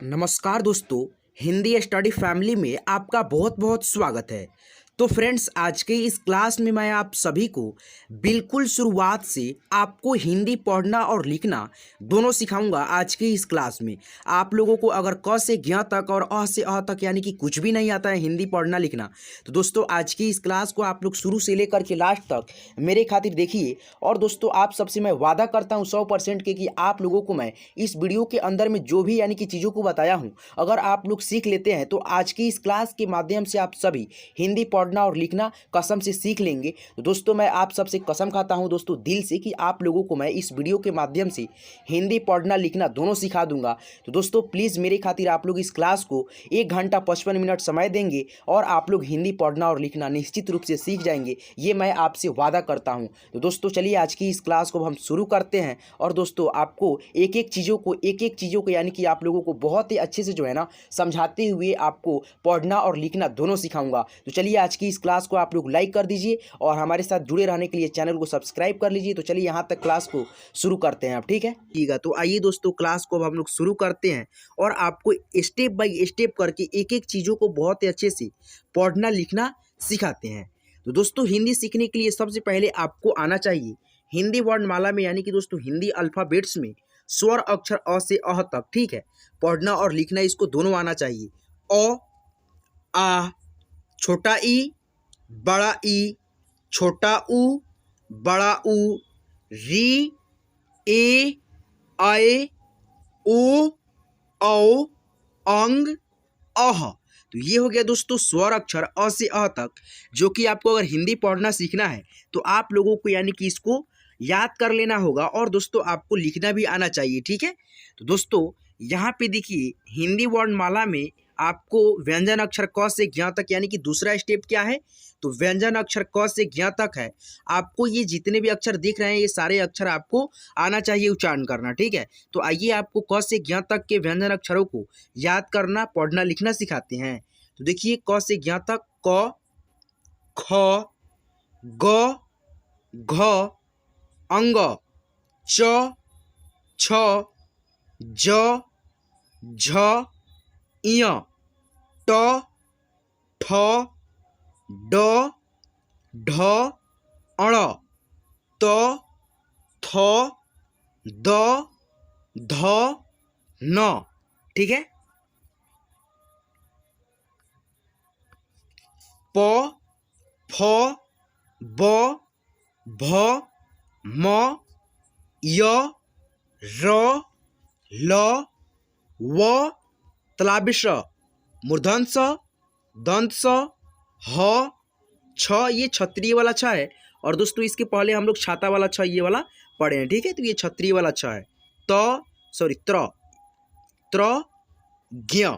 नमस्कार दोस्तों, Hindi study family में आपका बहुत बहुत स्वागत है। तो फ्रेंड्स, आज के इस क्लास में मैं आप सभी को बिल्कुल शुरुआत से आपको हिंदी पढ़ना और लिखना दोनों सिखाऊंगा। आज के इस क्लास में आप लोगों को अगर क से ज्ञ तक और अ से अ तक यानी कि कुछ भी नहीं आता है हिंदी पढ़ना लिखना, तो दोस्तों आज की इस क्लास को आप लोग शुरू से लेकर के लास्ट तक मेरे खातिर देखिए। और दोस्तों आप सबसे मैं वादा करता हूँ 100% के कि आप लोगों को मैं इस वीडियो के अंदर में जो भी यानी कि चीज़ों को बताया हूँ, अगर आप लोग सीख लेते हैं तो आज की इस क्लास के माध्यम से आप सभी हिंदी पढ़ना और लिखना कसम से सीख लेंगे। तो दोस्तों मैं आप सबसे कसम खाता हूं दोस्तों दिल से कि आप लोगों को मैं इस वीडियो के माध्यम से हिंदी पढ़ना लिखना दोनों सिखा दूंगा। तो दोस्तों प्लीज़ मेरे खातिर आप लोग इस क्लास को 1 घंटा 55 मिनट समय देंगे और आप लोग हिंदी पढ़ना और लिखना निश्चित रूप से सीख जाएंगे, ये मैं आपसे वादा करता हूँ। तो दोस्तों चलिए आज की इस क्लास को हम शुरू करते हैं। और दोस्तों आपको एक एक चीज़ों को यानी कि आप लोगों को बहुत ही अच्छे से जो है ना समझाते हुए आपको पढ़ना और लिखना दोनों सिखाऊंगा। तो चलिए आज की इस क्लास को आप लोग लाइक कर दीजिए और हमारे साथ जुड़े रहने के लिए चैनल को सब्सक्राइब कर लीजिए। तो चलिए यहाँ तक क्लास को शुरू करते हैं अब, ठीक है। तो आइए दोस्तों क्लास को अब हम लोग शुरू करते हैं और आपको स्टेप बाय स्टेप करके एक एक चीज़ों को बहुत ही अच्छे से पढ़ना लिखना सिखाते हैं। तो दोस्तों हिंदी सीखने के लिए सबसे पहले आपको आना चाहिए हिंदी वर्णमाला में यानी कि दोस्तों हिंदी अल्फ़ाबेट्स में स्वर अक्षर अ से अह तक, ठीक है। पढ़ना और लिखना इसको दोनों आना चाहिए। अ, आ, छोटा ई, बड़ा ई, छोटा ऊ, बड़ा ऊ, री, ए, आए, ओ, औ, अंग, अह। तो ये हो गया दोस्तों स्वर अक्षर अ से अ तक, जो कि आपको अगर हिंदी पढ़ना सीखना है तो आप लोगों को यानी कि इसको याद कर लेना होगा और दोस्तों आपको लिखना भी आना चाहिए, ठीक है। तो दोस्तों यहाँ पे देखिए हिंदी वर्णमाला में आपको व्यंजन अक्षर क से ज्ञ तक यानी कि दूसरा स्टेप क्या है, तो व्यंजन अक्षर क से ज्ञ तक है। आपको ये जितने भी अक्षर दिख रहे हैं ये सारे अक्षर आपको आना चाहिए उच्चारण करना, ठीक है। तो आइए आपको क से ज्ञ तक के व्यंजन अक्षरों को याद करना पढ़ना लिखना सिखाते हैं। तो देखिए क से ज्ञ तक क, ख, ग, घ, अंग, च, छ, ज, झ, इय, ट, ठ, ड, ढ, अण, त, थ, द, ध, न, ठीक है। प, फ, ब, भ, म, य, र, ल, व, तलाबिश, मूर्धन स, दंत स, ह, छ, ये क्षत्रिय वाला छ है। और दोस्तों इसके पहले हम लोग छाता वाला छ ये वाला पढ़े हैं, ठीक है। तो ये क्षत्रिय वाला छ है। त्र, ज्ञ।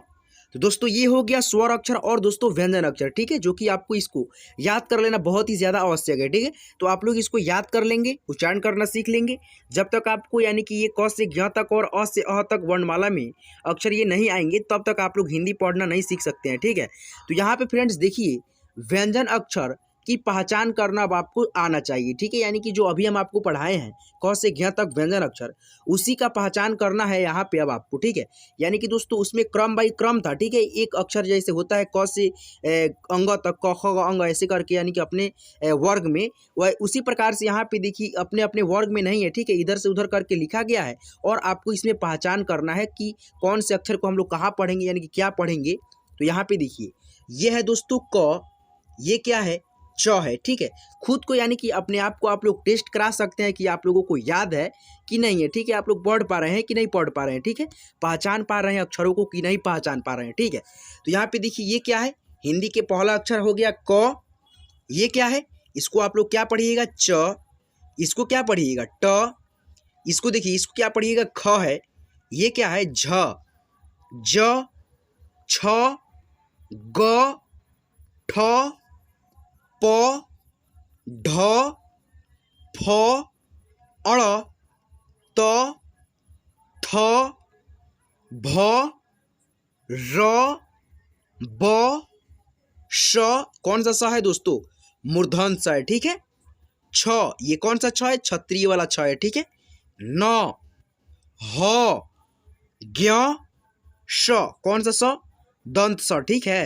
तो दोस्तों ये हो गया स्वर अक्षर और दोस्तों व्यंजन अक्षर, ठीक है, जो कि आपको इसको याद कर लेना बहुत ही ज़्यादा आवश्यक है, ठीक है। तो आप लोग इसको याद कर लेंगे, उच्चारण करना सीख लेंगे। जब तक आपको यानी कि ये क से ज्ञ तक और अ से अह तक वर्णमाला में अक्षर ये नहीं आएंगे तब तक आप लोग हिंदी पढ़ना नहीं सीख सकते हैं, ठीक है। तो यहाँ पे फ्रेंड्स देखिए व्यंजन अक्षर की पहचान करना अब आपको आना चाहिए, ठीक है। यानी कि जो अभी हम आपको पढ़ाए हैं क से ज्ञ तक व्यंजन अक्षर, उसी का पहचान करना है यहाँ पे अब आपको, ठीक है। यानी कि दोस्तों उसमें क्रम बाई क्रम था, ठीक है। एक अक्षर जैसे होता है क से अंग तक, क ख ग अंग ऐसे करके यानी कि अपने वर्ग में, वह उसी प्रकार से यहाँ पे देखिए अपने अपने वर्ग में नहीं है, ठीक है। इधर से उधर करके लिखा गया है और आपको इसमें पहचान करना है कि कौन से अक्षर को हम लोग कहाँ पढ़ेंगे यानी कि क्या पढ़ेंगे। तो यहाँ पे देखिए ये है दोस्तों क, ये क्या है च है, ठीक है। खुद को यानी कि अपने आप को आप लोग टेस्ट करा सकते हैं कि आप लोगों को याद है कि नहीं है, ठीक है। आप लोग पढ़ पा रहे हैं कि नहीं पढ़ पा रहे हैं, ठीक है। पहचान पा रहे हैं अक्षरों को कि नहीं पहचान पा रहे हैं, ठीक है। तो यहाँ पे देखिए ये क्या है, हिंदी के पहला अक्षर हो गया क। ये क्या है, इसको आप लोग क्या पढ़िएगा च, इसको क्या पढ़िएगा ट, इसको देखिए इसको क्या पढ़िएगा ख है। ये क्या है झ, ज, छ, ग, ठ, प, ढ, फ, अण, त, थ, भ, र, ब, श। कौन सा स है दोस्तों, मूर्धन स है, ठीक है। छ, ये कौन सा छ है, क्षत्रिय वाला छ है, ठीक है। न, ह, ज्ञ, श, कौन सा स? दंत स, ठीक है।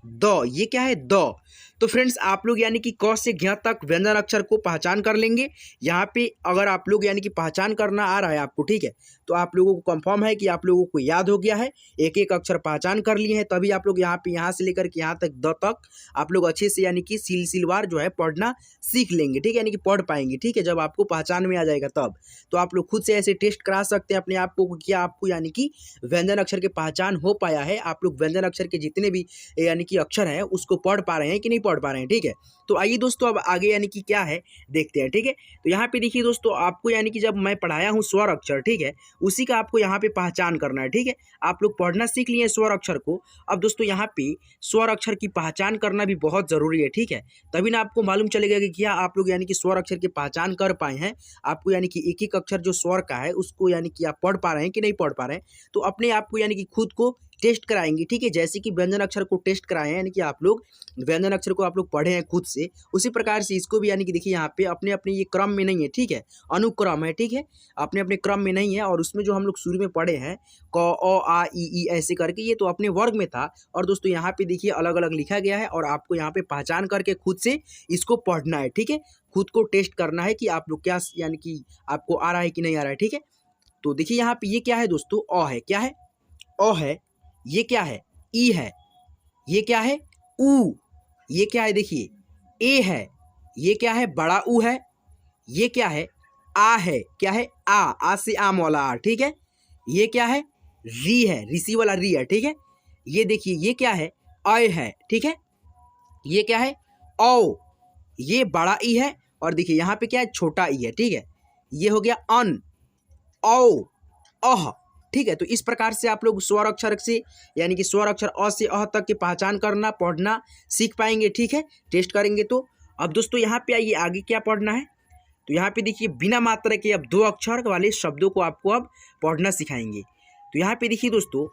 द, ये क्या है? द। तो फ्रेंड्स आप लोग यानी कि क से ज्ञ तक व्यंजन अक्षर को पहचान कर लेंगे। यहाँ पे अगर आप लोग यानी कि पहचान करना आ रहा है आपको, ठीक है, तो आप लोगों को कंफर्म है कि आप लोगों को याद हो गया है, एक एक अक्षर पहचान कर लिए हैं, तभी आप लोग यहाँ पे यहाँ से लेकर के यहाँ तक द तक आप लोग अच्छे से यानी कि सिलसिलवार जो है पढ़ना सीख लेंगे, ठीक है, यानी कि पढ़ पाएंगे, ठीक है। जब आपको पहचान में आ जाएगा तब तो आप लोग खुद से ऐसे टेस्ट करा सकते हैं अपने आप को, क्या आपको यानी कि व्यंजन अक्षर की पहचान हो पाया है, आप लोग व्यंजन अक्षर के जितने भी यानी कि अक्षर हैं उसको पढ़ पा रहे हैं कि नहीं पढ़ पा रहे हैं, ठीक है। तो आइए दोस्तों अब आगे यानी कि क्या है देखते हैं, ठीक है। तो यहाँ पे देखिए दोस्तों, आपको यानी कि जब मैं पढ़ाया हूँ स्वर अक्षर, ठीक है, उसी का आपको यहाँ पे पहचान करना है, ठीक है। आप लोग पढ़ना सीख लिए स्वर अक्षर को। अब दोस्तों यहाँ पे स्वर अक्षर की पहचान करना भी बहुत जरूरी है, ठीक है, तभी ना आपको मालूम चलेगा कि क्या आप लोग यानी कि स्वर अक्षर की पहचान कर पाए हैं, आपको यानी कि एक एक अक्षर जो स्वर का है उसको यानी कि आप पढ़ पा रहे हैं कि नहीं पढ़ पा रहे हैं। तो अपने आप को यानी कि खुद को टेस्ट कराएंगे, ठीक है, जैसे कि व्यंजन अक्षर को टेस्ट कराए हैं, यानी कि आप लोग व्यंजन अक्षर को आप लोग पढ़े हैं खुद से, उसी प्रकार से इसको भी यानी कि देखिए यहाँ पे अपने अपने ये क्रम में नहीं है, ठीक है, अनुक्रम है, ठीक है, अपने अपने क्रम में नहीं है। और उसमें जो हम लोग शुरू में पढ़े हैं क अ आ इ ई ऐसे करके, ये तो अपने वर्ग में था। और दोस्तों यहाँ पे देखिए अलग अलग लिखा गया है और आपको यहाँ पे पहचान करके खुद से इसको पढ़ना है, ठीक है, खुद को टेस्ट करना है कि आप लोग क्या यानी कि आपको आ रहा है कि नहीं आ रहा है, ठीक है। तो देखिए यहाँ पे ये क्या है दोस्तों? अ है, क्या है? अ है। ये क्या है? ई है। ये क्या है? ऊ। ये क्या है? देखिए ए है। ये क्या है? बड़ा ऊ है। ये क्या है? आ है। क्या है? आ से आम वाला आ, ठीक है। ये क्या है? री है, ऋषि वाला री है, ठीक है। ये देखिए ये क्या है? अय है, ठीक है। ये क्या है? औ। ये बड़ा ई है और देखिए यहाँ पे क्या है? छोटा ई है, ठीक है। ये हो गया अन, औ, अह, ठीक है। तो इस प्रकार से आप लोग स्वर अक्षर से यानी कि स्वर अक्षर अ से अह तक की पहचान करना पढ़ना सीख पाएंगे, ठीक है, टेस्ट करेंगे तो। अब दोस्तों यहाँ पे आइए आगे क्या पढ़ना है। तो यहाँ पे देखिए बिना मात्रा के अब 2 अक्षर वाले शब्दों को आपको अब पढ़ना सिखाएंगे। तो यहाँ पे देखिए दोस्तों,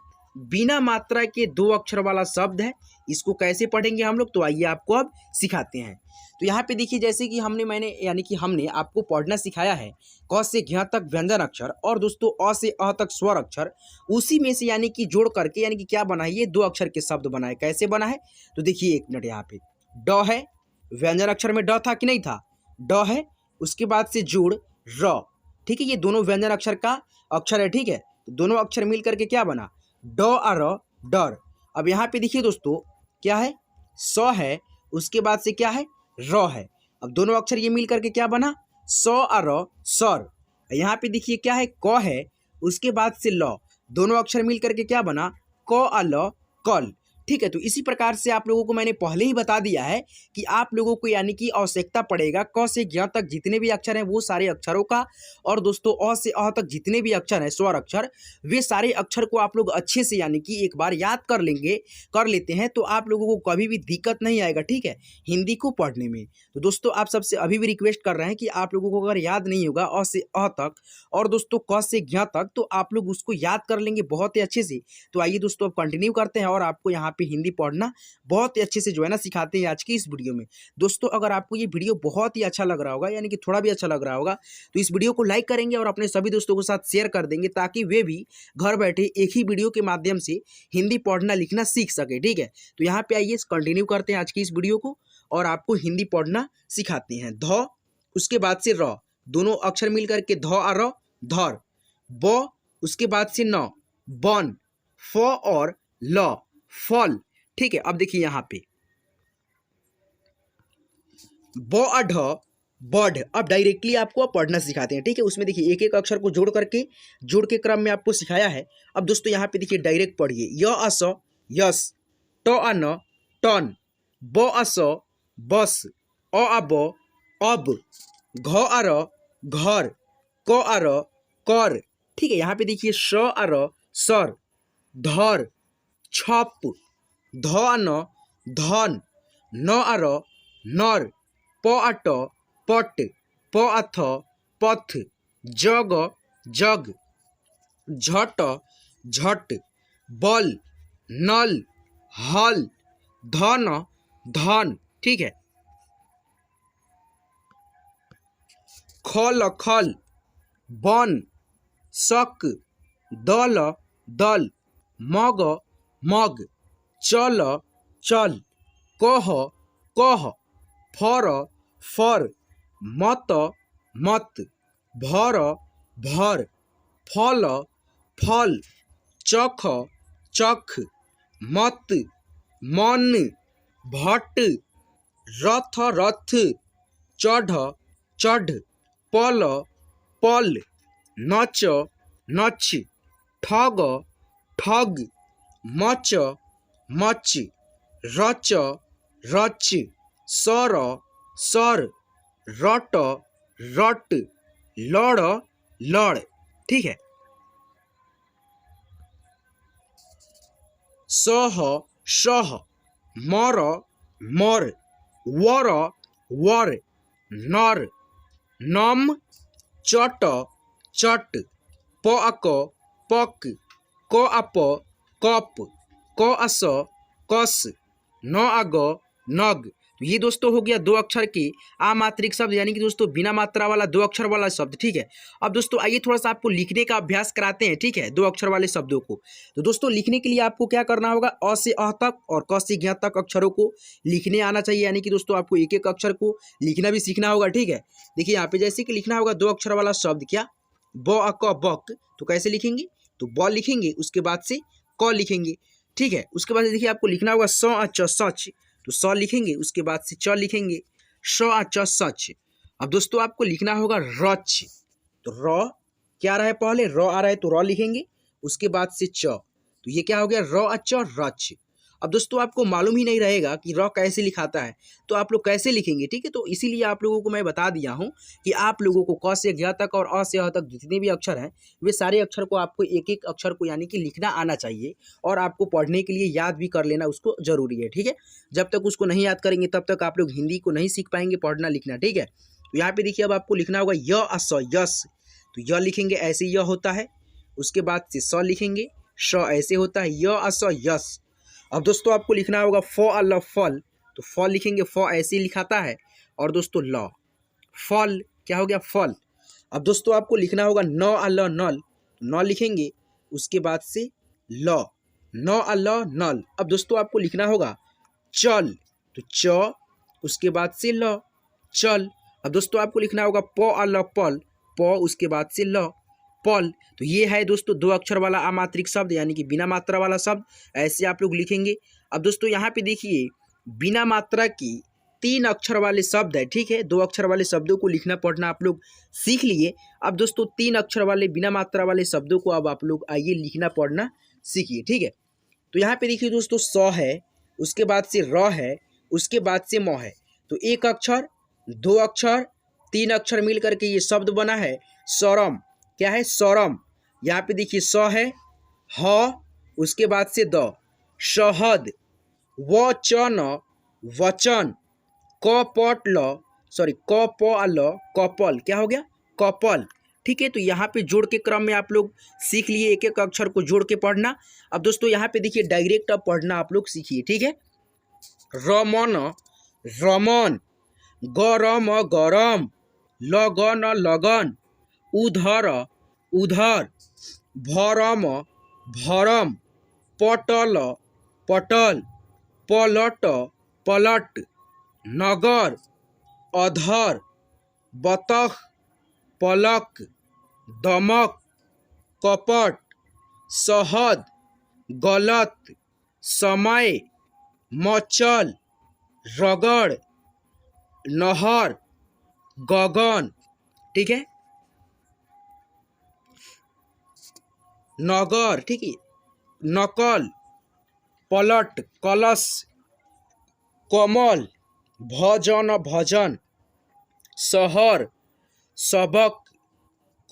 बिना मात्रा के 2 अक्षर वाला शब्द है, इसको कैसे पढ़ेंगे हम लोग, तो आइए आपको अब सिखाते हैं। तो यहाँ पे देखिए जैसे कि हमने आपको पढ़ना सिखाया है क से ज्ञ तक व्यंजन अक्षर और दोस्तों अ से अ तक स्वर अक्षर, उसी में से यानी कि जोड़ करके यानी कि क्या बना है, ये 2 अक्षर के शब्द बना है। कैसे बना है? तो देखिए 1 मिनट, यहाँ पे ड है, व्यंजन अक्षर में ड था कि नहीं था? ड है, उसके बाद से जोड़ र, ठीक है, ये दोनों व्यंजन अक्षर का अक्षर है, ठीक है। तो दोनों अक्षर मिल करके क्या बना? ड आ र, डर। अब यहाँ पे देखिए दोस्तों क्या है? स है, उसके बाद से क्या है? र है। अब दोनों अक्षर ये मिल करके क्या बना? स आ र, सर। यहाँ पे देखिए क्या है? क है, उसके बाद से ल, दोनों अक्षर मिल करके क्या बना? क आ ल, कल, ठीक है। तो इसी प्रकार से आप लोगों को मैंने पहले ही बता दिया है कि आप लोगों को यानी कि आवश्यकता पड़ेगा क से ज्ञ तक जितने भी अक्षर हैं वो सारे अक्षरों का, और दोस्तों अ से अह तक जितने भी अक्षर हैं स्वर अक्षर, वे सारे अक्षर को आप लोग अच्छे से यानी कि एक बार याद कर लेते हैं तो आप लोगों को कभी भी दिक्कत नहीं आएगा, ठीक है, हिंदी को पढ़ने में। तो दोस्तों आप सबसे अभी भी रिक्वेस्ट कर रहे हैं कि आप लोगों को अगर याद नहीं होगा अ से अह तक और दोस्तों क से ज्ञ तक, तो आप लोग उसको याद कर लेंगे बहुत ही अच्छे से। तो आइए दोस्तों अब कंटिन्यू करते हैं और आपको यहाँ पे हिंदी पढ़ना बहुत ही अच्छे से जो है ना सिखाते हैं आज की इस वीडियो में। दोस्तों अगर आपको ये वीडियो बहुत ही अच्छा लग रहा होगा, यानी कि थोड़ा भी अच्छा लग रहा होगा, तो इस वीडियो को लाइक करेंगे और अपने सभी दोस्तों के साथ शेयर कर देंगे, ताकि वे भी घर बैठे एक ही वीडियो के माध्यम से हिंदी पढ़ना लिखना सीख सके, ठीक है। तो यहाँ पे आइए कंटिन्यू करते हैं आज की इस वीडियो को और आपको हिंदी पढ़ना सिखाते हैं। ध, उसके बाद से र, दोनों अक्षर मिल करके ध आ र, धर। ब, उसके बाद से न, बन। फ और ल, फल, ठीक है। अब देखिए यहाँ पे ब आ ढ, बढ़। अब डायरेक्टली आपको अब पढ़ना सिखाते हैं, ठीक है। उसमें देखिए एक एक अक्षर को जोड़ के क्रम में आपको सिखाया है। अब दोस्तों यहाँ पे देखिए डायरेक्ट पढ़िए। य आ स, यस। ट आ न, टन। ब आ स, बस। अ आ ब, अब। घ आ र, घर। क आ र, कर, ठीक है। यहाँ पे देखिए श आ र, सर। धर, छप। ध आ न, धन। न आ र, नर। प आ ट, पट। प आ थ, पथ। जग, जग। झट, झट। बल, नल। हल, धन, धन, ठीक है। खल, खल। बन, शक। दल, दल। मग मग, चल चल, कह कह, फर फर, मत मत, भर भर, फल फल, चख चख, मत मन, भट रथ रथ, चढ़ चढ़, पल पल, नच नच, ठग ठग, मच मच, रच रच, सर सर, रट रट, लड़ लड़। ठीक है। सह सह, मर मर, वर वर, नर नम, चट चट, पक पक, क अप कप, क अस कस, न अग नग। तो ये दोस्तों हो गया दो अक्षर के अमात्रिक शब्द, यानी कि दोस्तों बिना मात्रा वाला दो अक्षर वाला शब्द। ठीक है। अब दोस्तों आइए थोड़ा सा आपको लिखने का अभ्यास कराते हैं। ठीक है, दो अक्षर वाले शब्दों को। तो दोस्तों लिखने के लिए आपको क्या करना होगा, अ से अ तक और क से ज्ञ तक अक्षरों को लिखने आना चाहिए, यानी कि दोस्तों आपको एक एक अक्षर को लिखना भी सीखना होगा। ठीक है। देखिए यहाँ पे जैसे कि लिखना होगा दो अक्षर वाला शब्द, क्या, ब अक बक, तो कैसे लिखेंगे, तो ब लिखेंगे, उसके बाद से क लिखेंगे। ठीक है। उसके बाद देखिए आपको लिखना होगा स अच सच, तो स लिखेंगे, उसके बाद से च लिखेंगे, श अच सच। अब दोस्तों आपको लिखना होगा रच, तो र क्या रहा है, पहले र आ रहा है तो र लिखेंगे, उसके बाद से च, तो ये क्या हो गया, र अच रच। अब दोस्तों आपको मालूम ही नहीं रहेगा कि र कैसे लिखाता है, तो आप लोग कैसे लिखेंगे। ठीक है। तो इसीलिए आप लोगों को मैं बता दिया हूँ कि आप लोगों को क से ज्ञ तक और अ से अ तक जितने भी अक्षर हैं, वे सारे अक्षर को आपको एक एक अक्षर को यानी कि लिखना आना चाहिए, और आपको पढ़ने के लिए याद भी कर लेना उसको जरूरी है। ठीक है। जब तक उसको नहीं याद करेंगे तब तक आप लोग हिंदी को नहीं सीख पाएंगे पढ़ना लिखना। ठीक है। तो यहाँ पे देखिए अब आपको लिखना होगा य अस यस, तो य लिखेंगे ऐसे य होता है, उसके बाद से स लिखेंगे, श ऐसे होता है, य अस यस। अब दोस्तों आपको लिखना होगा फ अल फल, तो फ लिखेंगे, फ ऐसे लिखाता है, और दोस्तों ल, फल क्या हो गया, फल। अब दोस्तों आपको लिखना होगा न अल नल, न लिखेंगे, उसके बाद से ल, न अल नल। अब दोस्तों आपको लिखना होगा चल, तो च, उसके बाद से ल, चल। अब दोस्तों आपको लिखना होगा प अल पल, प उसके बाद से ल, पल। तो ये है दोस्तों दो अक्षर वाला अमात्रिक शब्द, यानी कि बिना मात्रा वाला शब्द, ऐसे आप लोग लिखेंगे। अब दोस्तों यहाँ पे देखिए बिना मात्रा की तीन अक्षर वाले शब्द है। ठीक है। दो अक्षर वाले शब्दों को लिखना पढ़ना आप लोग सीख लिए। अब दोस्तों तीन अक्षर वाले बिना मात्रा वाले शब्दों को अब आप लोग आइए लिखना पढ़ना सीखिए। ठीक है। तो यहाँ पे देखिए दोस्तों स है, उसके बाद से र है, उसके बाद से म है, तो एक अक्षर, दो अक्षर, तीन अक्षर मिल करके ये शब्द बना है सरम। क्या है, सरम। यहाँ पे देखिए स है, ह, उसके बाद से द, शहद, वचन वचन, क प अल कपल, क्या हो गया, कपल। ठीक है। तो यहाँ पे जोड़ के क्रम में आप लोग सीख लिए एक एक अक्षर को जोड़ के पढ़ना। अब दोस्तों यहाँ पे देखिए डायरेक्ट अब पढ़ना आप लोग सीखिए। ठीक है। रमन रमन, गरम गरम, लगन लगन, उधर उधर, भरम भरम, पटल पटल, पलट पलट, नगर अधर, बतख पलक, दमक, कपट, शहद, गलत, समय, मचल, रगड़, नहर, गगन। ठीक है। नगर, ठीक है, नकल, पलट, कलश, कमल, भजन भजन, शहर, सबक,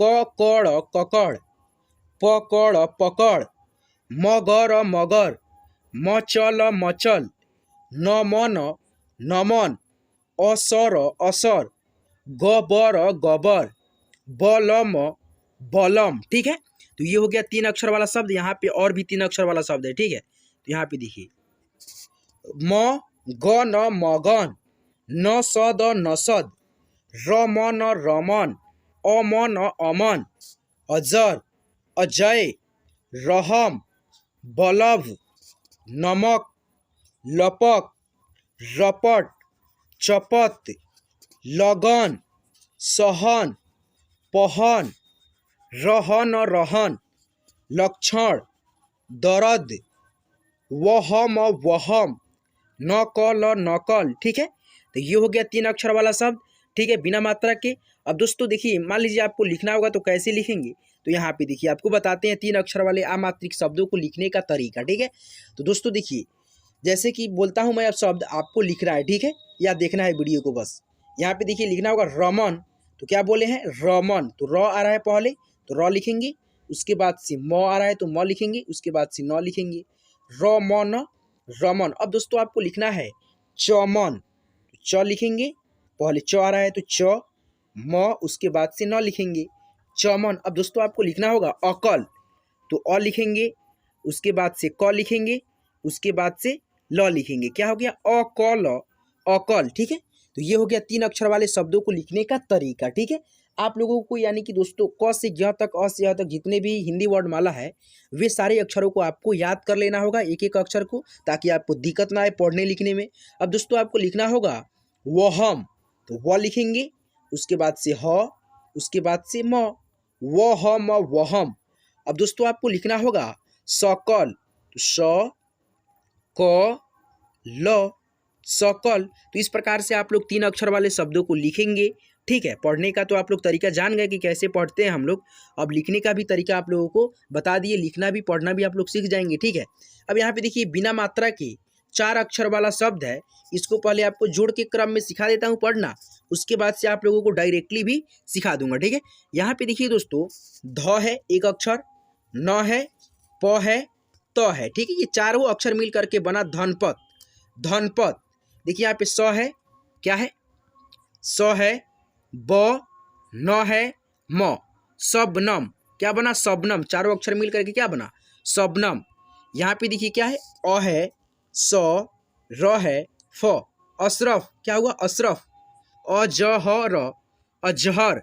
ककड़ ककड़, पकड़ पकड़, मगर मगर, मचल मचल, नमन नमन, असर असर, गबर गबर, बलम बलम। ठीक है। तो ये हो गया तीन अक्षर वाला शब्द। यहाँ पे और भी तीन अक्षर वाला शब्द है। ठीक है। तो यहाँ पे देखिए म गन मगन, न सद नसद, रमन रमन, अमन अमन, अजर अजय, रहम बल्ब, नमक, लपक, रपट, चपत, लगन, सहन, पहन, रहन और रहन, लक्षण, दर्द, वहम और वहम, नकल और नकल। ठीक है, तो ये हो गया 3 अक्षर वाला शब्द। ठीक है, बिना मात्रा के। अब दोस्तों देखिए, मान लीजिए आपको लिखना होगा तो कैसे लिखेंगे, तो यहाँ पे देखिए आपको बताते हैं 3 अक्षर वाले अमात्रिक शब्दों को लिखने का तरीका। ठीक है, तो दोस्तों देखिए, जैसे कि बोलता हूँ मैं, अब शब्द आपको लिखना है। ठीक है, या देखना है वीडियो को बस। यहाँ पे देखिए लिखना होगा रमन, तो क्या बोले हैं रमन, तो र आ रहा है पहले, तो र लिखेंगे, उसके बाद से म आ रहा है तो म लिखेंगे, उसके बाद से न लिखेंगे, रमन, रमन। अब दोस्तों आपको लिखना है चमन, तो च लिखेंगे, पहले च आ रहा है तो च, म उसके बाद से न लिखेंगे, चमन। अब दोस्तों आपको लिखना होगा अकल, तो अ लिखेंगे, उसके बाद से क लिखेंगे, उसके बाद से ल लिखेंगे, क्या हो गया अकल, अकल। ठीक है, तो ये हो गया 3 अक्षर वाले शब्दों को लिखने का तरीका। ठीक है, आप लोगों को यानी कि दोस्तों क से ज तक, अ से य तक जितने भी हिंदी वर्णमाला है, वे सारे अक्षरों को आपको याद कर लेना होगा, एक एक अक्षर को, ताकि आपको दिक्कत ना आए पढ़ने लिखने में। अब दोस्तों आपको लिखना होगा वहम, तो व लिखेंगे, उसके बाद से ह, उसके बाद से म, वहम वहम। अब दोस्तों आपको लिखना होगा सकल, तो स क ल, सकल। तो इस प्रकार से आप लोग 3 अक्षर वाले शब्दों को लिखेंगे। ठीक है, पढ़ने का तो आप लोग तरीका जान गए कि कैसे पढ़ते हैं हम लोग। अब लिखने का भी तरीका आप लोगों को बता दिए, लिखना भी पढ़ना भी आप लोग सीख जाएंगे। ठीक है, अब यहाँ पे देखिए बिना मात्रा के 4 अक्षर वाला शब्द है, इसको पहले आपको जोड़ के क्रम में सिखा देता हूँ पढ़ना, उसके बाद से आप लोगों को डायरेक्टली भी सिखा दूंगा। ठीक है, यहाँ पे देखिए दोस्तों, ध है एक अक्षर, न है, प है, त है। ठीक है, ये चारों अक्षर मिल करके बना धनपद, धनपद। देखिए यहाँ पे स है, क्या है स है, ब, न है, म, शबनम, क्या बना शबनम, चारों अक्षर मिल करके क्या बना शबनम। यहाँ पे देखिए क्या है अ है, स, र है, फ, अशरफ, क्या हुआ अशरफ, अजहर, अजहर।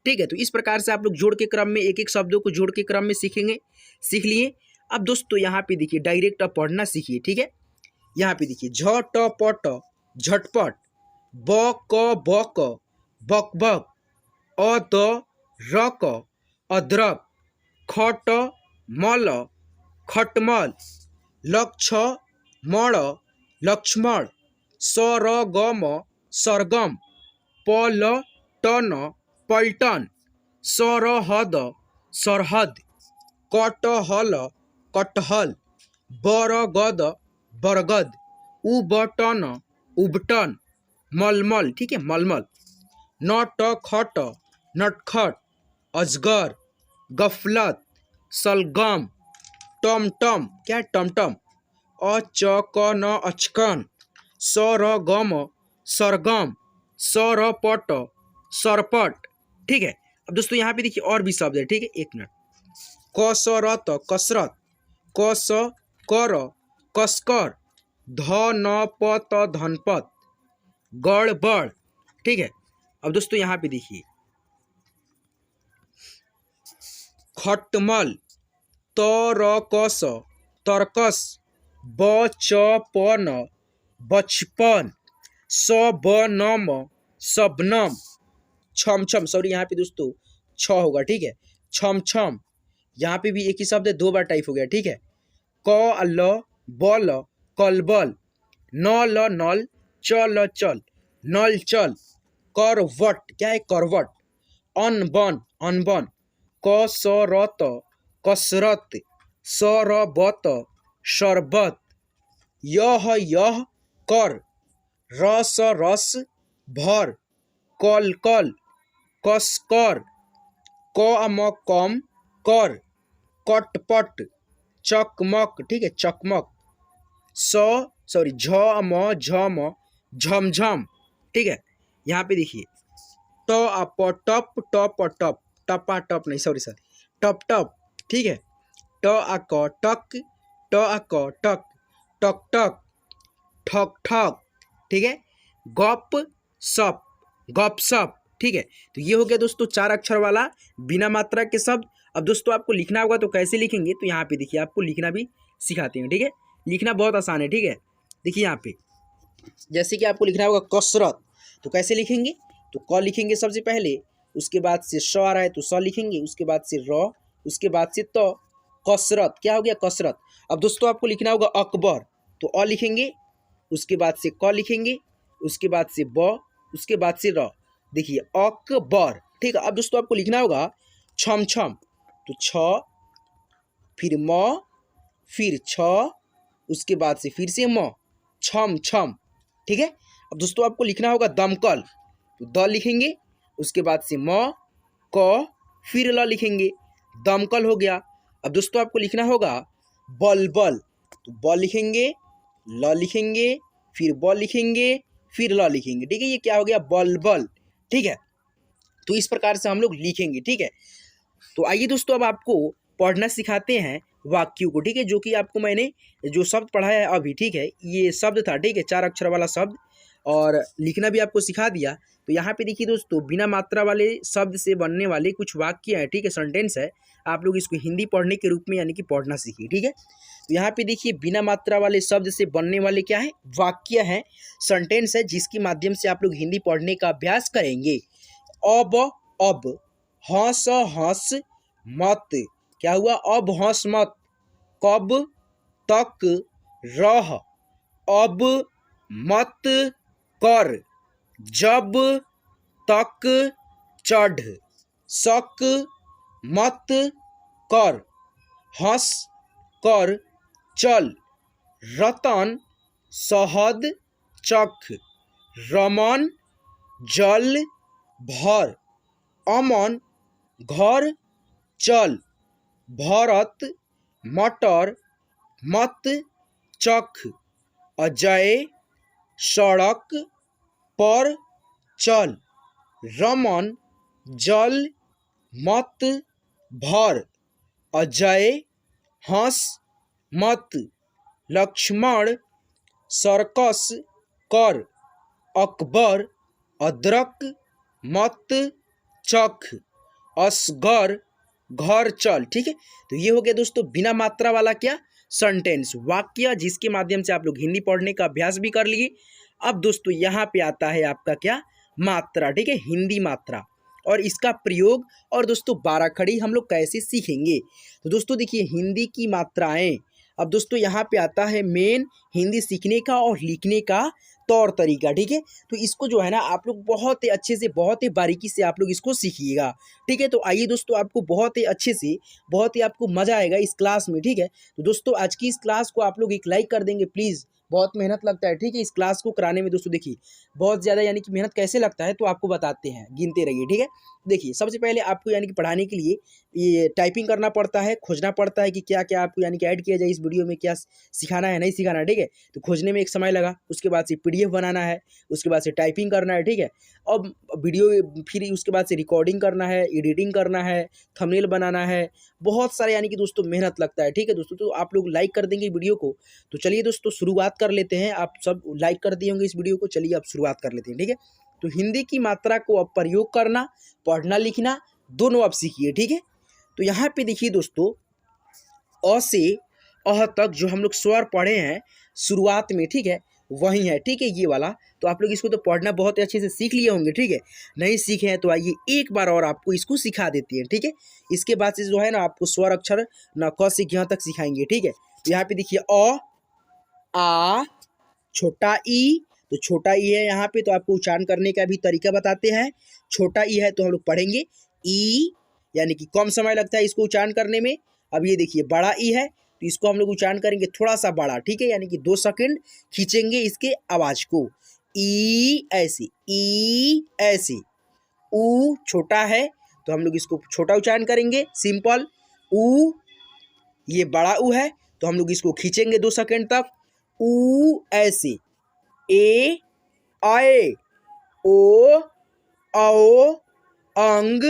ठीक है, तो इस प्रकार से आप लोग जोड़ के क्रम में एक एक शब्दों को जोड़ के क्रम में सीखेंगे, सीख लिए। अब दोस्तों यहाँ पे देखिए डायरेक्ट अब पढ़ना सीखिए। ठीक है, यहाँ पे देखिए झटपट, झटपट, बक, बकबक, अदरक, अदरक, खटमल, खटमल, लक्ष्मण, लक्ष्मण, सरगम, सरगम, पलटन, पलटन, सरहद, सरहद, कटहल, कटहल, बरगद, बरगद, उबटन, उबटन, मलमल। ठीक है, मलमल, नटखट, नटखट, अजगर, गफलत, सलगम, टमटम, क्या है टमटम, अचकन, अचकन, सरगम, सरगम, सरपट, सरपट। ठीक है, अब दोस्तों यहाँ पे देखिए और भी शब्द है। ठीक है, एक मिनट, कसरत, कसरत, कस कर, कसकर, धनपत, धनपत, गड़बड़। ठीक है, अब दोस्तों यहाँ पे देखिए खटमल, तरकस, तरकस, बचपन, बचपन, सबनम, सबनम, छमछम, सॉरी यहाँ पे दोस्तों छ होगा। ठीक है, छमछम। यहाँ पे भी एक ही शब्द है, 2 बार टाइप हो गया। ठीक है, कल, बल, कलबल, नल, नल, चल, चल, नल चल, करवट, क्या है करवट, अनबन, अनबन, कसरत, कसरत, शरबत, शरबत, यह कर, रस, रस, भर, कल, कल, कसकर, कम, कम, कर, कटपट, चकमक। ठीक है, चकमक, झम, झम, झमझम। ठीक है, यहाँ पे देखिए टप, टप, टप, टप, टपा टप नहीं, सॉरी, टप टप। ठीक है, टक, टक, टक, टक, टक टक, ठक ठक। ठीक है, गप सप, गप सप। ठीक है, तो ये हो गया दोस्तों 4 अक्षर वाला बिना मात्रा के शब्द। अब दोस्तों आपको लिखना होगा तो कैसे लिखेंगे, तो यहाँ पे देखिए आपको लिखना भी सिखाते हैं, ठीक है। लिखना बहुत आसान है, ठीक है। देखिए यहाँ पे जैसे कि आपको लिखना होगा कसरत, तो कैसे लिखेंगे, तो क लिखेंगे सबसे पहले, उसके बाद से श आ रहा है तो स लिखेंगे, उसके बाद से र, उसके बाद से त। कसरत क्या हो गया, कसरत। अब दोस्तों आपको लिखना होगा अकबर, तो अ लिखेंगे, उसके बाद से क लिखेंगे, उसके बाद से ब, उसके बाद से र। देखिए अकबर, ठीक है। अब दोस्तों आपको लिखना होगा छम छम, तो छ, फिर म, फिर छ, उसके बाद से फिर से म, छम छम, ठीक है। अब दोस्तों आपको लिखना होगा दमकल, तो द लिखेंगे, उसके बाद से म, क, फिर ल लिखेंगे, दमकल हो गया। अब दोस्तों आपको लिखना होगा बलबल, तो ब लिखेंगे, ल लिखेंगे, फिर ब लिखेंगे, फिर ल लिखेंगे, ठीक है। ये क्या हो गया, बलबल, ठीक है। तो इस प्रकार से हम लोग लिखेंगे, ठीक है। तो आइए दोस्तों अब आपको पढ़ना सिखाते हैं वाक्यों को, ठीक है, जो कि आपको मैंने जो शब्द पढ़ा है अभी, ठीक है, ये शब्द था, ठीक है, 4 अक्षर वाला शब्द, और लिखना भी आपको सिखा दिया। तो यहाँ पे देखिए दोस्तों, बिना मात्रा वाले शब्द से बनने वाले कुछ वाक्य हैं, ठीक है, सेंटेंस है। आप लोग इसको हिंदी पढ़ने के रूप में यानी कि पढ़ना सीखिए, ठीक है। तो यहाँ पे देखिए बिना मात्रा वाले शब्द से बनने वाले क्या है, वाक्य है, सेंटेंस है, जिसके माध्यम से आप लोग हिंदी पढ़ने का अभ्यास करेंगे। अब हंस हंस मत, क्या हुआ, अब हंस मत, कब तक रह, अब मत कर, जब तक चढ़, शक मत कर, हंस कर चल, रतन शहद चख, रमन जल भर, अमन घर चल, भरत मटर मत चख, अजय सड़क पर चल, रमन जल मत भर, अजय हंस मत, लक्ष्मण सर्कस कर, अकबर अदरक मत चख, असगर घर चल, ठीक है। तो ये हो गया दोस्तों बिना मात्रा वाला क्या, सेंटेंस, वाक्य, जिसके माध्यम से आप लोग हिंदी पढ़ने का अभ्यास भी कर लिए। अब दोस्तों यहाँ पे आता है आपका क्या, मात्रा, ठीक है, हिंदी मात्रा, और इसका प्रयोग, और दोस्तों 12 खड़ी हम लोग कैसे सीखेंगे। तो दोस्तों देखिए हिंदी की मात्राएं, अब दोस्तों यहाँ पे आता है मेन हिंदी सीखने का और लिखने का तौर तरीका, ठीक है। तो इसको जो है ना आप लोग बहुत ही अच्छे से, बहुत ही बारीकी से आप लोग इसको सीखिएगा, ठीक है। तो आइए दोस्तों आपको बहुत ही अच्छे से, बहुत ही आपको मज़ा आएगा इस क्लास में, ठीक है। तो दोस्तों आज की इस क्लास को आप लोग एक लाइक कर देंगे प्लीज़, बहुत मेहनत लगता है, ठीक है, इस क्लास को कराने में। दोस्तों देखिए बहुत ज़्यादा यानी कि मेहनत कैसे लगता है तो आपको बताते हैं, गिनते रहिए, ठीक है। देखिए सबसे पहले आपको यानी कि पढ़ाने के लिए ये टाइपिंग करना पड़ता है, खोजना पड़ता है कि क्या क्या आपको यानी कि ऐड किया जाए इस वीडियो में, क्या सिखाना है नहीं सिखाना है, ठीक है। तो खोजने में एक समय लगा, उसके बाद से PDF बनाना है, उसके बाद से टाइपिंग करना है, ठीक है। अब वीडियो, फिर उसके बाद से रिकॉर्डिंग करना है, एडिटिंग करना है, थंबनेल बनाना है, बहुत सारे यानी कि दोस्तों मेहनत लगता है, ठीक है दोस्तों। तो आप लोग लाइक कर देंगे वीडियो को। तो चलिए दोस्तों शुरुआत कर लेते हैं, आप सब लाइक कर दिए होंगे इस वीडियो को, चलिए अब शुरुआत कर लेते हैं, ठीक है। तो हिंदी की मात्रा को अब प्रयोग करना, पढ़ना लिखना दोनों अब सीखिए, ठीक है। तो यहाँ पे देखिए दोस्तों, अ से अह तक जो हम लोग स्वर पढ़े हैं शुरुआत में, ठीक है, वही है, ठीक है, ये वाला। तो आप लोग इसको तो पढ़ना बहुत अच्छे से सीख लिए होंगे, ठीक है। नहीं सीखे हैं तो आइए एक बार और आपको इसको सिखा देते हैं, ठीक है। इसके बाद से जो है ना आपको स्वर अक्षर न क से ज्ञ तक सिखाएंगे, ठीक है। तो यहाँ पे देखिए अ, आ, छोटा ई, तो छोटा ई है यहाँ पे, तो आपको उच्चारण करने का भी तरीका बताते हैं। छोटा ई है तो हम लोग पढ़ेंगे ई, यानी कि कम समय लगता है इसको उच्चारण करने में। अब ये देखिए बड़ा ई है, तो इसको हम लोग उच्चारण करेंगे थोड़ा सा बड़ा, ठीक है, यानी कि 2 सेकंड खींचेंगे इसके आवाज को, ई ऐसे, ई ऐसे। ऊ छोटा है तो हम लोग इसको छोटा उच्चारण करेंगे, सिंपल। ऊ, ये बड़ा ऊ है तो हम लोग इसको खींचेंगे 2 सेकंड तक, ऊ ऐसे। ए आए, ओ आओ, अंग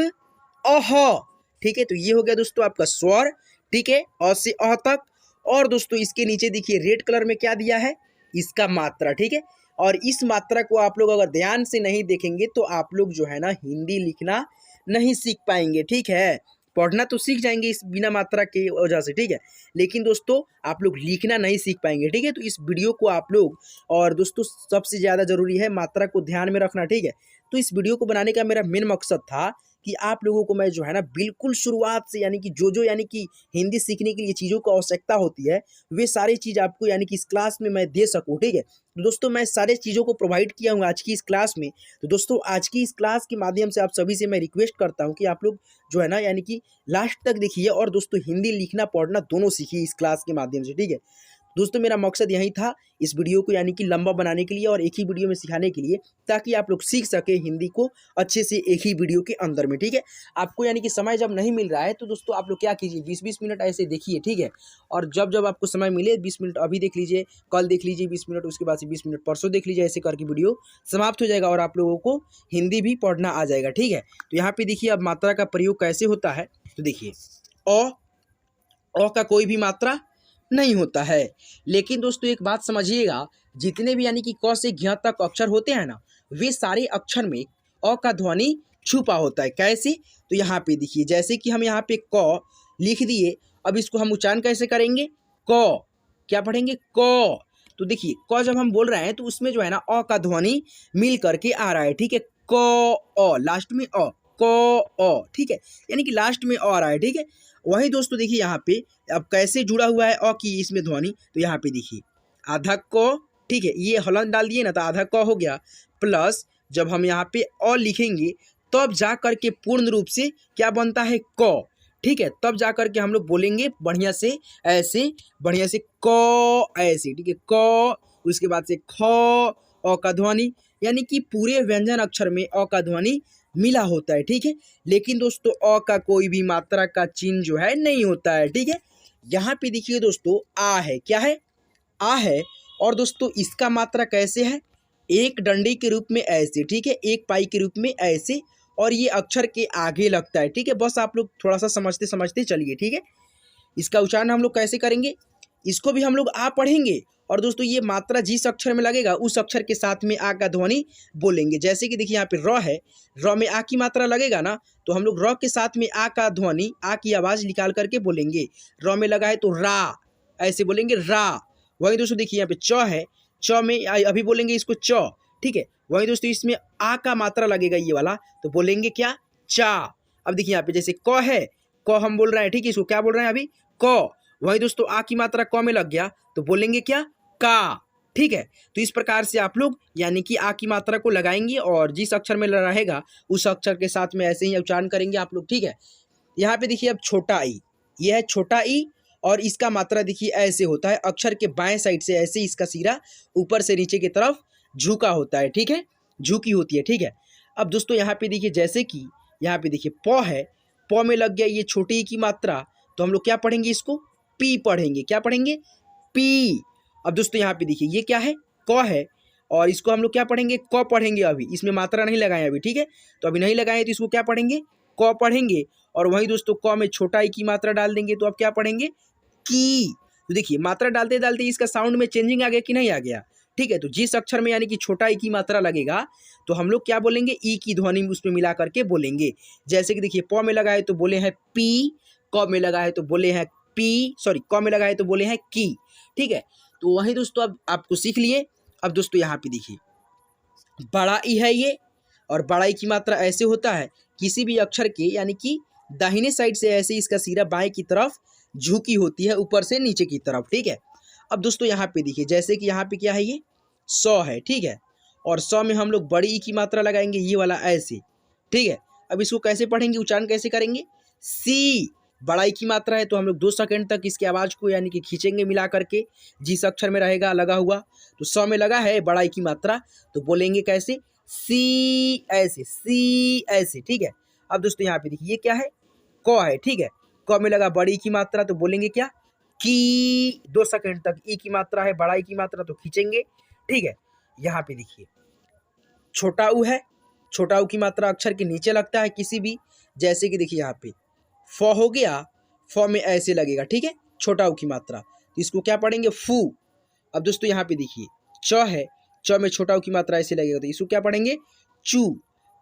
अह, ठीक है। तो ये हो गया दोस्तों आपका स्वर, ठीक है, अ से अह तक। और दोस्तों इसके नीचे देखिए रेड कलर में क्या दिया है, इसका मात्रा, ठीक है। और इस मात्रा को आप लोग अगर ध्यान से नहीं देखेंगे तो आप लोग जो है ना हिंदी लिखना नहीं सीख पाएंगे, ठीक है। पढ़ना तो सीख जाएंगे इस बिना मात्रा के वजह से, ठीक है, लेकिन दोस्तों आप लोग लिखना नहीं सीख पाएंगे, ठीक है। तो इस वीडियो को आप लोग, और दोस्तों सबसे ज़्यादा ज़रूरी है मात्रा को ध्यान में रखना, ठीक है। तो इस वीडियो को बनाने का मेरा मेन मकसद था कि आप लोगों को मैं जो है ना बिल्कुल शुरुआत से यानी कि जो यानी कि हिंदी सीखने के लिए चीज़ों की आवश्यकता होती है वे सारी चीज़ आपको यानी कि इस क्लास में मैं दे सकूँ, ठीक है। तो दोस्तों मैं सारे चीज़ों को प्रोवाइड किया हूँ आज की इस क्लास में। तो दोस्तों आज की इस क्लास के माध्यम से आप सभी से मैं रिक्वेस्ट करता हूँ कि आप लोग जो है ना यानी कि लास्ट तक देखिए और दोस्तों हिंदी लिखना पढ़ना दोनों सीखिए इस क्लास के माध्यम से, ठीक है। दोस्तों मेरा मकसद यही था इस वीडियो को यानी कि लंबा बनाने के लिए और एक ही वीडियो में सिखाने के लिए, ताकि आप लोग सीख सके हिंदी को अच्छे से एक ही वीडियो के अंदर में, ठीक है। आपको यानी कि समय जब नहीं मिल रहा है तो दोस्तों आप लोग क्या कीजिए 20-20 मिनट ऐसे देखिए, ठीक है। और जब जब आपको समय मिले 20 मिनट अभी देख लीजिए, कल देख लीजिए 20 मिनट, उसके बाद से 20 मिनट परसों देख लीजिए, ऐसे करके वीडियो समाप्त हो जाएगा और आप लोगों को हिंदी भी पढ़ना आ जाएगा, ठीक है। तो यहाँ पे देखिए अब मात्रा का प्रयोग कैसे होता है। तो देखिए अ का कोई भी मात्रा नहीं होता है, लेकिन दोस्तों एक बात समझिएगा, जितने भी यानी कि क से ज्ञ तक अक्षर होते हैं ना, वे सारे अक्षर में अ का ध्वनि छुपा होता है। कैसे? तो यहाँ पे देखिए जैसे कि हम यहाँ पे क लिख दिए, अब इसको हम उच्चारण कैसे करेंगे? क, क्या पढ़ेंगे? क। तो देखिए क जब हम बोल रहे हैं तो उसमें जो है ना अ का ध्वनि मिल करके आ रहा है, ठीक है। क अ लास्ट में क अ, ठीक है, यानी कि लास्ट में आ रहा है, ठीक है। वही दोस्तों देखिए यहाँ पे अब कैसे जुड़ा हुआ है अ की इसमें ध्वनि। तो यहाँ पे देखिए आधा क, ठीक है, ये हलन डाल दिए ना तो आधा क हो गया, प्लस जब हम यहाँ पे अ लिखेंगे तब जा करके पूर्ण रूप से क्या बनता है? क, ठीक है। तब जा करके हम लोग बोलेंगे बढ़िया से ऐसे, बढ़िया से क ऐसे, ठीक है, क, उसके बाद से ख, अ का ध्वनि, यानी कि पूरे व्यंजन अक्षर में अ का ध्वनि मिला होता है, ठीक है। लेकिन दोस्तों अ का कोई भी मात्रा का चिन्ह जो है नहीं होता है, ठीक है। यहाँ पे देखिए दोस्तों आ है, क्या है? आ है, और दोस्तों इसका मात्रा कैसे है? एक डंडे के रूप में ऐसे, ठीक है, एक पाई के रूप में ऐसे, और ये अक्षर के आगे लगता है, ठीक है। बस आप लोग थोड़ा सा समझते समझते चलिए, ठीक है। इसका उच्चारण हम लोग कैसे करेंगे? इसको भी हम लोग आ पढ़ेंगे, और दोस्तों ये मात्रा जिस अक्षर में लगेगा उस अक्षर के साथ में आ का ध्वनि बोलेंगे। जैसे कि देखिए यहाँ पे र है, र में आ की मात्रा लगेगा ना, तो हम लोग र के साथ में आ का ध्वनि, आ की आवाज़ निकाल करके बोलेंगे। र में लगा है तो रा, ऐसे बोलेंगे रा। वही दोस्तों देखिए यहाँ पे च है, च में अभी बोलेंगे इसको च, ठीक है। वही दोस्तों इसमें आ का मात्रा लगेगा ये वाला, तो बोलेंगे क्या? चा। अब देखिए यहाँ पे जैसे क है, क हम बोल रहे हैं, ठीक है, इसको क्या बोल रहे हैं अभी? क। वही दोस्तों आ की मात्रा क में लग गया तो बोलेंगे क्या? का, ठीक है। तो इस प्रकार से आप लोग यानी कि आ की मात्रा को लगाएंगे और जिस अक्षर में रहेगा उस अक्षर के साथ में ऐसे ही उच्चारण करेंगे आप लोग, ठीक है। यहाँ पे देखिए अब छोटा ई, यह है छोटा ई, और इसका मात्रा देखिए ऐसे होता है, अक्षर के बाएं साइड से ऐसे इसका सिरा ऊपर से नीचे की तरफ झुका होता है, ठीक है, झुकी होती है, ठीक है। अब दोस्तों यहाँ पे देखिए जैसे कि यहाँ पे देखिए प है, प में लग गया ये छोटे ई की मात्रा, तो हम लोग क्या पढ़ेंगे? इसको पी पढ़ेंगे। क्या पढ़ेंगे? पी। अब दोस्तों यहाँ पे देखिए ये क्या है? क है, और इसको हम लोग क्या पढ़ेंगे? क पढ़ेंगे। अभी इसमें मात्रा नहीं लगाए अभी, ठीक है, तो अभी नहीं लगाए तो इसको क्या पढ़ेंगे? क पढ़ेंगे। और वही दोस्तों क में छोटा ई की मात्रा डाल देंगे तो अब क्या पढ़ेंगे? की। तो देखिए मात्रा डालते डालते इसका साउंड में चेंजिंग आ गया कि नहीं आ गया? ठीक है, तो जिस अक्षर में यानी कि छोटा ई की मात्रा लगेगा तो हम लोग क्या बोलेंगे? ई की ध्वनि उसमें मिला करके बोलेंगे। जैसे कि देखिए प में लगा है तो बोले हैं पी, क में लगा है तो बोले हैं पी, सॉरी क में लगा है तो बोले हैं की, ठीक है। तो वही दोस्तों अब आपको सीख लिए। अब दोस्तों यहाँ पे देखिए बड़ा ई है ये, और बड़ा ई की मात्रा ऐसे होता है, किसी भी अक्षर के यानी कि दाहिने साइड से ऐसे इसका सिरा बाएं की तरफ झुकी होती है ऊपर से नीचे की तरफ, ठीक है। अब दोस्तों यहाँ पे देखिए जैसे कि यहाँ पे क्या है? ये सौ है, ठीक है, और सौ में हम लोग बड़ी ई की मात्रा लगाएंगे ये वाला ऐसे, ठीक है। अब इसको कैसे पढ़ेंगे? उच्चारण कैसे करेंगे? सी। बड़ा ई की मात्रा है तो हम लोग 2 सेकंड तक इसकी आवाज़ को यानी कि खींचेंगे मिला करके, जिस अक्षर में रहेगा लगा हुआ। तो सौ में लगा है बड़ा ई की मात्रा तो बोलेंगे कैसे? सी ऐसे, सी ऐसे, ठीक है। अब दोस्तों यहाँ पे देखिए ये क्या है? क है, ठीक है, क में लगा बड़ी की मात्रा तो बोलेंगे क्या? की। 2 सेकंड तक ई की मात्रा है, बड़ा ई की मात्रा तो खींचेंगे, ठीक है। यहाँ पे देखिए छोटा ऊ है, छोटा ऊ की मात्रा अक्षर के नीचे लगता है किसी भी, जैसे कि देखिए यहाँ पे फ हो गया, फ में ऐसे लगेगा, ठीक है, छोटा ऊ की मात्रा, तो इसको क्या पढ़ेंगे? फू। अब दोस्तों यहाँ पे देखिए च है, च में छोटा ऊ की मात्रा ऐसे लगेगा तो इसको क्या पढ़ेंगे? चू।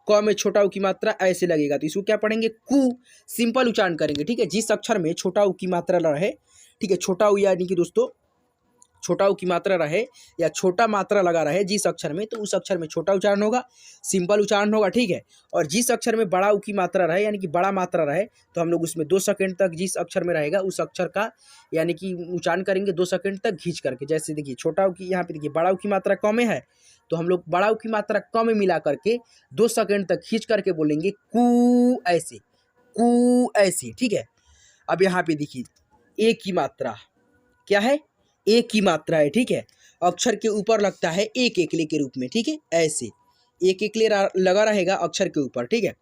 क में छोटा ऊ की मात्रा ऐसे लगेगा, तो इसको क्या पढ़ेंगे कु, सिंपल उच्चारण करेंगे, ठीक है। जिस अक्षर में छोटा ऊ की मात्रा रहे, ठीक है, छोटा ऊ यानी कि दोस्तों छोटा ऊ की मात्रा रहे या छोटा मात्रा लगा रहे जिस अक्षर में, तो उस अक्षर में छोटा उच्चारण होगा, सिंपल उच्चारण होगा, ठीक है। और जिस अक्षर में बड़ा ऊ की मात्रा रहे यानी कि बड़ा मात्रा रहे, तो हम लोग उसमें 2 सेकंड तक जिस अक्षर में रहेगा उस अक्षर का यानी कि उच्चारण करेंगे 2 सेकंड तक खींच करके। जैसे देखिए छोटा ऊ की, यहाँ पे देखिए बड़ा ऊ की मात्रा क में है, तो हम लोग बड़ा ऊ की मात्रा क में मिला करके 2 सेकंड तक खींच करके बोलेंगे कू ऐसे, कू ऐसे, ठीक है। अब यहाँ पे देखिए ए की मात्रा क्या है, एक की मात्रा है, ठीक है। अक्षर के ऊपर लगता है एक एकले के रूप में, ठीक है, ऐसे एक एकले लगा रहेगा अक्षर के ऊपर, ठीक है।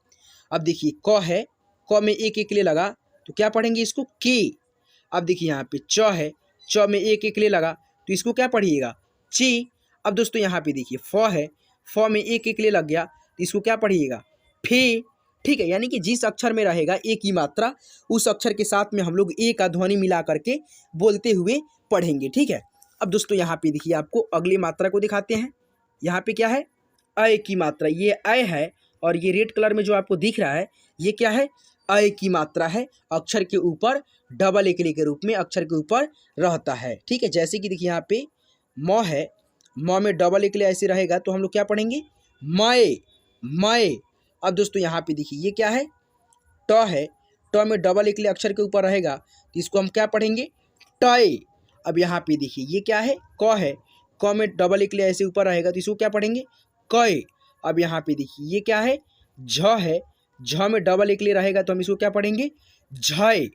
अब देखिए क है, क में एक एकले लगा तो क्या पढ़ेंगे इसको के। अब देखिए यहाँ पे च है, च में एक एकले लगा तो इसको क्या पढ़िएगा ची। अब दोस्तों यहाँ पे देखिए फ है, फ में एक एकले लग गया तो इसको क्या पढ़िएगा फे, ठीक है। यानी कि जिस अक्षर में रहेगा ए की मात्रा उस अक्षर के साथ में हम लोग ए का ध्वनि मिला करके बोलते हुए पढ़ेंगे, ठीक है। अब दोस्तों यहाँ पे देखिए आपको अगली मात्रा को दिखाते हैं। यहाँ पे क्या है अय की मात्रा, ये अय है और ये रेड कलर में जो आपको दिख रहा है ये क्या है अय की मात्रा है, अक्षर के ऊपर डबल एकले के रूप में अक्षर के ऊपर रहता है, ठीक है। जैसे कि देखिए यहाँ पे म है, म में डबल एकले ऐसे रहेगा तो हम लोग क्या पढ़ेंगे मय, मय। अब दोस्तों यहाँ पे देखिए ये क्या है ट है, ट में डबल एकले अक्षर के ऊपर रहेगा तो इसको हम क्या पढ़ेंगे टय। अब यहाँ पे देखिए ये क्या है क है, क में डबल एकले ऐसे ऊपर रहेगा तो इसको क्या पढ़ेंगे कय। अब यहाँ पे देखिए ये क्या है झ है, झ में डबल एकले रहेगा तो हम इसको क्या पढ़ेंगे झय।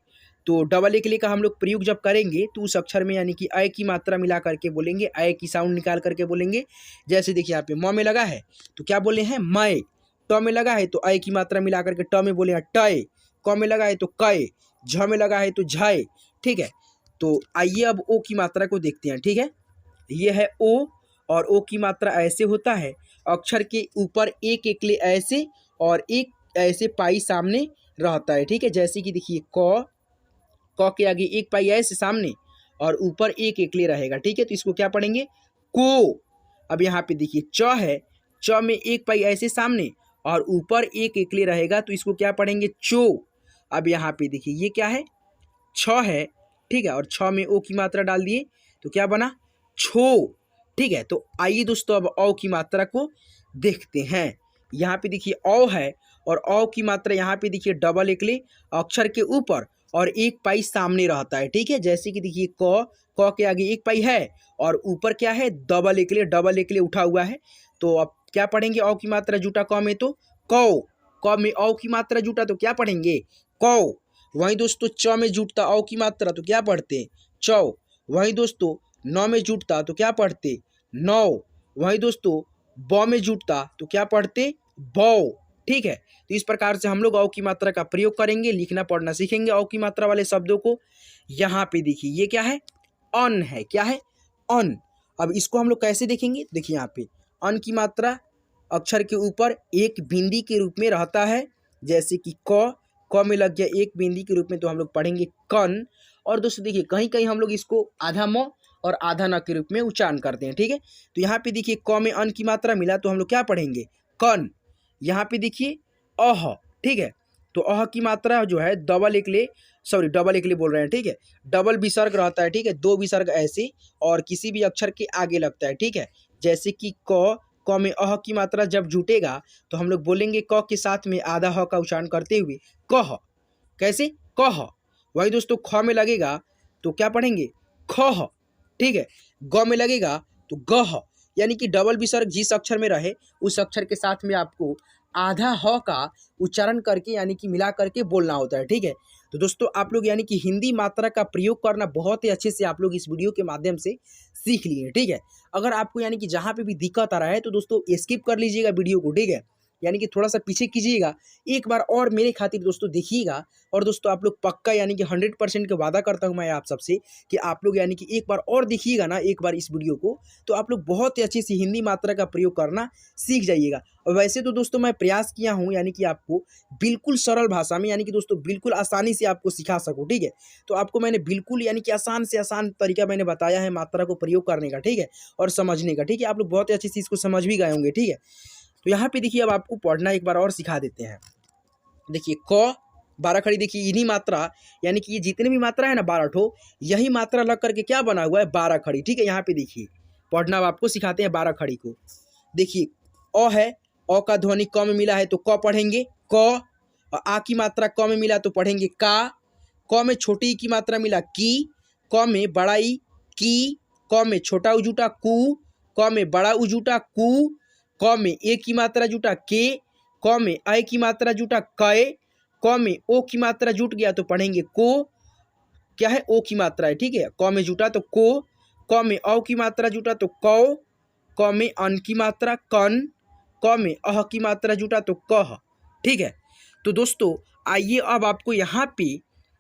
तो डबल एकले का हम लोग प्रयोग जब करेंगे तो उस अक्षर में यानी कि अय की मात्रा मिला करके बोलेंगे, अय की साउंड निकाल करके बोलेंगे। जैसे देखिए यहाँ पे म में लगा है तो क्या बोले हैं मय, ट में लगा है तो अय की मात्रा मिला करके ट में बोले हैं टय, क में लगा है तो कय, झ में लगा है तो झय, ठीक है। तो आइए अब ओ की मात्रा को देखते हैं, ठीक है। ये है ओ और ओ की मात्रा ऐसे होता है, अक्षर के ऊपर एक एकले ऐसे और एक ऐसे पाई सामने रहता है, ठीक है। जैसे कि देखिए क के आगे एक पाई ऐसे सामने और ऊपर एक एकले रहेगा, ठीक है। तो इसको क्या पढ़ेंगे को। अब यहाँ पे देखिए च है, च में एक पाई ऐसे सामने और ऊपर एक एकले रहेगा तो इसको क्या पढ़ेंगे चो। अब यहाँ पे देखिए ये क्या है छ है, ठीक है, और छ में ओ की मात्रा डाल दिए तो क्या बना छो, ठीक है। तो आइए दोस्तों अब औ की मात्रा को देखते हैं। यहाँ पे देखिए औ है और औ की मात्रा यहाँ पे देखिए डबल एकले अक्षर के ऊपर और एक पाई सामने रहता है, ठीक है। जैसे कि देखिए क के आगे एक पाई है और ऊपर क्या है डबल एकले उठा हुआ है। तो अब क्या पढ़ेंगे औ की मात्रा जुटा क में तो कौ, क में औ की मात्रा जुटा तो क्या पढ़ेंगे कौ। वहीं दोस्तों च में जुटता औ की मात्रा तो क्या पढ़ते चौ। वहीं दोस्तों न में जुटता तो क्या पढ़ते नौ। वहीं दोस्तों ब में जुटता तो क्या पढ़ते बौ, ठीक है। तो इस प्रकार से हम लोग औ की मात्रा का प्रयोग करेंगे, लिखना पढ़ना सीखेंगे औ की मात्रा वाले शब्दों को। यहाँ पे देखिए ये क्या है अन है, क्या है अन। अब इसको हम लोग कैसे देखेंगे, देखिए यहाँ पे अन की मात्रा अक्षर के ऊपर एक बिंदी के रूप में रहता है। जैसे कि क में लग गया एक बिंदी के रूप में तो हम लोग पढ़ेंगे कन। और दोस्तों देखिए कहीं कहीं हम लोग इसको आधा म और आधा न के रूप में उच्चारण करते हैं, ठीक है। तो यहाँ पे देखिए क में अन की मात्रा मिला तो हम लोग क्या पढ़ेंगे कन। यहाँ पे देखिए अह, ठीक है। तो अह की मात्रा जो है डबल एकले बोल रहे हैं, ठीक है, डबल विसर्ग रहता है, ठीक है, 2 विसर्ग ऐसे और किसी भी अक्षर के आगे लगता है, ठीक है। जैसे कि क में अह की मात्रा जब जुटेगा तो हम लोग बोलेंगे क के साथ में आधा ह का उच्चारण करते हुए कह, कैसे कह। वही दोस्तों ख में लगेगा तो क्या पढ़ेंगे खह, ठीक है। ग में लगेगा तो गह, यानी कि डबल विसर्ग जिस अक्षर में रहे उस अक्षर के साथ में आपको आधा ह का उच्चारण करके यानी कि मिला करके बोलना होता है, ठीक है। तो दोस्तों आप लोग यानी कि हिंदी मात्रा का प्रयोग करना बहुत ही अच्छे से आप लोग इस वीडियो के माध्यम से सीख लिए, ठीक है। अगर आपको यानी कि जहाँ पे भी दिक्कत आ रहा है तो दोस्तों स्किप कर लीजिएगा वीडियो को, ठीक है, यानी कि थोड़ा सा पीछे कीजिएगा, एक बार और मेरे खातिर दोस्तों देखिएगा। और दोस्तों आप लोग पक्का यानी कि 100% का वादा करता हूं मैं आप सबसे कि आप लोग यानी कि एक बार और देखिएगा ना एक बार इस वीडियो को, तो आप लोग बहुत ही अच्छे से हिंदी मात्रा का प्रयोग करना सीख जाइएगा। और वैसे तो दोस्तों मैं प्रयास किया हूं यानी कि आपको बिल्कुल सरल भाषा में यानी कि दोस्तों बिल्कुल आसानी से आपको सिखा सकूं, ठीक है। तो आपको मैंने बिल्कुल यानी कि आसान से आसान तरीका मैंने बताया है मात्रा को प्रयोग करने का, ठीक है, और समझने का, ठीक है। आप लोग बहुत ही अच्छे से इसको समझ भी गए होंगे, ठीक है। तो यहाँ पे देखिए अब आपको पढ़ना एक बार और सिखा देते हैं। देखिए क 12 खड़ी, देखिए इन्हीं मात्रा यानी कि ये जितने भी मात्रा है ना 12 ठो, यही मात्रा लग करके क्या बना हुआ है 12 खड़ी। ठीक है, यहाँ पे देखिए पढ़ना अब आपको सिखाते हैं 12 खड़ी को। देखिए अ है, अ का ध्वनि क में मिला है तो क पढ़ेंगे क, और आ की मात्रा क में मिला तो पढ़ेंगे का, क में छोटी ई की मात्रा मिला की, क में बड़ा ई की, क में छोटा उ जुटा कु, क में बड़ा उ जुटा कु, क में ए की मात्रा जुटा के, क में ऐ की मात्रा जुटा कै, क में ओ की मात्रा जुट गया तो पढ़ेंगे को, क्या है ओ की मात्रा है। ठीक है, क में जुटा तो को, क में औ की मात्रा जुटा तो कौ, क में अन की मात्रा कन, क में अह की मात्रा जुटा तो कह। ठीक है, तो दोस्तों आइए अब आपको यहाँ पे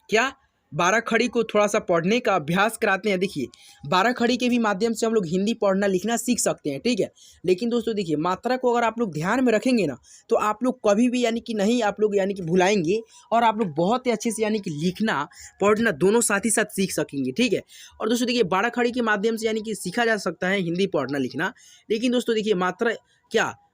क्या 12 खड़ी को थोड़ा सा पढ़ने का अभ्यास कराते हैं। देखिए 12 खड़ी के भी माध्यम से हम लोग हिंदी पढ़ना लिखना सीख सकते हैं। ठीक है, लेकिन दोस्तों देखिए मात्रा को अगर आप लोग ध्यान में रखेंगे ना तो आप लोग कभी भी यानी कि नहीं आप लोग यानी कि भुलाएंगे, और आप लोग बहुत ही अच्छे से यानी कि लिखना पढ़ना दोनों साथ ही साथ सीख सकेंगे। ठीक है, और दोस्तों देखिए 12 खड़ी के माध्यम से यानी कि सीखा जा सकता है हिंदी पढ़ना लिखना। लेकिन दोस्तों देखिए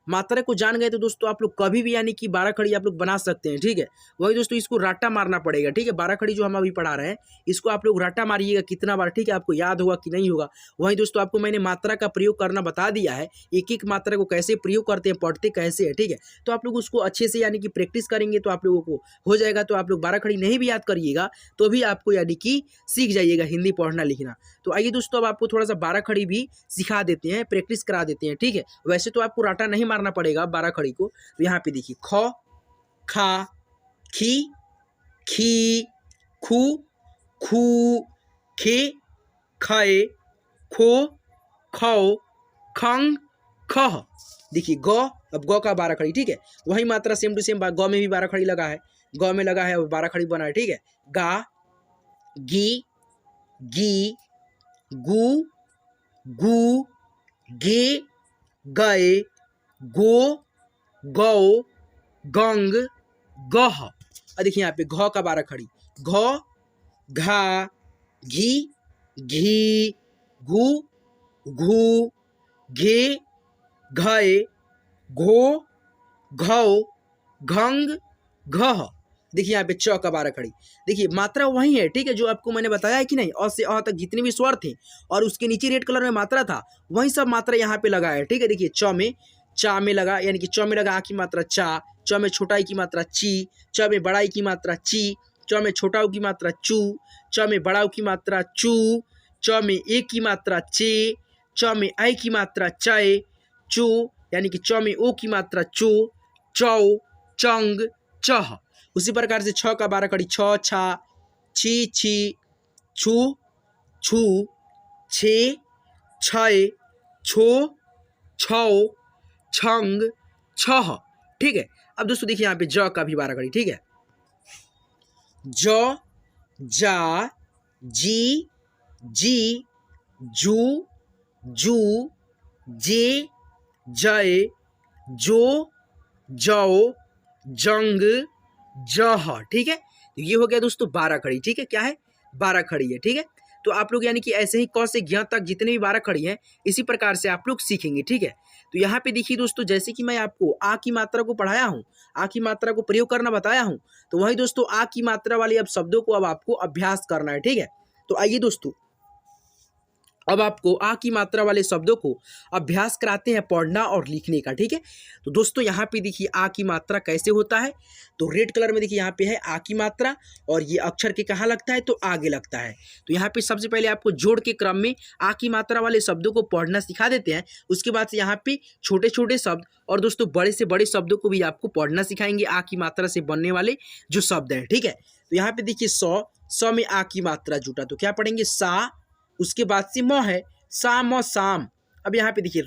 मात्रा को जान गए तो दोस्तों आप लोग कभी भी यानी कि 12 खड़ी आप लोग बना सकते हैं। ठीक है, वही दोस्तों इसको रट्टा मारना पड़ेगा। ठीक है, 12 खड़ी जो हम अभी पढ़ा रहे हैं इसको आप लोग रट्टा मारिएगा कितना बार, ठीक है, आपको याद होगा कि नहीं होगा। वही दोस्तों आपको मैंने मात्रा का प्रयोग करना बता दिया है, एक एक मात्रा को कैसे प्रयोग करते हैं, पढ़ते कैसे है। ठीक है, तो आप लोग उसको अच्छे से यानी कि प्रैक्टिस करेंगे तो आप लोगों को हो जाएगा। तो आप लोग 12 खड़ी नहीं भी याद करिएगा तो भी आपको यानी कि सीख जाइएगा हिंदी पढ़ना लिखना। तो आइए दोस्तों अब आपको थोड़ा सा 12 खड़ी भी सिखा देते हैं, प्रैक्टिस करा देते हैं। ठीक है, वैसे तो आपको रट्टा नहीं मारना पड़ेगा 12 खड़ी को। तो यहाँ पे देखिए ख, खा, खी, खी, खू, खू, खे, खे, खो, खौ, खंग, खह। देखिए ग, अब ग का 12 खड़ी। ठीक है, वही मात्रा सेम टू सेम ग में भी 12 खड़ी लगा है, ग में लगा है और 12 खड़ी बना है। ठीक है, गा, गी, गी, गु, गु, गे, गए, गो, गौ, गंग, गह। और देखिए यहाँ पे घ का 12 खड़ी, घ, घा, घी, घी, घू, घू, घे, घे, घो, घौ, घंग, घह। देखिए यहाँ पे च का 12 खड़ी। देखिए मात्रा वही है। ठीक है, जो आपको मैंने बताया है कि नहीं, अ से अ तक जितने भी स्वर थे और उसके नीचे रेड कलर में मात्रा था वही सब मात्रा यहाँ पे लगा है। ठीक है, देखिए च में चा में लगा यानी कि च में लगा आ की मात्रा चा, च में छोटा ई की मात्रा ची, च में बड़ा ई की मात्रा ची, च में छोटा ऊ की मात्रा चू, च में बड़ा ऊ की मात्रा चू, च में ए की मात्रा चे, च में ऐ की मात्रा चय, चू यानी कि च में ओ की मात्रा चो, चौ, चंग, चह। उसी प्रकार से छ का 12 खड़ी, छ, छा, छी, छी, छू, छू, छे, छय, छो, छौ, छंग, छह। ठीक है, अब दोस्तों देखिए यहाँ पे ज का भी 12 खड़ी। ठीक है, ज, जा, जी, जी, जू, जू, जे, जय, जो, जौ, जंग, जह। ठीक है, तो ये हो गया दोस्तों 12 खड़ी। ठीक है, क्या है 12 खड़ी है। ठीक है, तो आप लोग यानी कि ऐसे ही क से ज्ञ तक जितने भी 12 खड़ी हैं इसी प्रकार से आप लोग सीखेंगे। ठीक है, तो यहाँ पे देखिए दोस्तों जैसे कि मैं आपको आ की मात्रा को पढ़ाया हूँ, आ की मात्रा को प्रयोग करना बताया हूँ, तो वही दोस्तों आ की मात्रा वाले अब शब्दों को अब आपको अभ्यास करना है। ठीक है, तो आइए दोस्तों अब आपको आ की मात्रा वाले शब्दों को अभ्यास कराते हैं पढ़ना और लिखने का। ठीक है, तो दोस्तों यहाँ पे देखिए आ की मात्रा कैसे होता है, तो रेड कलर में देखिए यहाँ पे है आ की मात्रा और ये अक्षर के कहाँ लगता है तो आगे लगता है। तो यहाँ पे सबसे पहले आपको जोड़ के क्रम में आ की मात्रा वाले शब्दों को पढ़ना सिखा देते हैं। उसके बाद से यहाँ पे छोटे छोटे शब्द और दोस्तों बड़े से बड़े शब्दों को भी आपको पढ़ना सिखाएंगे, आ की मात्रा से बनने वाले जो शब्द हैं। ठीक है, तो यहाँ पे देखिए स में आ की मात्रा जुटा तो क्या पढ़ेंगे सा, उसके बाद से म है सा म साम। अब यहाँ पे देखिए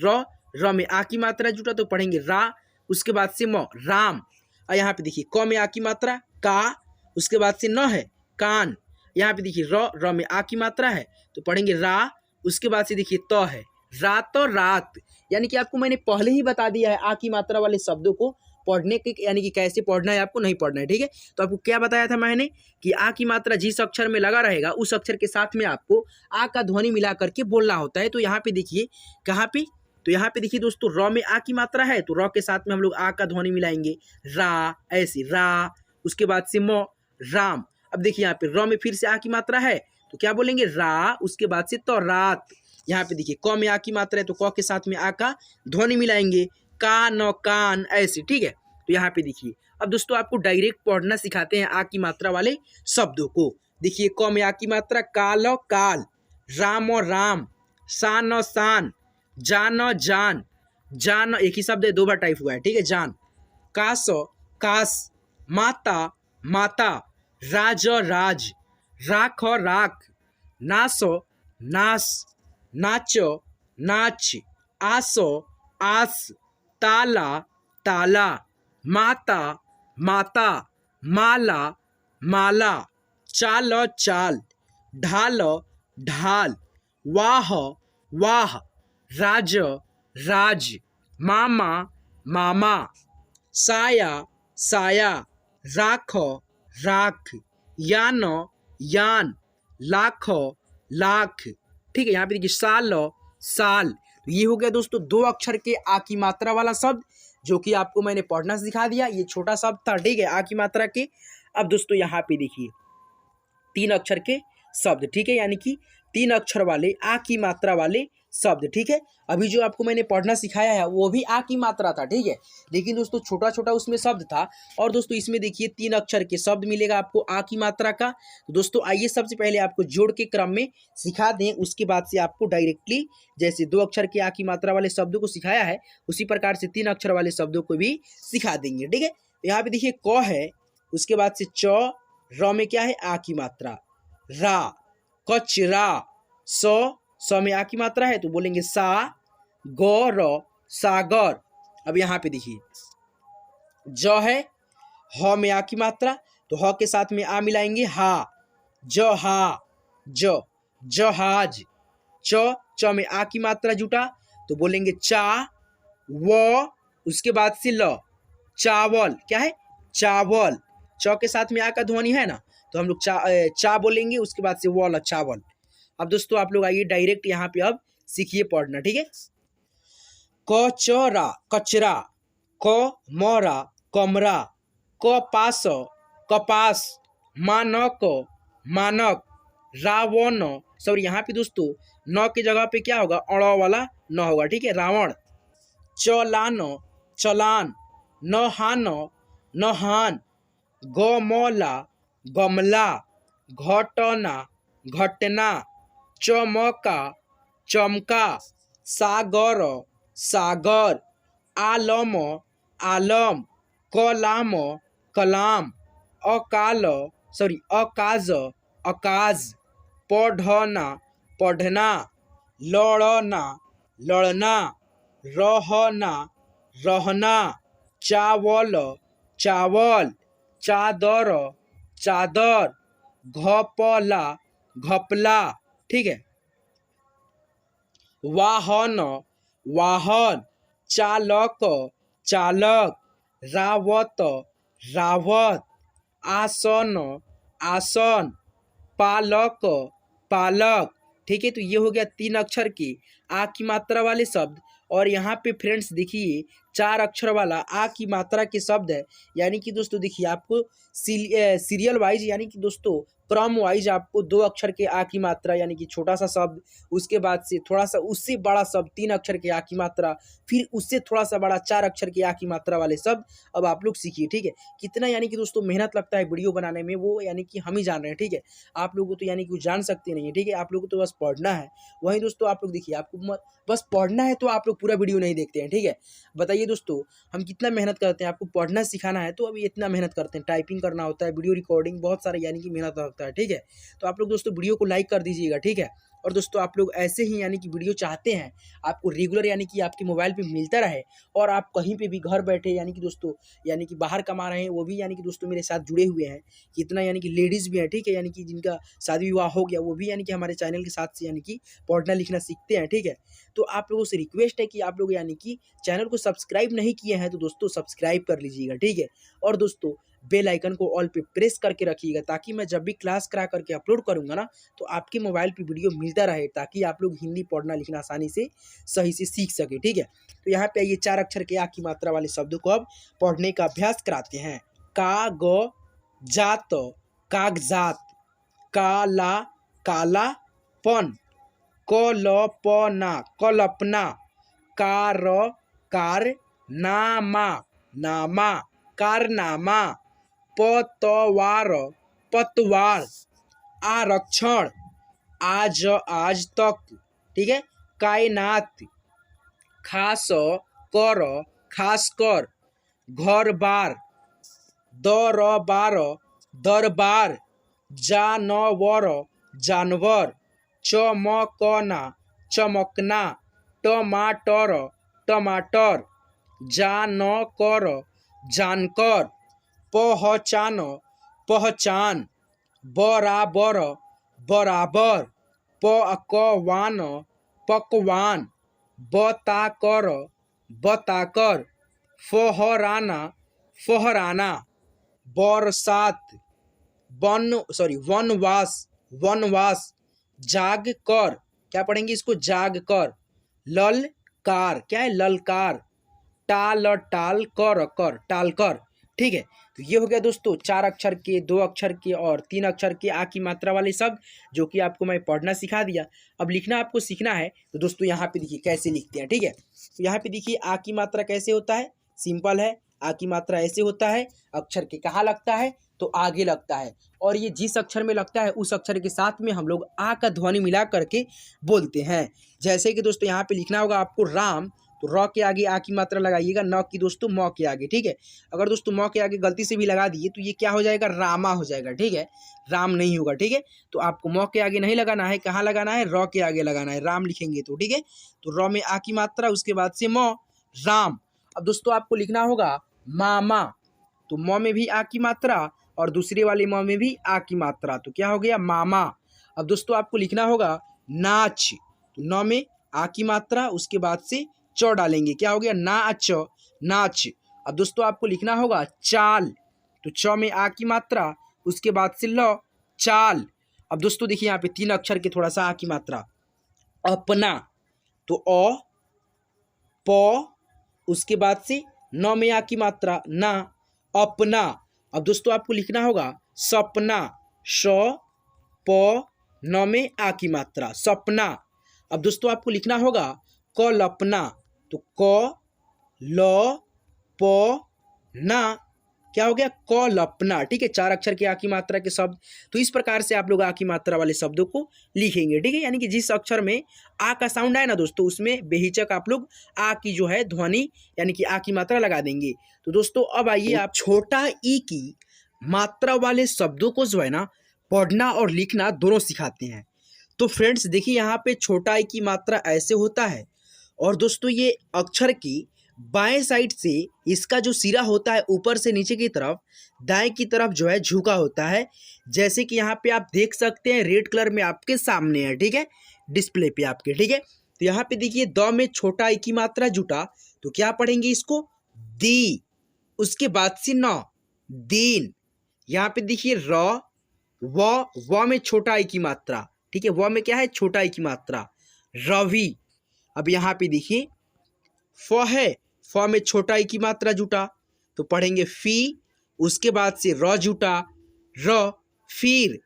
र में आ की मात्रा जुटा तो पढ़ेंगे रा, उसके बाद से म राम। और यहाँ पे देखिए क में आ की मात्रा का, उसके बाद से न है कान। यहाँ पे देखिए र में आ की मात्रा है तो पढ़ेंगे रा, उसके बाद से देखिए त है रात और रात। यानी कि आपको मैंने पहले ही बता दिया है आ की मात्रा वाले शब्दों को पढ़ने के यानी कि कैसे पढ़ना है आपको नहीं पढ़ना है। ठीक है, तो आपको क्या बताया था मैंने कि आ की मात्रा जिस अक्षर में लगा रहेगा उस अक्षर के साथ में आपको आ का ध्वनि मिला करके बोलना होता है। तो यहाँ पे देखिए कहाँ पे तो यहाँ पे देखिए दोस्तों र में आ की मात्रा है तो र के साथ में हम लोग आ का ध्वनि मिलाएंगे, रा, ऐसे रा। उसके बाद से म, राम। अब देखिए यहाँ पे र में फिर से आ की मात्रा है तो क्या बोलेंगे, रा। उसके बाद से तो रात। यहाँ पे देखिए क में आ की मात्रा है तो क के साथ में आ का ध्वनि मिलाएंगे, का, न, कान, ऐसे, ठीक है। तो यहाँ पे देखिए अब दोस्तों आपको डायरेक्ट पढ़ना सिखाते हैं आ की मात्रा वाले शब्दों को। देखिए क में आ की मात्रा, काल, काल, राम, राम, शान, शान, जान, जान, जान एक ही शब्द है, दो बार टाइप हुआ है, ठीक है, जान। काश, काश, माता, माता, राज, राज, राख, राख, नाश, नाश, नाच, नाच, आस, आस, ताला, ताला, माता, माता, माला, माला, चाल, चाल, ढाल, ढाल, वाह, वाह, राज, राज, मामा, मामा, साया, साया, राख, राख, यान, यान, लाख, लाख, ठीक है। यहाँ पे देखिए साल, साल। तो ये हो गया दोस्तों 2 अक्षर के आ की मात्रा वाला शब्द जो कि आपको मैंने पढ़ना सिखा दिया। ये छोटा शब्द था, ठीक है, आ की मात्रा के। अब दोस्तों यहाँ पे देखिए 3 अक्षर के शब्द, ठीक है, यानी कि 3 अक्षर वाले आ की मात्रा वाले शब्द, ठीक है। अभी जो आपको मैंने पढ़ना सिखाया है वो भी आ की मात्रा था, ठीक है, लेकिन दोस्तों छोटा छोटा उसमें शब्द था। और दोस्तों इसमें देखिए 3 अक्षर के शब्द मिलेगा आपको आ की मात्रा का। तो दोस्तों आइए सबसे पहले आपको जोड़ के क्रम में सिखा दें, उसके बाद से आपको डायरेक्टली जैसे 2 अक्षर के आ की मात्रा वाले शब्दों को सिखाया है उसी प्रकार से 3 अक्षर वाले शब्दों को भी सिखा देंगे, ठीक है। तो यहाँ पे देखिए क है, उसके बाद से च, र में क्या है आ की मात्रा, रा, कचरा, स में आ की मात्रा है तो बोलेंगे सा, गौर, सागर। अब यहाँ पे देखिए ज है, ह में आ की मात्रा तो ह के साथ में आ मिलाएंगे, हा, जहा, जहाज, च में आ की मात्रा जुटा तो बोलेंगे चा, व, उसके बाद से ल, चावल, क्या है, चावल। च के साथ में आ का ध्वनि है ना तो हम लोग चा बोलेंगे, उसके बाद से वॉल, चावल। अब दोस्तों आप लोग आइए डायरेक्ट यहाँ पे अब सीखिए पढ़ना, ठीक है। कचरा, कचरा, क मोरा, कमरा, कपास, कपास, मानक, मानक, रावण, सॉरी यहाँ पे दोस्तों न की जगह पे क्या होगा, अड़ वाला न होगा, ठीक है, रावण। चलान, चलान, नहान, नहान, गमला, गमला, घटना, घटना, चमका, चमका, सागर, सागर, आलम, आलम, कलाम, कलाम, अकाल, सॉरी अकाज, अकाज, पढ़ना, पढ़ना, लड़ना, लड़ना, रहना, रहना, चावल, चावल, चादर, चादर, घपला, घपला, ठीक है। वाहन, वाहन, चालक, चालक, रावत, रावत, आसन, आसन, पालक, पालक, ठीक है। तो ये हो गया 3 अक्षर के आ की मात्रा वाले शब्द। और यहाँ पे फ्रेंड्स देखिए 4 अक्षर वाला आ की मात्रा के शब्द है, यानी कि दोस्तों देखिए आपको सीरियल वाइज यानी कि दोस्तों क्रम वाइज आपको 2 अक्षर के आ की मात्रा यानी कि छोटा सा शब्द, उसके बाद से थोड़ा सा उससे बड़ा शब्द 3 अक्षर के आ की मात्रा, फिर उससे थोड़ा सा बड़ा 4 अक्षर के आ की मात्रा वाले शब्द अब आप लोग सीखिए, ठीक है। कितना यानी कि दोस्तों मेहनत लगता है वीडियो बनाने में वो यानी कि हम ही जान रहे हैं, ठीक है। आप लोगों को तो यानी कि जान सकते नहीं है, ठीक है, आप लोगों को तो बस पढ़ना है। वहीं दोस्तों आप लोग देखिए आपको बस पढ़ना है तो आप लोग पूरा वीडियो नहीं देखते हैं, ठीक है। बताइए दोस्तों हम कितना मेहनत करते हैं, आपको पढ़ना सिखाना है तो अभी इतना मेहनत करते हैं, टाइपिंग करना होता है, वीडियो रिकॉर्डिंग, बहुत सारा यानी कि मेहनत लगता है, ठीक है। तो आप लोग दोस्तों वीडियो को लाइक कर दीजिएगा, ठीक है। और दोस्तों आप लोग ऐसे ही यानी कि वीडियो चाहते हैं आपको रेगुलर यानी कि आपके मोबाइल पे मिलता रहे और आप कहीं पे भी घर बैठे यानी कि दोस्तों यानी कि बाहर कमा रहे हैं वो भी यानी कि दोस्तों मेरे साथ जुड़े हुए हैं, कितना यानी कि लेडीज़ भी हैं, ठीक है, यानी कि जिनका शादी विवाह हो गया वो भी यानी कि हमारे चैनल के साथ से यानी कि पढ़ना लिखना सीखते हैं, ठीक है। तो आप लोगों से रिक्वेस्ट है कि आप लोग यानी कि चैनल को सब्सक्राइब नहीं किए हैं तो दोस्तों सब्सक्राइब कर लीजिएगा, ठीक है। और दोस्तों बेल आइकन को ऑल पे प्रेस करके रखिएगा, ताकि मैं जब भी क्लास करा करके अपलोड करूँगा ना तो आपके मोबाइल पे वीडियो मिलता रहे, ताकि आप लोग हिंदी पढ़ना लिखना आसानी से सही से सीख सके। ठीक है, तो यहाँ पे ये 4 अक्षर के आ की मात्रा वाले शब्दों को अब पढ़ने का अभ्यास कराते हैं। का ग जात कागजात, काला कालापन, कल्पना कल्पना, कार कारनामा नामा कारनामा, पतवार पतवार, आरक्षण आज आज तक। ठीक है, कायनात खास कर खास कर, घर बार दरबार दरबार, जानवर जानवर, चमकना चमकना, टमाटर टमाटर, जानकर जानकर, पहचान पहचान, बराबर बराबर, पकवान पकवान, बताकर बताकर, फहराना फहराना, बरसात वनवास वनवास, जाग कर, क्या पढ़ेंगे इसको, जाग कर, ललकार, क्या है, ललकार, टाल टाल कर कर टाल कर। ठीक है, तो ये हो गया दोस्तों 4 अक्षर के, 2 अक्षर के और 3 अक्षर के आ की मात्रा वाले शब्द, जो कि आपको मैं पढ़ना सिखा दिया। अब लिखना आपको सीखना है, तो दोस्तों यहाँ पे देखिए कैसे लिखते हैं। ठीक है, तो यहाँ पे देखिए आ की मात्रा कैसे होता है, सिंपल है। आ की मात्रा ऐसे होता है, अक्षर के कहाँ लगता है, तो आगे लगता है, और ये जिस अक्षर में लगता है उस अक्षर के साथ में हम लोग आ का ध्वनि मिला करके बोलते हैं। जैसे कि दोस्तों यहाँ पे लिखना होगा आपको राम, तो र के आगे आ की मात्रा लगाइएगा, न की दोस्तों म के आगे। ठीक है, अगर दोस्तों म के आगे गलती से भी लगा दिए तो ये क्या हो जाएगा, रामा हो जाएगा। ठीक है, राम नहीं होगा। ठीक है, तो आपको म के आगे नहीं लगाना है, कहाँ लगाना है, र के आगे लगाना है, राम लिखेंगे तो। ठीक है, तो र में आ की मात्रा, उसके बाद से म, राम। अब दोस्तों आपको लिखना होगा मामा, तो म में भी आ की मात्रा और दूसरे वाले म में भी आ की मात्रा, तो क्या हो गया, मामा। अब दोस्तों आपको लिखना होगा नाच, तो न में आ की मात्रा, उसके बाद से च डालेंगे, क्या हो गया, नाच नाच। अब दोस्तों आपको लिखना होगा चाल, तो च में आ की मात्रा, उसके बाद से ल, चाल। अब दोस्तों देखिए यहाँ पे 3 अक्षर के थोड़ा सा आ की मात्रा, अपना, तो अ प, उसके बाद से न में आ की मात्रा, ना, अपना। अब दोस्तों आपको लिखना होगा सपना, श प न में आ की मात्रा, सपना। अब दोस्तों आपको लिखना होगा कल्पना, तो क ल प ना, क्या हो गया, कल्पना। ठीक है, 4 अक्षर के आ की मात्रा के शब्द। तो इस प्रकार से आप लोग आ की मात्रा वाले शब्दों को लिखेंगे। ठीक है, यानी कि जिस अक्षर में आ का साउंड आए ना दोस्तों, उसमें बेहिचक आप लोग आ की जो है ध्वनि यानी कि आ की मात्रा लगा देंगे। तो दोस्तों अब आइए आप छोटा ई की मात्रा वाले शब्दों को जो है ना पढ़ना और लिखना दोनों सिखाते हैं। तो फ्रेंड्स देखिए यहाँ पे छोटा ई की मात्रा ऐसे होता है, और दोस्तों ये अक्षर की बाएं साइड से इसका जो सिरा होता है ऊपर से नीचे की तरफ दाएं की तरफ जो है झुका होता है, जैसे कि यहाँ पे आप देख सकते हैं रेड कलर में आपके सामने है। ठीक है, डिस्प्ले पे आपके। ठीक है, तो यहाँ पे देखिए द में छोटा ई की मात्रा जुटा, तो क्या पढ़ेंगे इसको, दी, उसके बाद से न, दीन। यहाँ पे देखिए र, व में छोटा ई की मात्रा। ठीक है, व में क्या है, छोटा ई की मात्रा, रवि। अब यहाँ पे देखिए फ है, फ में छोटा ई की मात्रा जुटा, तो पढ़ेंगे फी, उसके बाद से र जुटा, र, फिर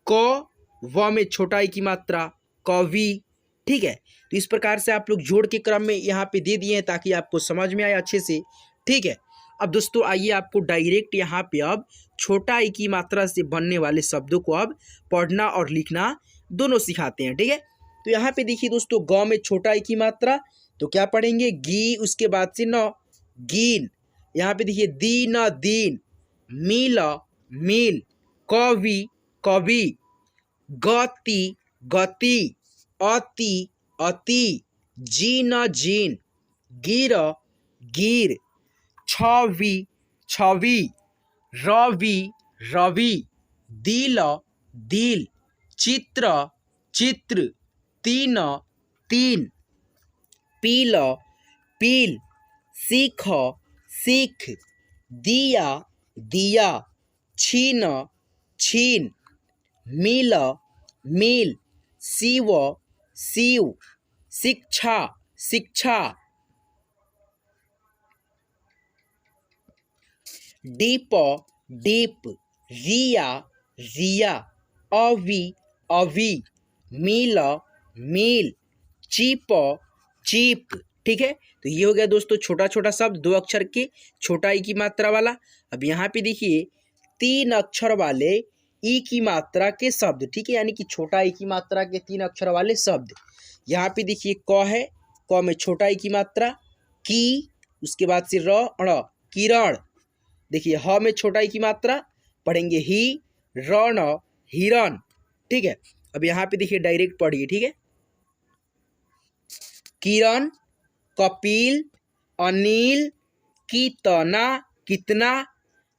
क, व में छोटा ई की मात्रा, कवि। ठीक है, तो इस प्रकार से आप लोग जोड़ के क्रम में यहाँ पे दे दिए हैं ताकि आपको समझ में आए अच्छे से। ठीक है, अब दोस्तों आइए आपको डायरेक्ट यहाँ पे अब छोटा ई की मात्रा से बनने वाले शब्दों को अब पढ़ना और लिखना दोनों सिखाते हैं। ठीक है, तो यहाँ पे देखिए दोस्तों ग में छोटा ई की मात्रा, तो क्या पढ़ेंगे, गी, उसके बाद से न, गीन। यहाँ पे देखिए दीन दीन, मील मील, कवि कवि, गति गति, अति अति, जीन जीन, गिर गिर, छवि छवि, रवि रवि, दिल दिल, चित्र चित्र, तीन तीन, पील पील, सीख सीख, दिया दिया, छीन, छीन, मिल, मील, शिव, शिव, शिक्षा, शिक्षा, डीप, डीप, रिया, रिया, अवि, अवि, मील, मील, चीप, चीप। ठीक है, तो ये हो गया दोस्तों छोटा छोटा शब्द, 2 अक्षर के छोटा ई की मात्रा वाला। अब यहाँ पे देखिए 3 अक्षर वाले ई की मात्रा के शब्द। ठीक है, यानी कि छोटा ई की मात्रा के 3 अक्षर वाले शब्द। यहाँ पे देखिए क है, क में छोटा ई की मात्रा, की, उसके बाद से ड़, किरण। देखिए ह में छोटा ई की मात्रा पढ़ेंगे ही, रण, हिरण। ठीक है, अब यहाँ पे देखिए डायरेक्ट पढ़िए। ठीक है, किरण, कपिल, अनिल, कितना, कितना,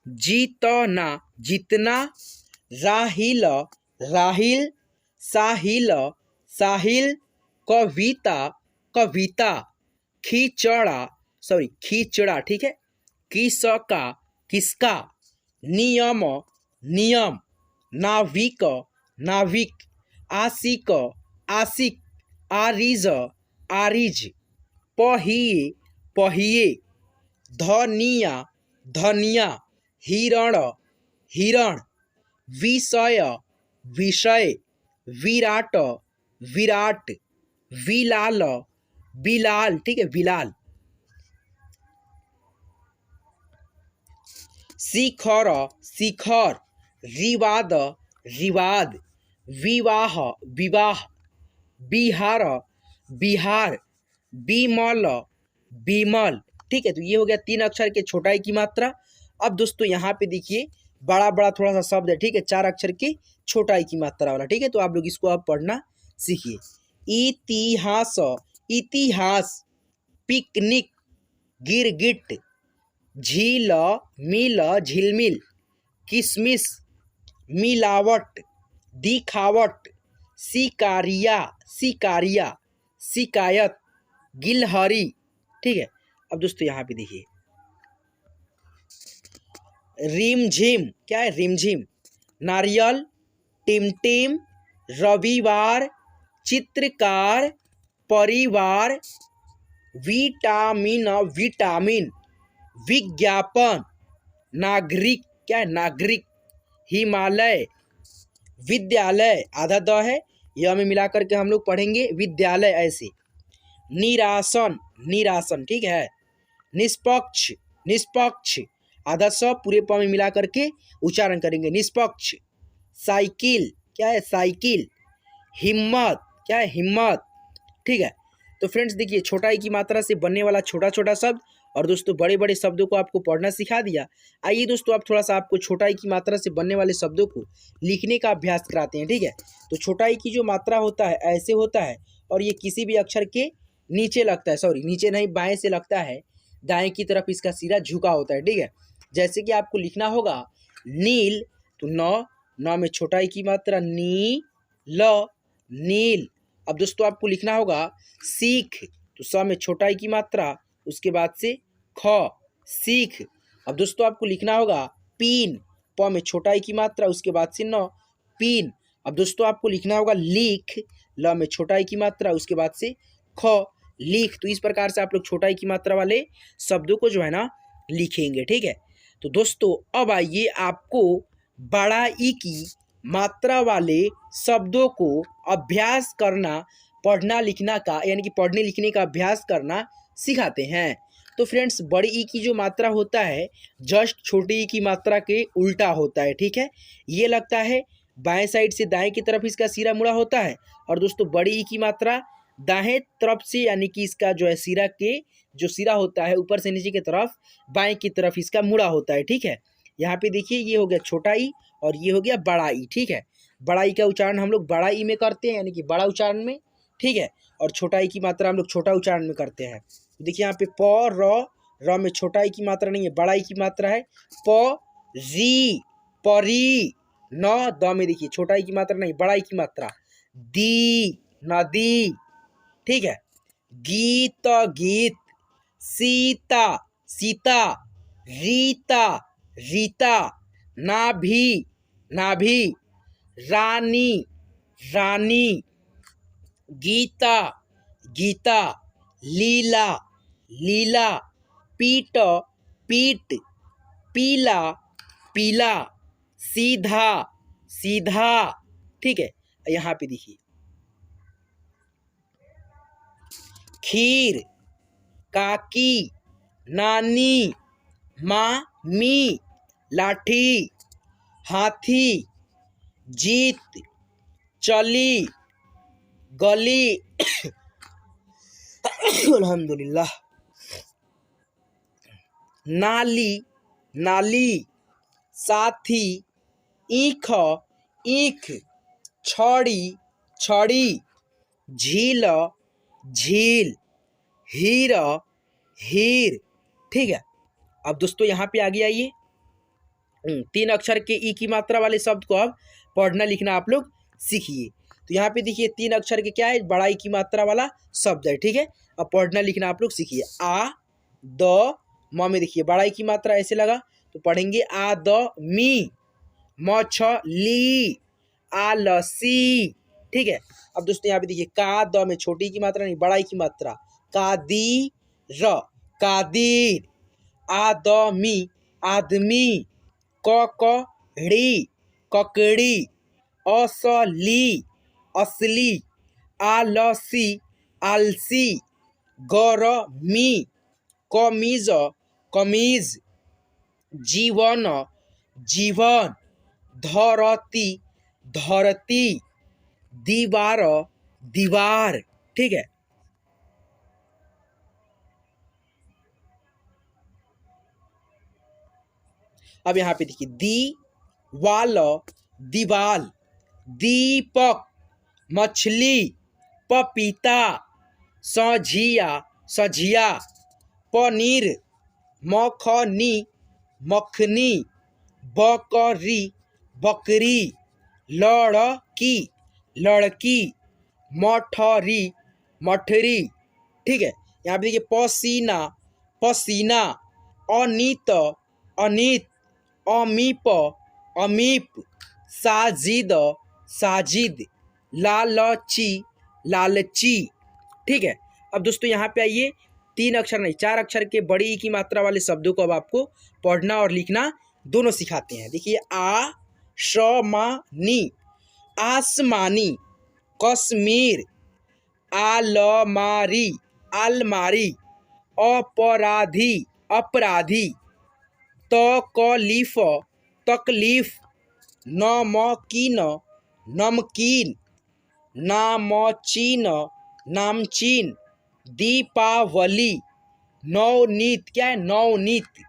जीतना, जितना, राहिल, राहिल, साहिल, साहिल, कविता, कविता, खिचड़ा, सॉरी खिचड़ा। ठीक है, किसका, किसका, नियम, नियम, नाविक, नाविक, आशिक, आशिक, आरिज, आरिज, पहिए, पहिए, धनिया, धनिया, हिरण, हिरण, विषय, विषय, विराट, विराट, विलाल, बिलाल। ठीक है, बिलाल, शिखर, शिखर, रिवाद, रिवाद, विवाह, विवाह, बिहार, बिहार, बिमल, बिमल। ठीक है, तो ये हो गया 3 अक्षर के छोटा ई की मात्रा। अब दोस्तों यहाँ पे देखिए बड़ा बड़ा थोड़ा सा शब्द है। ठीक है, 4 अक्षर के छोटा ई की मात्रा वाला। ठीक है, तो आप लोग इसको अब पढ़ना सीखिए। इतिहास, इतिहास, पिकनिक, गिरगिट, झील, मिल, झिलमिल, किशमिश, मिलावट, दिखावट, शिकारिया, शिकारिया, शिकायत, गिलहरी। ठीक है, अब दोस्तों यहाँ पे देखिए रिमझिम, क्या है रिमझिम, नारियल, टिमटिम, रविवार, चित्रकार, परिवार, विटामिन, विटामिन, विज्ञापन, नागरिक, क्या है नागरिक, हिमालय, विद्यालय, आधा द है, यह में मिला करके हम लोग पढ़ेंगे विद्यालय ऐसे, निरासन, निरासन। ठीक है, निष्पक्ष, निष्पक्ष, आधा स पूरे प में मिला करके उच्चारण करेंगे निष्पक्ष, साइकिल, क्या है साइकिल, हिम्मत, क्या है हिम्मत। ठीक है, तो फ्रेंड्स देखिए छोटा ई की मात्रा से बनने वाला छोटा छोटा शब्द और दोस्तों बड़े बड़े शब्दों को आपको पढ़ना सिखा दिया। आइए दोस्तों अब थोड़ा सा आपको छोटा ई की मात्रा से बनने वाले शब्दों को लिखने का अभ्यास कराते हैं। ठीक है, तो छोटा ई की जो मात्रा होता है ऐसे होता है और ये किसी भी अक्षर के नीचे लगता है, सॉरी नीचे नहीं बाएं से लगता है, दाएं की तरफ इसका सिरा झुका होता है। ठीक है, जैसे कि आपको लिखना होगा नील, तो न में छोटा ई की मात्रा नी, ल, नील। अब दोस्तों आपको लिखना होगा सीख, तो स में छोटा ई की मात्रा, उसके बाद से ख, सीख। अब दोस्तों आपको लिखना होगा पीन, प में छोटा ई की मात्रा, उसके बाद से न, पीन। अब दोस्तों आपको लिखना होगा लिख, ल में छोटा ई की मात्रा, उसके बाद से ख, लिख। तो इस प्रकार से आप लोग छोटा ई की मात्रा वाले शब्दों को जो है ना लिखेंगे। ठीक है, तो दोस्तों अब आइए आपको बड़ा ई की मात्रा वाले शब्दों को अभ्यास करना, पढ़ना लिखना का, यानी कि पढ़ने लिखने का अभ्यास करना सिखाते हैं। तो फ्रेंड्स बड़ी ई की जो मात्रा होता है जस्ट छोटी ई की मात्रा के उल्टा होता है। ठीक है, ये लगता है बाएं साइड से दाएं की तरफ इसका सिरा मुड़ा होता है और दोस्तों बड़ी ई की मात्रा दाएं तरफ से, यानी कि इसका जो है सिरा के जो सिरा होता है ऊपर से नीचे की तरफ बाएं की तरफ इसका मुड़ा होता है। ठीक है, यहाँ पे देखिए ये हो गया छोटा ई और ये हो गया बड़ा ई। ठीक है, बड़ा ई का उच्चारण हम लोग बड़ा ई में करते हैं, यानी कि बड़ा उच्चारण में। ठीक है, और छोटा ई की मात्रा हम लोग छोटा उच्चारण में करते हैं। देखिए यहाँ पे प र में छोटा ई की मात्रा नहीं है, बड़ा ई की मात्रा है, प री, परी, न द में देखिए छोटा ई की मात्रा नहीं, बड़ा ई की मात्रा, दी, नदी। ठीक है, गीत, गीत, सीता, सीता, रीता, रीता, नाभि, नाभि, रानी, रानी, गीता, गीता, लीला, लीला, पीठ, पीठ, पीला, पीला, सीधा, सीधा। ठीक है, यहाँ पे देखिए खीर, काकी, नानी, मामी, लाठी, हाथी, जीत, चली, गली अल्हम्दुलिल्लाह, नाली, नाली, साथी, ईख, ईख, छड़ी, छड़ी, झील, झील, हीर, हीर। ठीक है, अब दोस्तों यहाँ पे आगे आइए, 3 अक्षर के ई की मात्रा वाले शब्द को अब पढ़ना लिखना आप लोग सीखिए। तो यहाँ पे देखिए 3 अक्षर के क्या है, बड़ा ई की मात्रा वाला शब्द है। ठीक है, अब पढ़ना लिखना आप लोग सीखिए। आ, द, म में देखिए बड़ा ई की मात्रा ऐसे लगा तो पढ़ेंगे आ द मी, मछली, आलसी। ठीक है, अब दोस्तों यहाँ पे देखिए का द में छोटी की मात्रा नहीं, बड़ा ई की मात्रा, कादीर, कादीर, आदमी, आदमी, ककड़ी, ककड़ी, असली, असली, आलसी, आलसी, गरमी, कमीज, कमीज, जीवन, जीवन, धरती, धरती, दीवार, दीवार। ठीक है, अब यहाँ पे देखिए दीवाल, दीवाल, दीपक, मछली, पपीता, सझिया, सझिया, पनीर, मखनी, मखनी, बकरी, बकरी, लड़की, लड़की, मठरी, मठरी। ठीक है, यहाँ पे देखिए पसीना, पसीना, अनित, अनित, अमीप, अमीप, साजिद, साजिद, लालची, लालची। ठीक है, अब दोस्तों यहाँ पे आइए 3 अक्षर नहीं 4 अक्षर के बड़ी ई की मात्रा वाले शब्दों को अब आपको पढ़ना और लिखना दोनों सिखाते हैं। देखिए आसमानी, आसमानी, कश्मीर, आलमारी, अलमारी, अपराधी, अपराधी, तकलीफ, तकलीफ, नमकीन, नमकीन, नामचीन, नामचीन, दीपावली, नवनीत, क्या है नवनीत,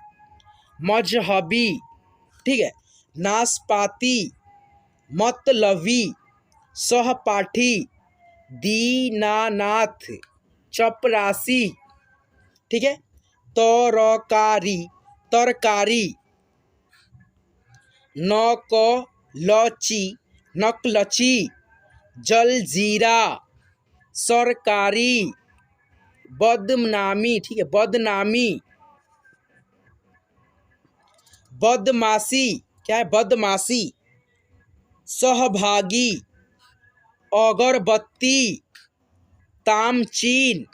मजहबी। ठीक है, नाशपाती, मतलबी, सहपाठी, दीनानाथ, चपरासी। ठीक है, तरकारी, तरकारी, नकलची, नकलची, जलजीरा, सरकारी, बदनामी। ठीक है, बदनामी, बदमाशी, क्या है बदमाशी, सहभागी, अगरबत्ती, तामचीन,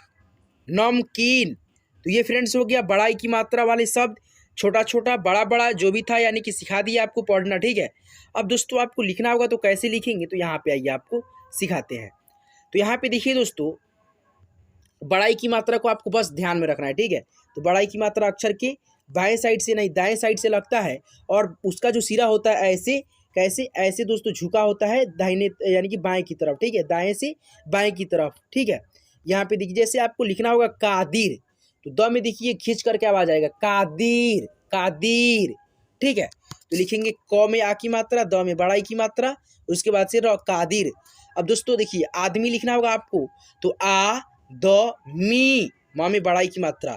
नमकीन। तो ये फ्रेंड्स हो गया बड़ा ई की मात्रा वाले शब्द, छोटा छोटा बड़ा बड़ा जो भी था यानी कि सिखा दिया आपको पढ़ना। ठीक है, अब दोस्तों आपको लिखना होगा तो कैसे लिखेंगे, तो यहाँ पे आइए आपको सिखाते हैं। तो यहाँ पे देखिए दोस्तों बड़ा ई की मात्रा को आपको बस ध्यान में रखना है। ठीक है, तो बड़ा ई की मात्रा अक्षर के बाएं साइड से नहीं दाएं साइड से लगता है और उसका जो सिरा होता है ऐसे कैसे ऐसे दोस्तों झुका होता है दाहिने यानी कि बाएं की तरफ। ठीक है, दाएं से बाएं की तरफ। ठीक है, यहाँ पे देखिए जैसे आपको लिखना होगा कादिर, तो द में देखिए खींच करके आवाज आएगा कादिर, कादिर। ठीक है, तो लिखेंगे क में आ की मात्रा, द में बड़ा ई की मात्रा, उसके बाद से र कादिर। अब दोस्तों देखिए आदमी लिखना होगा आपको, तो आ द मी, म में बड़ा ई की मात्रा,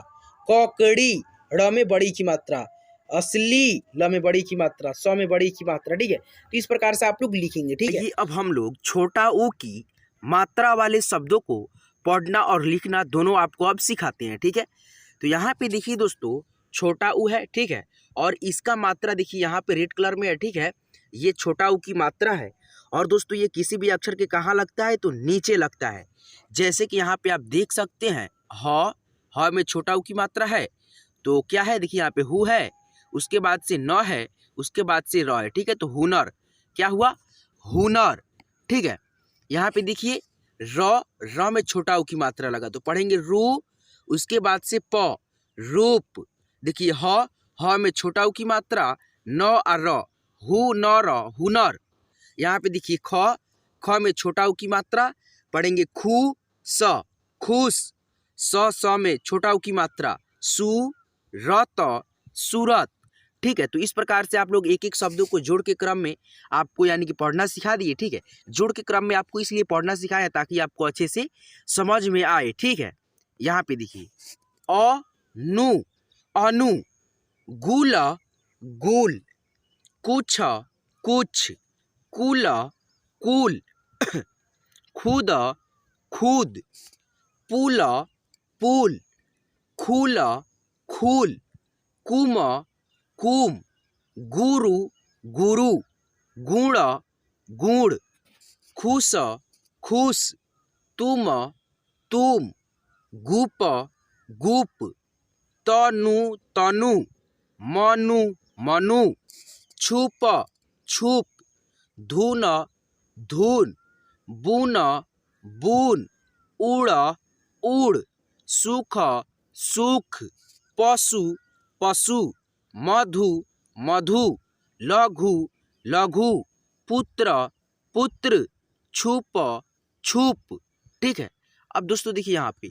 ककड़ी, ड़ में बड़ी की मात्रा, असली, ल में बड़ी की मात्रा, स में बड़ी की मात्रा। ठीक है, तो इस प्रकार से आप लोग लिखेंगे। ठीक है, अब हम लोग छोटा ऊ की मात्रा वाले शब्दों को पढ़ना और लिखना दोनों आपको अब सिखाते हैं। ठीक है, तो यहाँ पे देखिए दोस्तों छोटा ऊ है। ठीक है, और इसका मात्रा देखिए यहाँ पे रेड कलर में है, ठीक है, ये छोटा ऊ की मात्रा है। और दोस्तों ये किसी भी अक्षर के कहाँ लगता है, तो नीचे लगता है। जैसे कि यहाँ पे आप देख सकते हैं ह में छोटा ऊ की मात्रा है, तो क्या है देखिए यहाँ पे हु है, उसके बाद से न है, उसके बाद से र है, ठीक है। तो हुनर, क्या हुआ, हुनर, ठीक है। यहाँ पे देखिए र में छोटा ऊ की मात्रा लगा, तो पढ़ेंगे रू, उसके बाद से प, रूप। देखिए ह में छोटा ऊ की मात्रा, न और र, हु न र, हुनर। यहाँ पे देखिए ख में छोटा ऊ की मात्रा, पढ़ेंगे खू स, खुश। स में छोटा ऊ की मात्रा, सु रत, सूरत, ठीक है। तो इस प्रकार से आप लोग एक एक शब्दों को जोड़ के क्रम में आपको यानी कि पढ़ना सिखा दिए, ठीक है। जोड़ के क्रम में आपको इसलिए पढ़ना सिखाया ताकि आपको अच्छे से समझ में आए, ठीक है। यहाँ पे देखिए अनु, अनु, गुल, गुल, कुछ, कुछ, कुल, कुल, खुद, खुद, पुल, पुल, खूल, खूल, कुम, कुम, गुरु, गुरु, गुण, गुण, खुश, खुश, तुम, तुम, गुप, गुप, तनु, तनु, मनु, मनु, छुप, छुप, धुन, धुन, बुन, बुन, उड़, उड़, सुख, सुख, पशु, पशु, मधु, मधु, लघु, लघु, पुत्र, पुत्र, छुप, छुप, ठीक है। अब दोस्तों देखिए यहाँ पे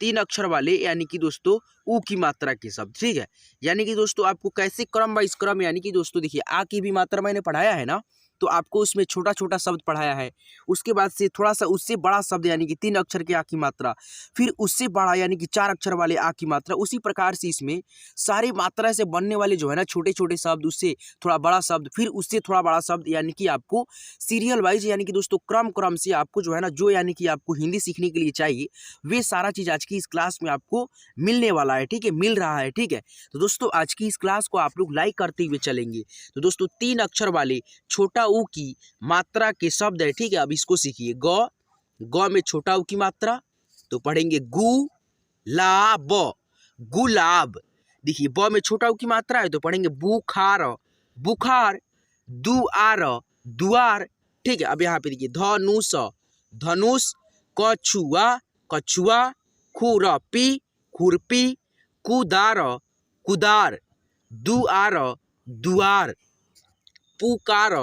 3 अक्षर वाले यानी कि दोस्तों ऊ की मात्रा के शब्द, ठीक है। यानी कि दोस्तों आपको कैसे क्रम वाइज क्रम, यानी कि दोस्तों देखिए आ की भी मात्रा मैंने पढ़ाया है ना, तो आपको उसमें छोटा छोटा शब्द पढ़ाया है। उसके बाद से थोड़ा सा उससे बड़ा शब्द यानी कि 3 अक्षर के आ की मात्रा, फिर उससे बड़ा यानी कि 4 अक्षर वाले आ की मात्रा। उसी प्रकार से इसमें सारी मात्रा से बनने वाले जो है ना छोटे छोटे शब्द, उससे थोड़ा बड़ा शब्द, फिर उससे थोड़ा बड़ा शब्द, यानी कि आपको सीरियल वाइज यानी कि दोस्तों क्रम क्रम से आपको जो है ना, जो यानी कि आपको हिंदी सीखने के लिए चाहिए वे सारा चीज़ आज की इस क्लास में आपको मिलने वाला है, ठीक है, मिल रहा है, ठीक है। तो दोस्तों आज की इस क्लास को आप लोग लाइक करते हुए चलेंगे। तो दोस्तों 3 अक्षर वाले छोटा ऊ की मात्रा के शब्द है, ठीक है। अब इसको सीखिए। ग में छोटा ऊ की मात्रा, तो पढ़ेंगे गु ला ब, गुलाब। देखिए ब में छोटा ऊ की मात्रा है, तो पढ़ेंगे बुखार, बुखार, दुआर, दुआर, ठीक है। अब यहाँ पे देखिए धनुष, धनुष, कछुआ, कछुआ, खुरपी, खुरपी, कुदार, कुदार, दुआर, दुआर, पुकार,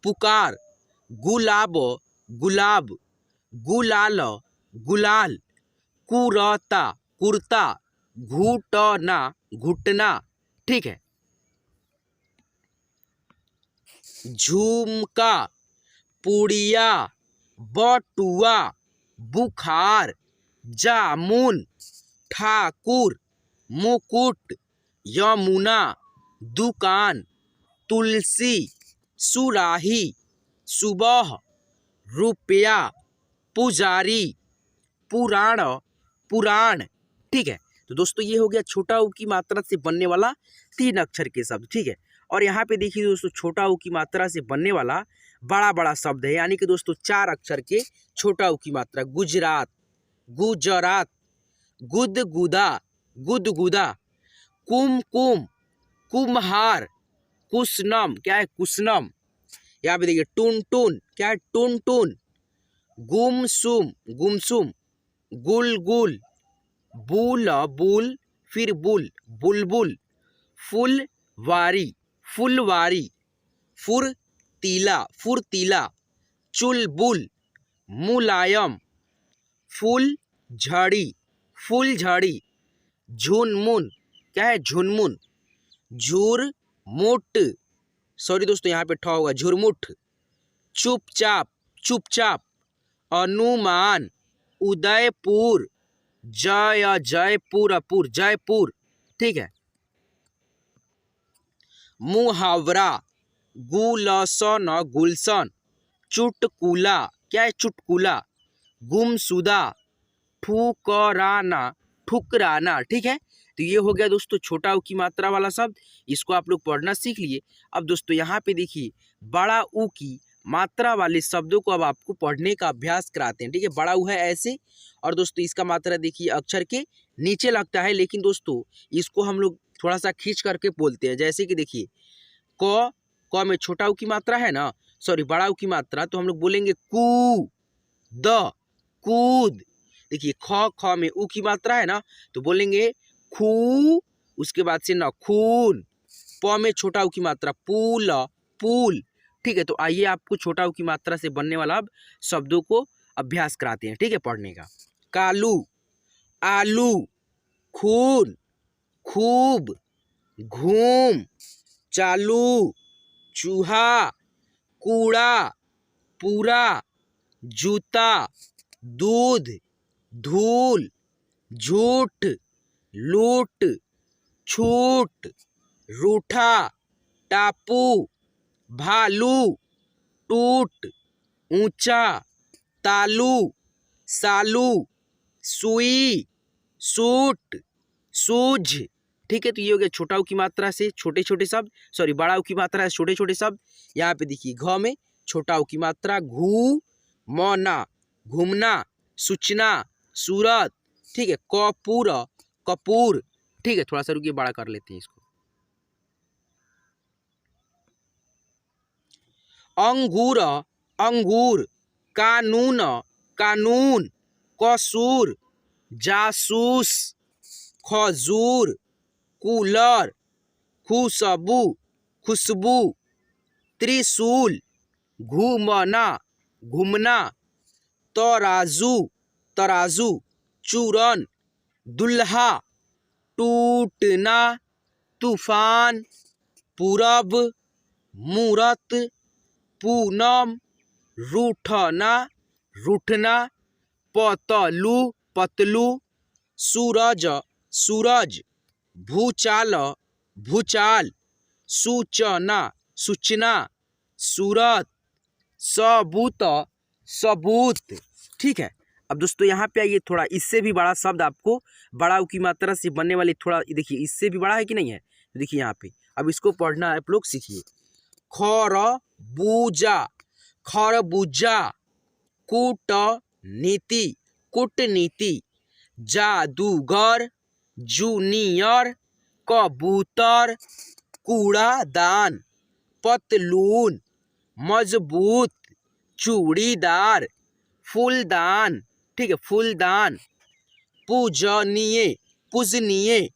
पुकार, गुलाब, गुलाब, गुलाल, गुलाल, कुरता, कुर्ता, घुटना, घुटना, ठीक है। झुमका, पुड़िया, बटुआ, बुखार, जामुन, ठाकुर, मुकुट, यमुना, दुकान, तुलसी, सुराही, सुबह, रुपया, पुजारी, पुराण, पुराण, ठीक है। तो दोस्तों ये हो गया छोटा ऊ की मात्रा से बनने वाला 3 अक्षर के शब्द, ठीक है। और यहाँ पे देखिए दोस्तों छोटा ऊ की मात्रा से बनने वाला बड़ा बड़ा शब्द है, यानी कि दोस्तों 4 अक्षर के छोटा ऊ की मात्रा। गुजरात, गुजरात, गुदगुदा, गुदगुदा, कुमकुम, कुम्हार, कुशनम, क्या है, कुशनम। यहाँ पे देखिए टुनटुन, क्या है, टुनटुन, गुमसुम, गुमसुम, गुलगुल, बुल, बुल, फिर बुल, बुलबुल, फुलवारी, फुलवारी, फुर्तीला, फुर्तीला, चुलबुल, मुलायम, फुलझड़ी, फुलझड़ी, झुनमुन, क्या है, झुनमुन, झुरमुट, सॉरी दोस्तों यहाँ पे ठ होगा, झुरमुट, चुपचाप, चुपचाप, अनुमान, उदयपुर, जयपुर, जयपुर, ठीक है। मुहावरा, गुलशन, गुलशन, चुटकुला, क्या है, चुटकुला, गुमशुदा, ठुकराना, ठुकराना। ठीक है, तो ये हो गया दोस्तों छोटा ऊ की मात्रा वाला शब्द, इसको आप लोग पढ़ना सीख लिए। अब दोस्तों यहाँ पे देखिए बड़ा ऊ की मात्रा वाले शब्दों को अब आपको पढ़ने का अभ्यास कराते हैं। ठीक है, बड़ा ऊ है ऐसे, और दोस्तों इसका मात्रा देखिए अक्षर के नीचे लगता है, लेकिन दोस्तों इसको हम लोग थोड़ा सा खींच करके बोलते हैं। जैसे कि देखिए क में छोटा ऊ की मात्रा है ना, सॉरी बड़ा ऊ की मात्रा, तो हम लोग बोलेंगे कू द कूद। देखिए ख में ऊ की मात्रा है ना, तो बोलेंगे खू, उसके बाद से ना खून। प में छोटा ऊ की मात्रा पूल पूल। ठीक है, तो आइए आपको छोटा ऊ की मात्रा से बनने वाला अब शब्दों को अभ्यास कराते हैं। ठीक है, पढ़ने का। कालू, आलू, खून, खूब, घूम, चालू, चूहा, कूड़ा, पूरा, जूता, दूध, धूल, झूठ, लूट, छूट, रूठा, टापू, भालू, टूट, ऊंचा, तालू, सालू, सुई, सूट, सूझ। ठीक है, तो ये हो गया छोटा ऊ की मात्रा से छोटे छोटे शब्द, सॉरी बड़ा ऊ की मात्रा से छोटे छोटे शब्द। यहाँ पे देखिए घ में छोटा ऊ की मात्रा घू मौना, घूमना, सूचना, सूरत। ठीक है, कपूर कपूर। ठीक है, थोड़ा सा रुकिए बड़ा कर लेते हैं इसको। अंगूर अंगूर, कानून कानून, कसूर, जासूस, खजूर, कूलर, खुशबू खुशबू, त्रिशूल, घूमना घूमना, तराजू तराजू, चूरन, दुल्हा, टूटना, तूफान, पूरब, मूरत, पूनम, रूठना रूठना, पतलू पतलू, सूरज सूरज, भूचाल भूचाल, सूचना सूचना, सूरत, सबूत सबूत। ठीक है, अब दोस्तों यहाँ पे आइए, थोड़ा इससे भी बड़ा शब्द आपको बड़ा ऊ की मात्रा से बनने वाले, थोड़ा देखिए इससे भी बड़ा है कि नहीं है, देखिए यहाँ पे। अब इसको पढ़ना आप लोग सीखिए। खरबूजा खरबूजा, कूटनीति कूटनीति, जादूगर, जूनियर, कबूतर, कूड़ादान, पतलून, मजबूत, चूड़ीदार, फूलदान। ठीक है, फूलदान, पूजनीय पूजनीय,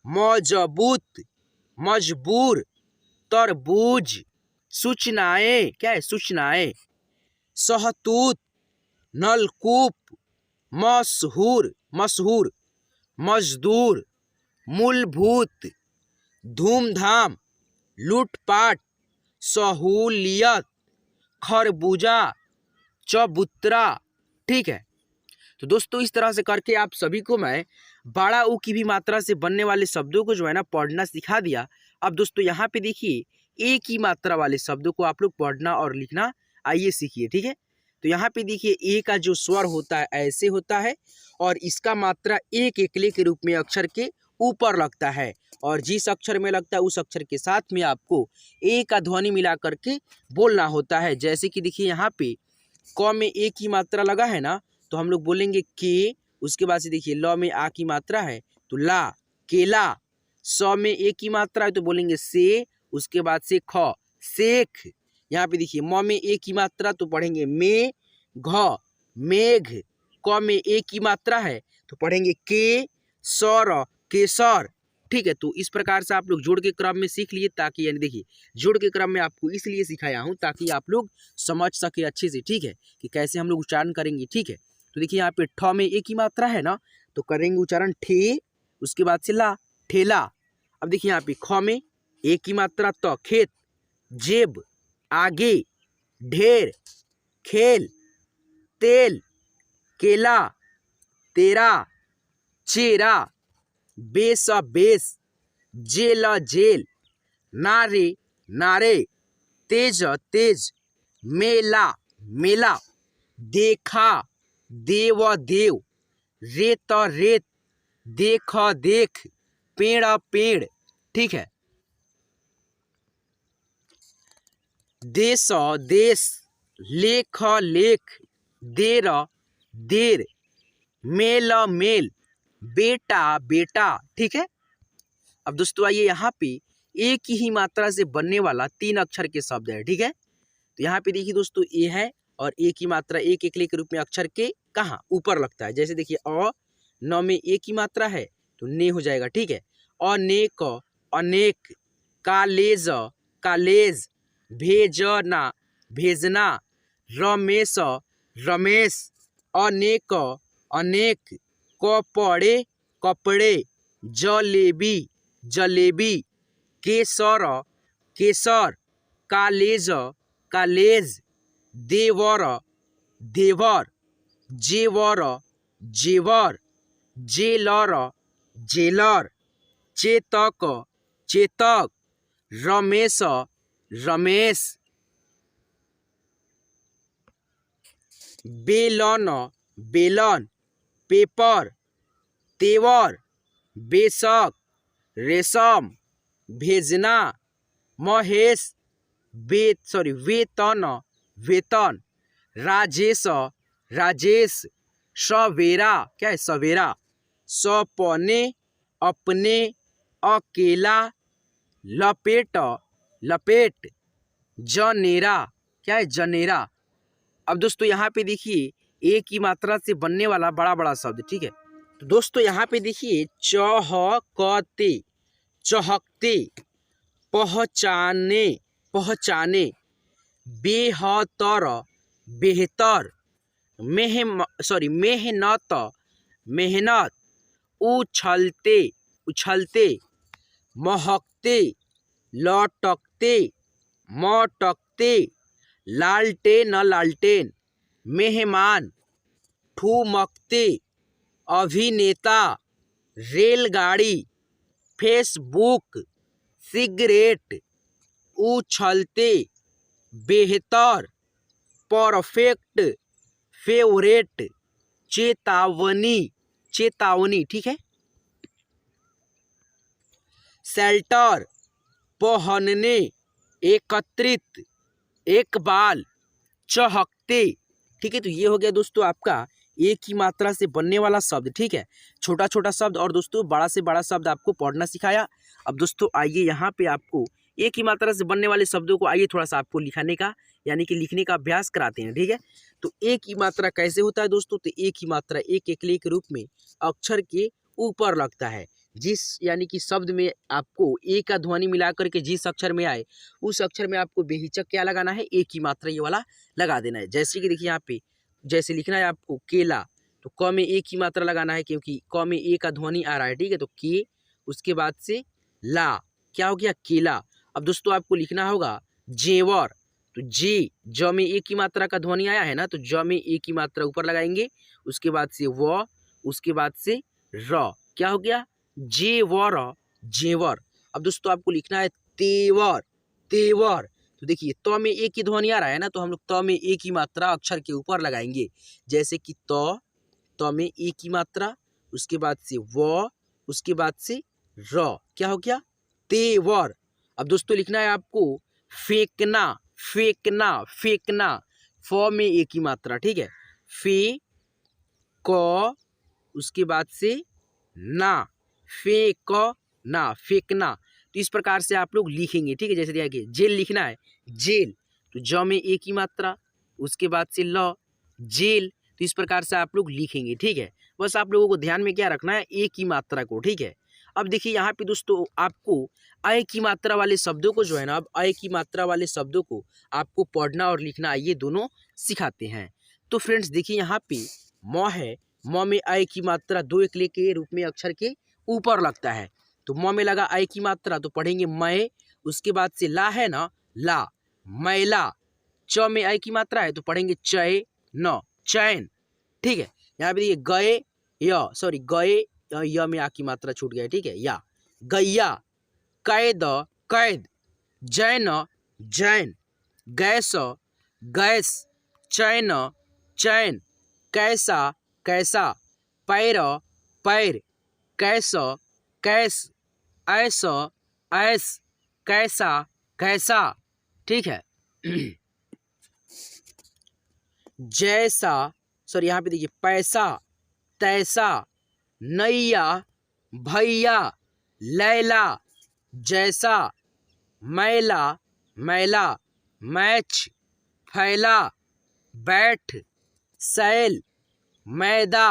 मजबूत, मजबूर, तरबूज, सूचनाएं, क्या है सूचनाएं, सहतूत, नलकूप, मशहूर मशहूर, मजदूर, मूलभूत, धूमधाम, लूटपाट, सहूलियत, खरबूजा, चबूतरा। ठीक है, तो दोस्तों इस तरह से करके आप सभी को मैं बड़ा ऊ की भी मात्रा से बनने वाले शब्दों को जो है ना पढ़ना सिखा दिया। अब दोस्तों यहाँ पे देखिए ए की मात्रा वाले शब्दों को आप लोग पढ़ना और लिखना आइए सीखिए। ठीक है, तो यहाँ पे देखिए ए का जो स्वर होता है ऐसे होता है, और इसका मात्रा एक एकले के रूप में अक्षर के ऊपर लगता है, और जिस अक्षर में लगता है उस अक्षर के साथ में आपको ए का ध्वनि मिला करके बोलना होता है। जैसे कि देखिए यहाँ पे क में ए की मात्रा लगा है ना, तो हम लोग बोलेंगे के, उसके बाद से देखिए ल में आ की मात्रा है तो ला केला, स में ए की मात्रा है तो बोलेंगे से, उसके बाद से ख सेख। यहाँ पे देखिए म में ए की मात्रा तो पढ़ेंगे मे घ मेघ, क में ए की मात्रा है तो पढ़ेंगे के सौर केसर। ठीक है, तो इस प्रकार से आप लोग जोड़ के क्रम में सीख लिए, ताकि यानी देखिए जोड़ के क्रम में आपको इसलिए सिखाया हूँ ताकि आप लोग समझ सके अच्छे से। ठीक है, कि कैसे हम लोग उच्चारण करेंगे। ठीक है, तो देखिए यहाँ पे ठ में ए की मात्रा है ना, तो करेंगे उच्चारण ठे, उसके बाद से ला ठेला। अब देखिए यहाँ पे ख में ए की मात्रा तो खेत, जेब, आगे, ढेर, खेल, तेल, केला, तेरा, चेरा, बेस बेस, जेल जेल, नारे नारे, तेज तेज, मेला मेला, देखा देव देव, रेत रेत, देख देख, पेड़ पेड़, ठीक है। देश देश, लेख लेख, देर देर, मेल मेल, बेटा बेटा, ठीक है। अब दोस्तों आइए यहाँ पे एक ही मात्रा से बनने वाला 3 अक्षर के शब्द है, ठीक है। तो यहाँ पे देखिए दोस्तों ए है और एक ही मात्रा एक एकले के रूप में अक्षर के कहाँ ऊपर लगता है। जैसे देखिए न में एक ही मात्रा है तो ने हो जाएगा, ठीक है। अनेक अनेक, कालेज कालेज, भेजना भेजना, रमेश रमेश, अनेक अनेक, कपड़े कपड़े, जलेबी जलेबी, केसर केसर, कालेज कालेज, देवर देवर, जेवर जेवर, जेलर जेलर, चेतक चेतक, रमेश रमेश, बेलन बेलन, पेपर तेवर, बेशक रेशम, भेजना, महेश वेतन वेतन, राजेश राजेश, सवेरा क्या है सवेरा, सपने अपने, अकेला, लपेट लपेट, जनेरा क्या है जनेरा। अब दोस्तों यहाँ पे देखिए एक ही मात्रा से बनने वाला बड़ा बड़ा शब्द, ठीक है। तो दोस्तों यहाँ पे देखिए चहकते चहकते, पहचाने पहचाने, बेहतर बेहतर, मेहनत मेहनत, उछलते उछलते, महकते लटकते मटकते, लालटेन लालटेन, मेहमान, ठुमकते, अभिनेता, रेलगाड़ी, फेसबुक, सिगरेट, उछलते, बेहतर, परफेक्ट, फेवरेट, चेतावनी चेतावनी, ठीक है। शेल्टर, पहनने, एकत्रित, एकबाल, चहकते, ठीक है। तो ये हो गया दोस्तों आपका एक ही मात्रा से बनने वाला शब्द, ठीक है। छोटा छोटा शब्द और दोस्तों बड़ा से बड़ा शब्द आपको पढ़ना सिखाया। अब दोस्तों आइए यहाँ पे आपको एक ही मात्रा से बनने वाले शब्दों को आइए थोड़ा सा आपको लिखाने का यानी कि लिखने का अभ्यास कराते हैं, ठीक है। तो एक ही मात्रा कैसे होता है दोस्तों, तो एक ही मात्रा एक एकले के रूप में अक्षर के ऊपर लगता है। जिस यानी कि शब्द में आपको ए का ध्वनि मिला करके जिस अक्षर में आए उस अक्षर में आपको बेहिचक क्या लगाना है, एक ही मात्रा ये वाला लगा देना है। जैसे कि देखिए यहाँ पे जैसे लिखना है आपको केला, तो क में एक ही मात्रा लगाना है क्योंकि क में ए का ध्वनि आ रहा है, ठीक है। तो के उसके बाद से ला क्या हो गया केला। अब दोस्तों आपको लिखना होगा जेवर, तो जे ज में एक ही मात्रा का ध्वनि आया है ना, तो ज में एक ही मात्रा ऊपर लगाएंगे, उसके बाद से व, उसके बाद से र, क्या हो गया जेवर जेवर। अब दोस्तों आपको लिखना है तेवर तेवर, तो देखिए त में एक ही ध्वनि आ रहा है ना, तो हम लोग त में एक ही मात्रा अक्षर के ऊपर लगाएंगे। जैसे कि त में एक ही मात्रा, उसके बाद से व, उसके बाद से र, क्या हो गया तेवर। अब दोस्तों लिखना है आपको फेंकना फेंकना फेंकना, फ में एक ही मात्रा, ठीक है। फे क उसके बाद से ना, फेंक ना फेंकना। तो इस प्रकार से आप लोग लिखेंगे, ठीक है। जैसे दिया कि जेल लिखना है जेल, तो ज में एक ही मात्रा, उसके बाद से ल जेल, तो इस प्रकार से आप लोग लिखेंगे, ठीक है। बस आप लोगों को ध्यान में क्या रखना है, एक ही मात्रा को, ठीक है। अब देखिए यहाँ पे दोस्तों आपको अय की मात्रा वाले शब्दों को जो है ना, अब अय की मात्रा वाले शब्दों को आपको पढ़ना और लिखना ये दोनों सिखाते हैं। तो फ्रेंड्स देखिए यहाँ पे म है, म में अय की मात्रा दो एकले के रूप में अक्षर के ऊपर लगता है। तो म में लगा अय की मात्रा तो पढ़ेंगे मय, उसके बाद से ला है ना ला मैला, च में अय की मात्रा है तो पढ़ेंगे चय न चैन, ठीक है। यहाँ पे देखिए गए गए य में आ की मात्रा छूट गया, ठीक है। या गैया, कैद कैद, जैन जैन, गैस गैस, चैन चैन, कैसा कैसा, पैर पैर, कैसा, कैस, ऐसा, ऐस, कैसा, कैसा, ठीक है। जैसा, सॉरी यहाँ पे देखिए पैसा, तैसा, नैया, भैया, लैला, जैसा, मैला, मैला, मैच, फैला, बैठ, सैल, मैदा,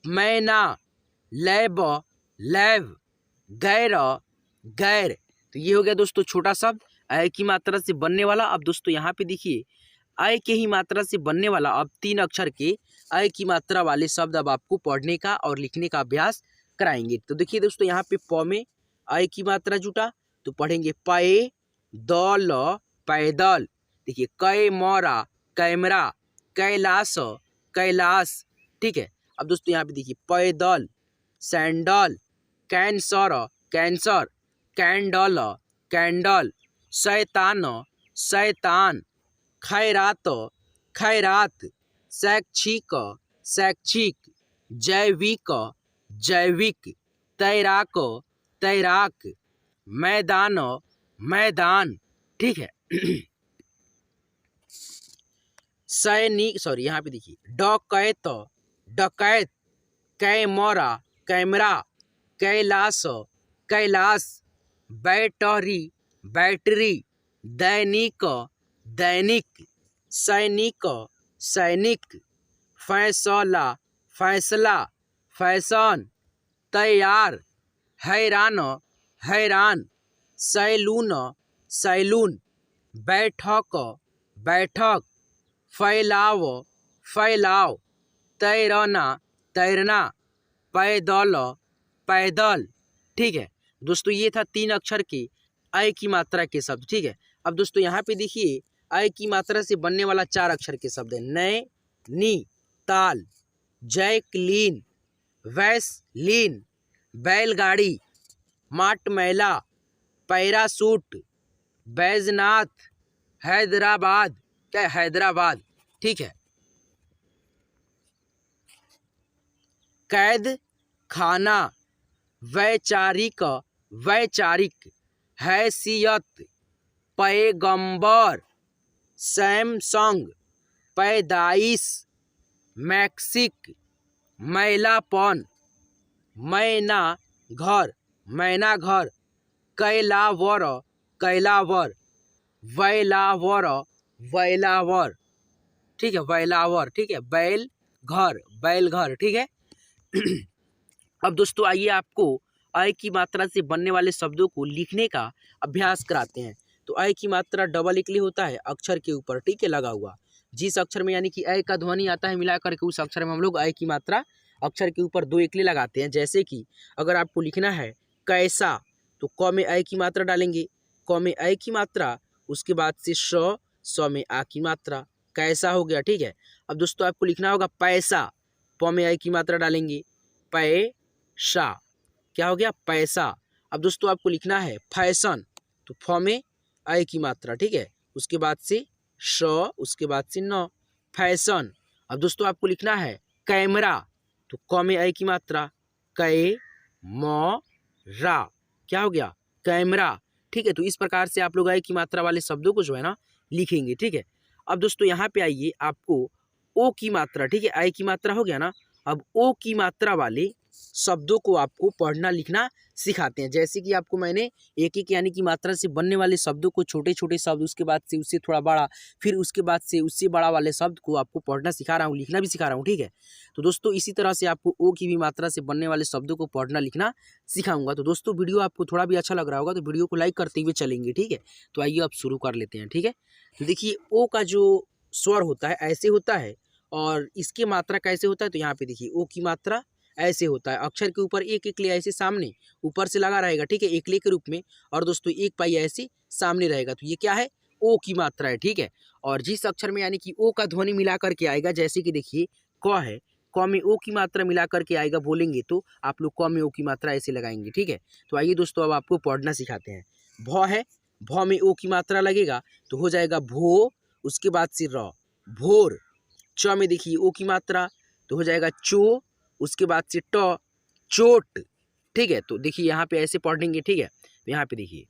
मैना, लैब, लैब, गैर, गैर। तो ये हो गया दोस्तों छोटा शब्द अय की मात्रा से बनने वाला। अब दोस्तों यहाँ पे देखिए अय के ही मात्रा से बनने वाला अब 3 अक्षर के अय की मात्रा वाले शब्द अब आपको पढ़ने का और लिखने का अभ्यास कराएंगे। तो देखिए दोस्तों यहाँ पे प में अय की मात्रा जुटा तो पढ़ेंगे पै दल पैदल। देखिए कै मोरा कैमरा, कैलाश कैलाश, ठीक है। अब दोस्तों यहाँ पे देखिए पैदल, sandal, cancer cancer, candle candle, शैतान शैतान, खैरात खैरात, शैक्षिक शैक्षिक, जैविक जैविक, तैराक तैराक, मैदान मैदान, ठीक है। सैनिक, सॉरी यहाँ पे देखिए डकैत डकैत, camera camera, Kailash Kailash, battery battery, दैनिक दैनिक, सैनिक सैनिक, फैसला फैसला, फैशन, तैयार, हैरान हैरान, सैलून सैलून, बैठक बैठक, फैलाव फैलाव, तैरना तैरना, पैदल पैदल, ठीक है। दोस्तों ये था 3 अक्षर के अय की मात्रा के शब्द, ठीक है। अब दोस्तों यहाँ पे देखिए अय की मात्रा से बनने वाला 4 अक्षर के शब्द है नय, नी, ताल, जैकलीन, वैसलीन, बैलगाड़ी, माट मैला, पैरासूट, बैजनाथ, हैदराबाद, क्या हैदराबाद, ठीक है। कैद खाना, वैचारिक वैचारिक, हैसियत, पैगंबर, सैमसंग, पैदाइश, मैक्सिक, मैलापन, मैना घर मैना घर, कैलावर कैलावर, वैलावर वैलावर, ठीक है वैलावर, ठीक है, बैल घर, ठीक है। अब दोस्तों आइए आपको अय की मात्रा से बनने वाले शब्दों को लिखने का अभ्यास कराते हैं। तो अय की मात्रा डबल इकली होता है अक्षर के ऊपर, ठीक है, लगा हुआ। जिस अक्षर में यानी कि अय का ध्वनि आता है मिला करके उस अक्षर में हम लोग अय की मात्रा अक्षर के ऊपर 2 इकली लगाते हैं। जैसे कि अगर आपको लिखना है कैसा तो क में अय की मात्रा डालेंगे, क में अय की मात्रा, उसके बाद से स में आ की मात्रा, कैसा हो गया, ठीक है। अब दोस्तों आपको लिखना होगा पैसा, प में अय की मात्रा डालेंगे, पैसा, क्या हो गया पैसा। अब दोस्तों आपको लिखना है फैशन तो फ में अय की मात्रा, ठीक है, उसके बाद से श, उसके बाद से न, फैशन। अब दोस्तों आपको लिखना है कैमरा तो क में अय की मात्रा, कै म रा, क्या हो गया कैमरा, ठीक है। तो इस प्रकार से आप लोग अय की मात्रा वाले शब्दों को जो है ना लिखेंगे, ठीक है। अब दोस्तों यहाँ पे आइए आपको ओ की मात्रा, ठीक है, अय की मात्रा हो गया ना, अब ओ की मात्रा वाले शब्दों को आपको पढ़ना लिखना सिखाते हैं। जैसे कि आपको मैंने एक एक यानी कि मात्रा से बनने वाले शब्दों को छोटे छोटे शब्द, उसके बाद से उससे थोड़ा बड़ा, फिर उसके बाद से उससे बड़ा वाले शब्द को आपको पढ़ना सिखा रहा हूँ, लिखना भी सिखा रहा हूँ, ठीक है। तो दोस्तों इसी तरह से आपको ओ की भी मात्रा से बनने वाले शब्दों को पढ़ना लिखना सिखाऊंगा। तो दोस्तों वीडियो आपको थोड़ा भी अच्छा लग रहा होगा तो वीडियो को लाइक करते हुए चलेंगे, ठीक है। तो आइए अब शुरू कर लेते हैं, ठीक है। तो देखिए ओ का जो स्वर होता है ऐसे होता है और इसकी मात्रा कैसे होता है, तो यहाँ पे देखिए ओ की मात्रा ऐसे होता है, अक्षर के ऊपर एक एक ले ऐसे सामने ऊपर से लगा रहेगा, ठीक है, एक ले के रूप में, और दोस्तों एक पाई ऐसे सामने रहेगा, तो ये क्या है ओ की मात्रा है, ठीक है। और जिस अक्षर में यानी कि ओ का ध्वनि मिला करके आएगा, जैसे कि देखिए क है, क में ओ की मात्रा मिला करके आएगा बोलेंगे तो आप लोग क में ओ की मात्रा ऐसे लगाएंगे, ठीक है। तो आइए दोस्तों अब आपको पढ़ना सिखाते हैं। भ है, भ में ओ की मात्रा लगेगा तो हो जाएगा भो, उसके बाद से र, भोर। च में देखिए ओ की मात्रा तो हो जाएगा चो, उसके बाद से ट, चोट। ठीक है। तो देखिए यहाँ पे ऐसे पढ़ेंगे, ठीक है। तो यहाँ पे देखिए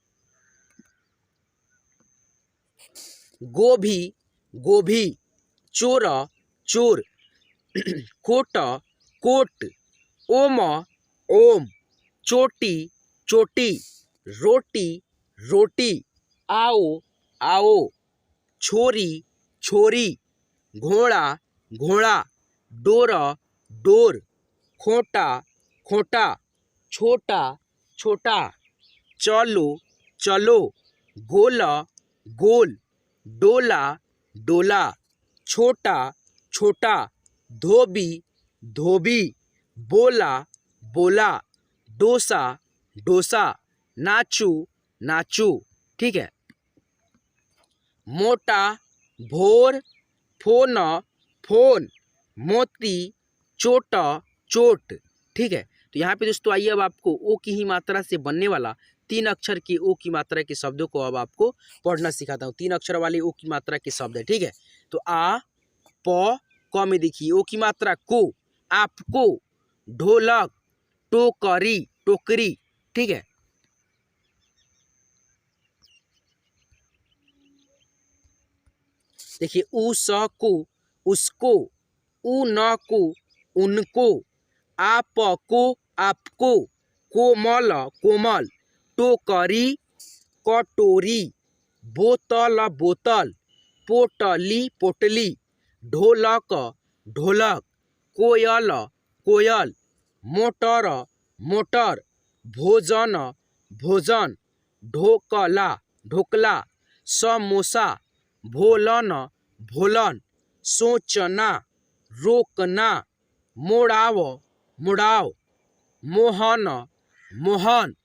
गोभी गोभी, चोर चोर, कोट कोट, ओम ओम, चोटी चोटी, रोटी रोटी, आओ आओ, छोरी छोरी, घोड़ा घोड़ा, डोर डोर, खोटा खोटा, छोटा छोटा, चलो चलो, गोल गोल, डोला डोला, छोटा छोटा, धोबी धोबी, बोला बोला, डोसा डोसा, नाचू नाचू, ठीक है। मोटा भोर, फोन फोन, मोती चोट चोट, ठीक है। तो यहाँ पे दोस्तों आइए अब आपको ओ की ही मात्रा से बनने वाला 3 अक्षर की ओ की मात्रा के शब्दों को अब आपको पढ़ना सिखाता हूँ। 3 अक्षर वाले ओ की मात्रा के शब्द है, ठीक है। तो आ प क में देखिए ओ की मात्रा को, आपको, ढोलक, टोकरी टोकरी, ठीक है। देखिए उ स को उसको, उ न को उनको, आप को आपको, कोमल कोमल, टोकरी कटोरी, बोतल बोतल, पोटली पोटली, ढोलक ढोलक, कोयल कोयल, मोटर मोटर, भोजन भोजन, ढोकला ढोकला, समोसा, भोलन भोलन, सोचना रोकना, मोड़ाव मुड़ाव, मोहन मोहन,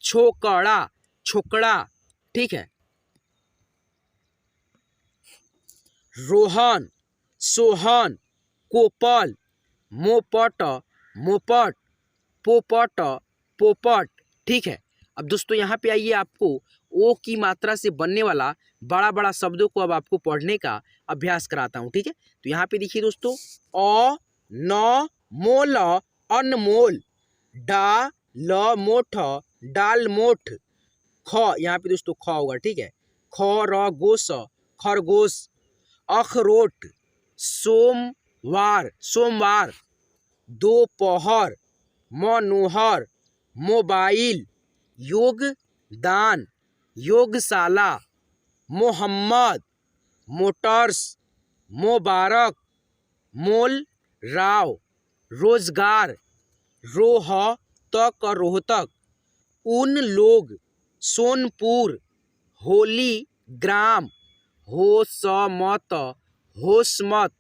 छोकड़ा छोकड़ा, ठीक है। रोहन सोहन, कोपल, मोपट मोपट, पोपट पोपट, ठीक है। अब दोस्तों यहाँ पे आइए आपको ओ की मात्रा से बनने वाला बड़ा बड़ा शब्दों को अब आपको पढ़ने का अभ्यास कराता हूँ, ठीक है। तो यहाँ पे देखिए दोस्तों अ न मोल अनमोल, डा ल मोठ डाल मोठ, ख यहाँ पे दोस्तों ख होगा, ठीक है। खरगोश खरगोश, अखरोट, सोमवार सोमवार, दोपहर, मनोहर, मोबाइल, योगदान, योगशाला, मोहम्मद, मोटर्स, मुबारक, मोल राव, रोजगार, रोहतक रोहतक, उन लोग, सोनपुर, होली ग्राम, होशमत होशमत,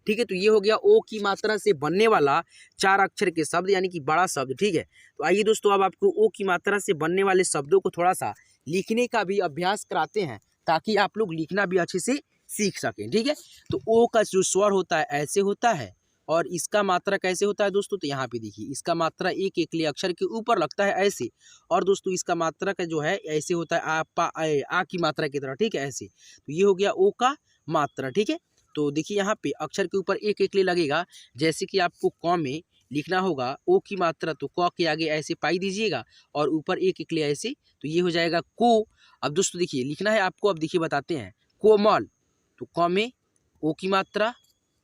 ठीक है। तो ये हो गया ओ की मात्रा से बनने वाला 4 अक्षर के शब्द यानी कि बड़ा शब्द, ठीक है। तो आइए दोस्तों अब आपको ओ की मात्रा से बनने वाले शब्दों को थोड़ा सा लिखने का भी अभ्यास कराते हैं ताकि आप लोग लिखना भी अच्छे से सीख सकें, ठीक है। तो ओ का जो स्वर होता है ऐसे होता है और इसका मात्रा कैसे होता है दोस्तों, तो यहाँ पे देखिए इसका मात्रा एक एकली अक्षर के ऊपर लगता है ऐसे, और दोस्तों इसका मात्रा का जो है ऐसे होता है आ की मात्रा की तरह, ठीक है ऐसे। तो ये हो गया ओ का मात्रा, ठीक है। तो देखिए यहाँ पे अक्षर के ऊपर एक एकली लगेगा, जैसे कि आपको क में लिखना होगा ओ की मात्रा, तो क के आगे ऐसे पाई दीजिएगा और ऊपर एक एकली ऐसे, तो ये हो जाएगा को। अब दोस्तों देखिए लिखना है आपको, अब देखिए बताते हैं कोमल, तो क में ओ की मात्रा,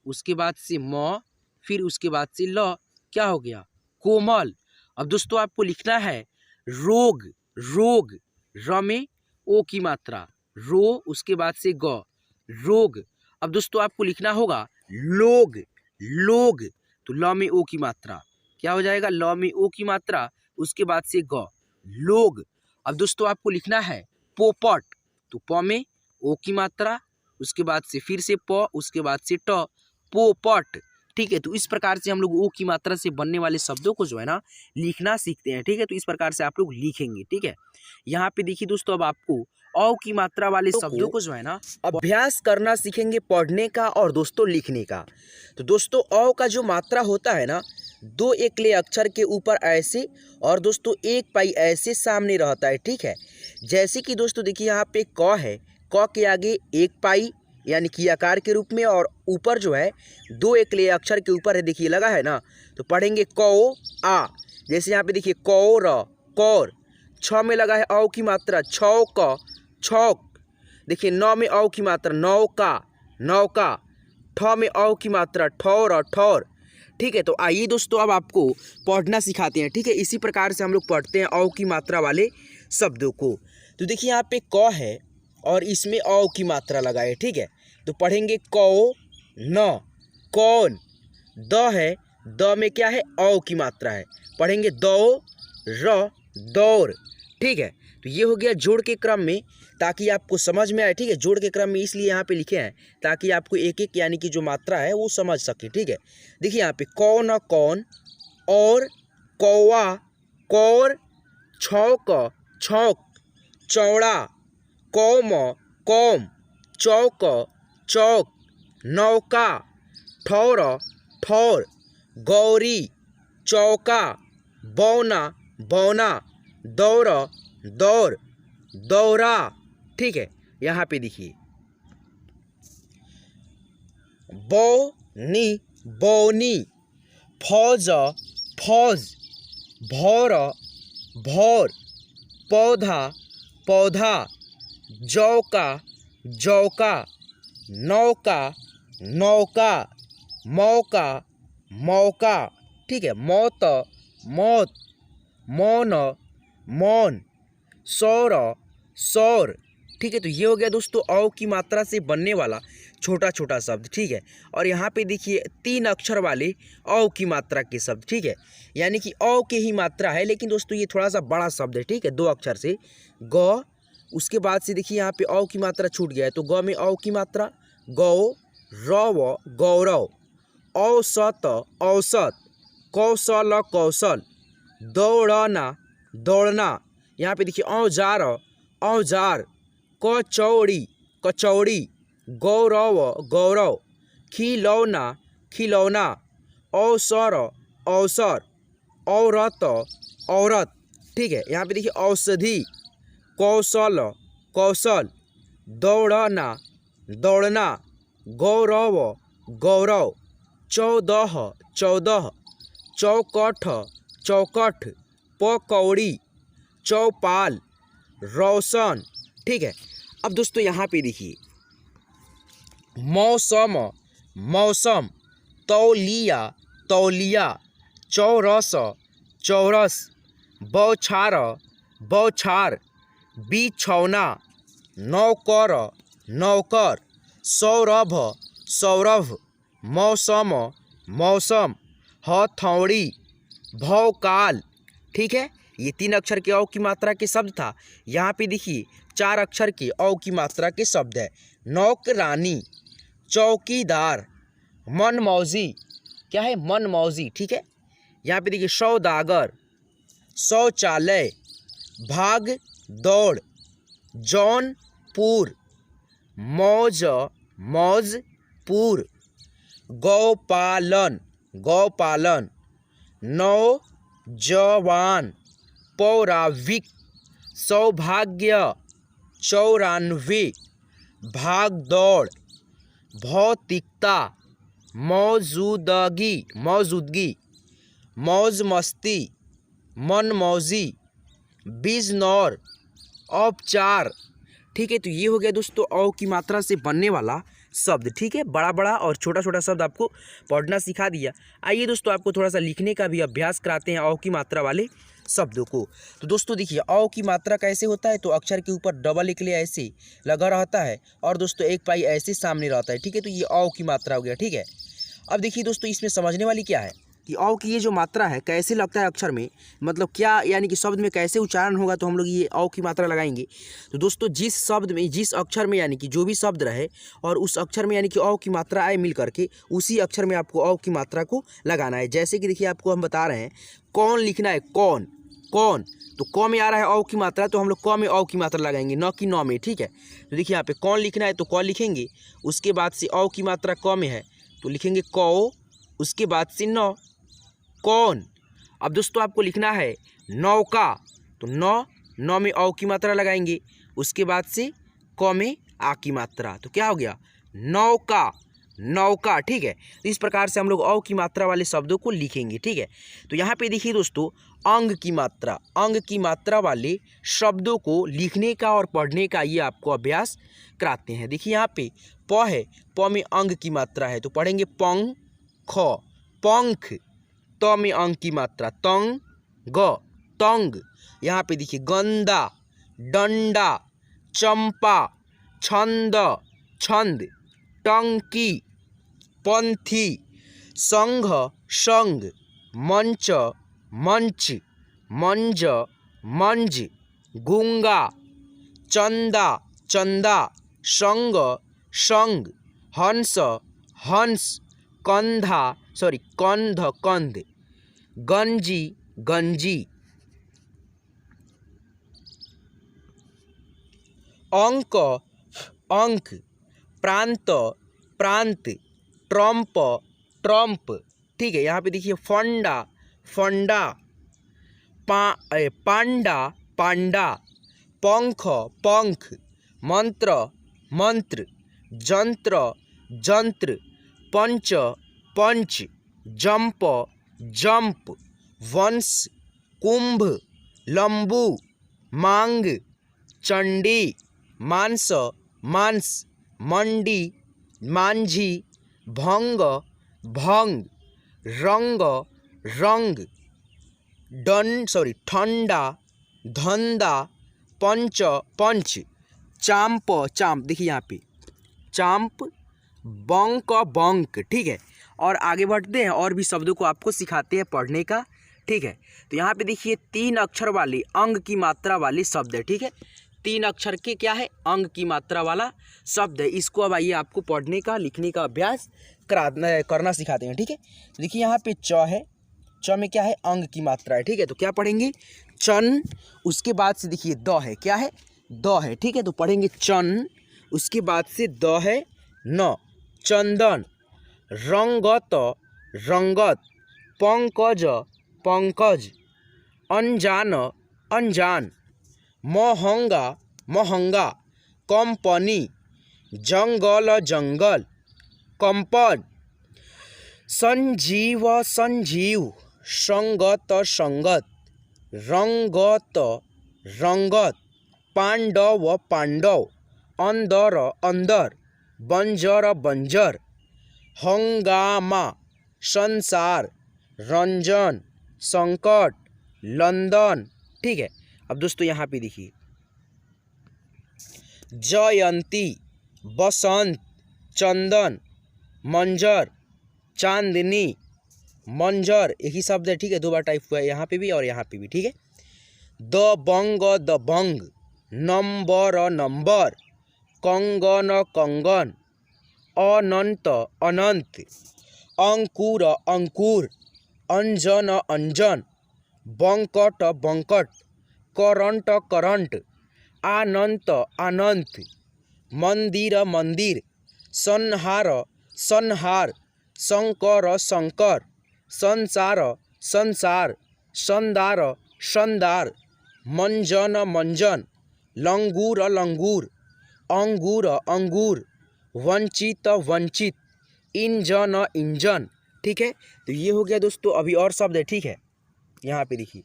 उसके बाद से म, फिर उसके बाद से ल, क्या हो गया कोमल। अब दोस्तों आपको लिखना है रोग रोग, र में ओ की मात्रा, रो उसके बाद से ग, रोग। अब दोस्तों आपको लिखना होगा लोग लोग, तो ल में ओ की मात्रा, क्या हो जाएगा ल में ओ की मात्रा, उसके बाद से ग, लोग। अब दोस्तों आपको लिखना है पोपट, तो प में ओ की मात्रा, उसके बाद से फिर से प, उसके बाद से ट, पोपट, ठीक है। तो इस प्रकार से हम लोग ओ की मात्रा से बनने वाले शब्दों को जो है ना लिखना सीखते हैं, ठीक है। तो इस प्रकार से आप लोग लिखेंगे, ठीक है। यहाँ पे देखिए दोस्तों अब आपको औ की मात्रा वाले शब्दों को जो है ना अभ्यास करना सीखेंगे पढ़ने का और दोस्तों लिखने का। तो दोस्तों औ का जो मात्रा होता है ना, 2 एकले अक्षर के ऊपर ऐसे और दोस्तों एक पाई ऐसे सामने रहता है, ठीक है। जैसे कि दोस्तों देखिए यहाँ पे क है, क के आगे एक पाई यानी कि आकार के रूप में, और ऊपर जो है 2 एकले अक्षर के ऊपर है, देखिए लगा है ना, तो पढ़ेंगे क आ। जैसे यहाँ पे देखिए कौर, कौर, छ में लगा है औ की मात्रा, छौक, छौक। देखिए नौ में औ की मात्रा, नौका, नौका। ठ में औ की मात्रा, ठौर, ठौर। ठीक है, तो आइए दोस्तों अब आपको पढ़ना सिखाते हैं। ठीक है, इसी प्रकार से हम लोग पढ़ते हैं औ की मात्रा वाले शब्दों को। तो देखिए यहाँ पे क है और इसमें औ की मात्रा लगाए। ठीक है, तो पढ़ेंगे कौ न, कौन। द है, द में क्या है, औ की मात्रा है, पढ़ेंगे दौ र, दौर। ठीक है, तो ये हो गया जोड़ के क्रम में, ताकि आपको समझ में आए। ठीक है, जोड़ के क्रम में इसलिए यहाँ पे लिखे हैं ताकि आपको एक एक यानी कि जो मात्रा है वो समझ सके। ठीक है, देखिए यहाँ पे कौन, कौन, और, कौवा, कौर, छौक, छौक, चौड़ा, कौम, कौम, चौक, चौक, नौका, ठौर, ठौर, गौरी, चौका, बौना, बौना, दौर, दौर, दौरा। ठीक है, यहाँ पे देखिए बौनी, बौनी, फौज, फौज, भौर, भौर, पौधा, पौधा, जौका, जौका, नौका, नौका, मौका, मौका। ठीक है, मौत, मौत, मौन, मौन, सौर, सौर। ठीक है, तो ये हो गया दोस्तों औ की मात्रा से बनने वाला छोटा छोटा शब्द। ठीक है, और यहाँ पे देखिए 3 अक्षर वाले औ की मात्रा के शब्द। ठीक है, यानी कि औ के ही मात्रा है, लेकिन दोस्तों ये थोड़ा सा बड़ा शब्द है। ठीक है, 2 अक्षर से ग, उसके बाद से देखिए यहाँ पे औ की मात्रा छूट गया है, तो ग में औ की मात्रा, गौ, रव, गौरव, औसत, औसत, कौशल, कौशल, दौड़ना, दौड़ना। यहाँ पे देखिए औजार, औजार, कचौड़ी, कचौड़ी, गौरव, गौरव, खिलौना, खिलौना, अवसर, अवसर, औरत, औरत। ठीक है, यहाँ पे देखिए औषधि, कौशल, कौशल, दौड़ना, दौड़ना, गौरव, गौरव, 14, 14, चौकठ, चौकठ, पकौड़ी, चौपाल, रोशन। ठीक है, अब दोस्तों यहाँ पे देखिए मौसम, मौसम, तौलिया, तौलिया, चौरस, चौरस, बौछार, बौछार, बिछौना, नौकर, नौकर, सौरभ, सौरभ, मौसम, मौसम, हथौड़ी, भौकाल। ठीक है, ये 3 अक्षर के औ की मात्रा के शब्द था। यहाँ पे देखिए 4 अक्षर के औ की मात्रा के शब्द है। नौकरानी, चौकीदार, मनमौजी, क्या है, मनमौजी। ठीक है, यहाँ पे देखिए सौदागर, शौचालय, भाग दौड़, जौनपुर, मौज, मौजपुर, गौपालन, गौपालन, नौजवान, पौराविक, सौभाग्य, 94, भागदौड़, भौतिकता, मौजूदगी, मौजूदगी, मौज मस्ती, मनमौजी, बिजनौर, औपचार। ठीक है, तो ये हो गया दोस्तों औ की मात्रा से बनने वाला शब्द। ठीक है, बड़ा बड़ा और छोटा छोटा शब्द आपको पढ़ना सिखा दिया। आइए दोस्तों आपको थोड़ा सा लिखने का भी अभ्यास कराते हैं औ की मात्रा वाले शब्दों को। तो दोस्तों देखिए औ की मात्रा कैसे होता है, तो अक्षर के ऊपर डबल एक लिए ऐसे लगा रहता है और दोस्तों एक पाई ऐसे सामने रहता है। ठीक है, तो ये औ की मात्रा हो गया। ठीक है, अब देखिए दोस्तों इसमें समझने वाली क्या है कि औ की ये जो मात्रा है कैसे लगता है अक्षर में, मतलब क्या यानी कि शब्द में कैसे उच्चारण होगा, तो हम लोग ये औ की मात्रा लगाएंगे। तो दोस्तों जिस शब्द में, जिस अक्षर में यानी कि जो भी शब्द रहे और उस अक्षर में यानी कि औ की मात्रा आए मिल करके, उसी अक्षर में आपको औ की मात्रा को लगाना है। जैसे कि देखिए आपको हम बता रहे हैं कौन लिखना है, कौन, कौन, तो क में आ रहा है औ की मात्रा, तो हम लोग क में औ की मात्रा लगाएंगे, न कि नौ में। ठीक है, तो देखिए यहाँ पे कौन लिखना है तो क लिखेंगे, उसके बाद से औ की मात्रा क में है तो लिखेंगे कौ, उसके बाद से न, कौन। अब दोस्तों आपको लिखना है नौका, तो नौ में औ की मात्रा लगाएंगे, उसके बाद से क में आ की मात्रा, तो क्या हो गया नौका। नौका। ठीक है, तो इस प्रकार से हम लोग औ की मात्रा वाले शब्दों को लिखेंगे। ठीक है, तो यहाँ पे देखिए दोस्तों, अंग की मात्रा वाले शब्दों को लिखने का और पढ़ने का ये आपको अभ्यास कराते हैं। देखिए यहाँ पे प है, प में अंग की मात्रा है तो पढ़ेंगे पंख, पंख। त में अंग की मात्रा तंग, तंग। यहाँ पे देखिए गंदा, डंडा, चंपा, छंद, छंद, टंकी, पंथी, संघ, संग, मंच, मंच, मंज, मंज, गूंगा, चंदा, चंदा, संग, संग, हंस, हंस, कंधा कंध, कंध, गंजी, गंजी, अंक, अंक, प्रांत, प्रांत, ट्रम्प, ट्रम्प। ठीक है, यहाँ पे देखिए फंडा, फंडा, पांडा, पांडा, पंख, पंख, मंत्र, मंत्र, जंत्र, जंत्र, पंच, पंच, जंप, जंप, वंश, कुंभ, लंबू, मांग, चंडी, मांस, मांस, मंडी, मांझी, भंग, भंग, रंग, रंग, ठंडा, धंधा, पंच, पंच, चांप, चांप। देखिए यहाँ पे चांप, बंक, बंक। ठीक है, और आगे बढ़ते हैं और भी शब्दों को आपको सिखाते हैं पढ़ने का। ठीक है, तो यहाँ पे देखिए 3 अक्षर वाले अंग की मात्रा वाले शब्द है। ठीक है, 3 अक्षर के क्या है, अंग की मात्रा वाला शब्द है। इसको अब आइए आपको पढ़ने का लिखने का अभ्यास करना सिखाते हैं। ठीक है, तो देखिए यहाँ पे च है, च में क्या है, अंग की मात्रा है। ठीक है, तो क्या पढ़ेंगे, चन। उसके बाद से देखिए द है, क्या है, द है। ठीक है, तो पढ़ेंगे चन। उसके बाद से द है न, चंदन, रंगत, रंगत, पंकज, पंकज, अनजान, अनजान, महंगा, महंगा, कंपनी, जंगल, जंगल, कंपन, संजीव, संजीव, संगत, संगत, रंगत, रंगत, पांडव, पांडव, अंदर, अंदर, बंजर, बंजर, हंगामा, संसार, रंजन, संकट, लंदन। ठीक है, अब दोस्तों यहाँ पे देखिए जयंती, बसंत, चंदन, मंजर, चांदनी, मंजर। एक ही शब्द है। ठीक है, 2 बार टाइप हुआ है यहाँ पे भी और यहाँ पे भी। ठीक है, दबंग, दबंग, नंबर, नंबर, कंगन, कंगन, अनंत, अनंत, अंकुर, अंकुर, अंजन, अंजन, बंकट, बंकट, करंट, करंट, आनंत, आनंत, मंदिर, मंदिर, संहार, संहार, शंकर, शंकर, संसार, संसार, संदार, संदार, मंजन, मंजन, लंगूर, लंगूर, अंगूर, अंगूर, वंचित, वंचित, इंजन, इंजन। ठीक है, तो ये हो गया दोस्तों। अभी और शब्द है। ठीक है, यहाँ पे देखिए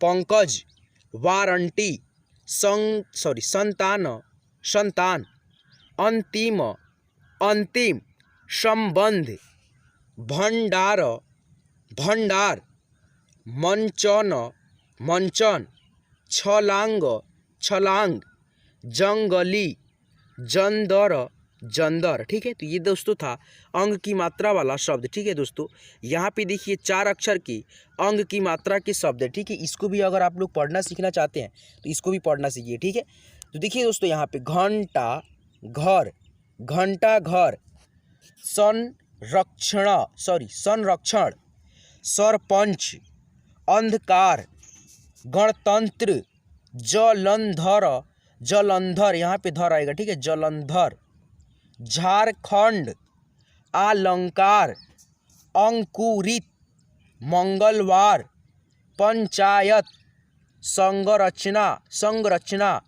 पंकज, वारंटी, संतान, संतान, अंतिम, अंतिम, संबंध, भंडार, भंडार, मंचन, मंचन, छलांग, छलांग, जंगली, जंदर, जंदर। ठीक है, तो ये दोस्तों था अंग की मात्रा वाला शब्द। ठीक है दोस्तों, यहाँ पे देखिए 4 अक्षर की अंग की मात्रा के शब्द है। ठीक है, इसको भी अगर आप लोग पढ़ना सीखना चाहते हैं तो इसको भी पढ़ना सीखिए। ठीक है, तो देखिए दोस्तों यहाँ पे घंटा, घर, घंटा घर, संरक्षण, सरपंच, अंधकार, गणतंत्र, जलंधर, जलंधर, यहाँ पे धर आएगा। ठीक है, जलंधर, झारखंड, अलंकार, अंकुरित, मंगलवार, पंचायत, संरचना, संरचना,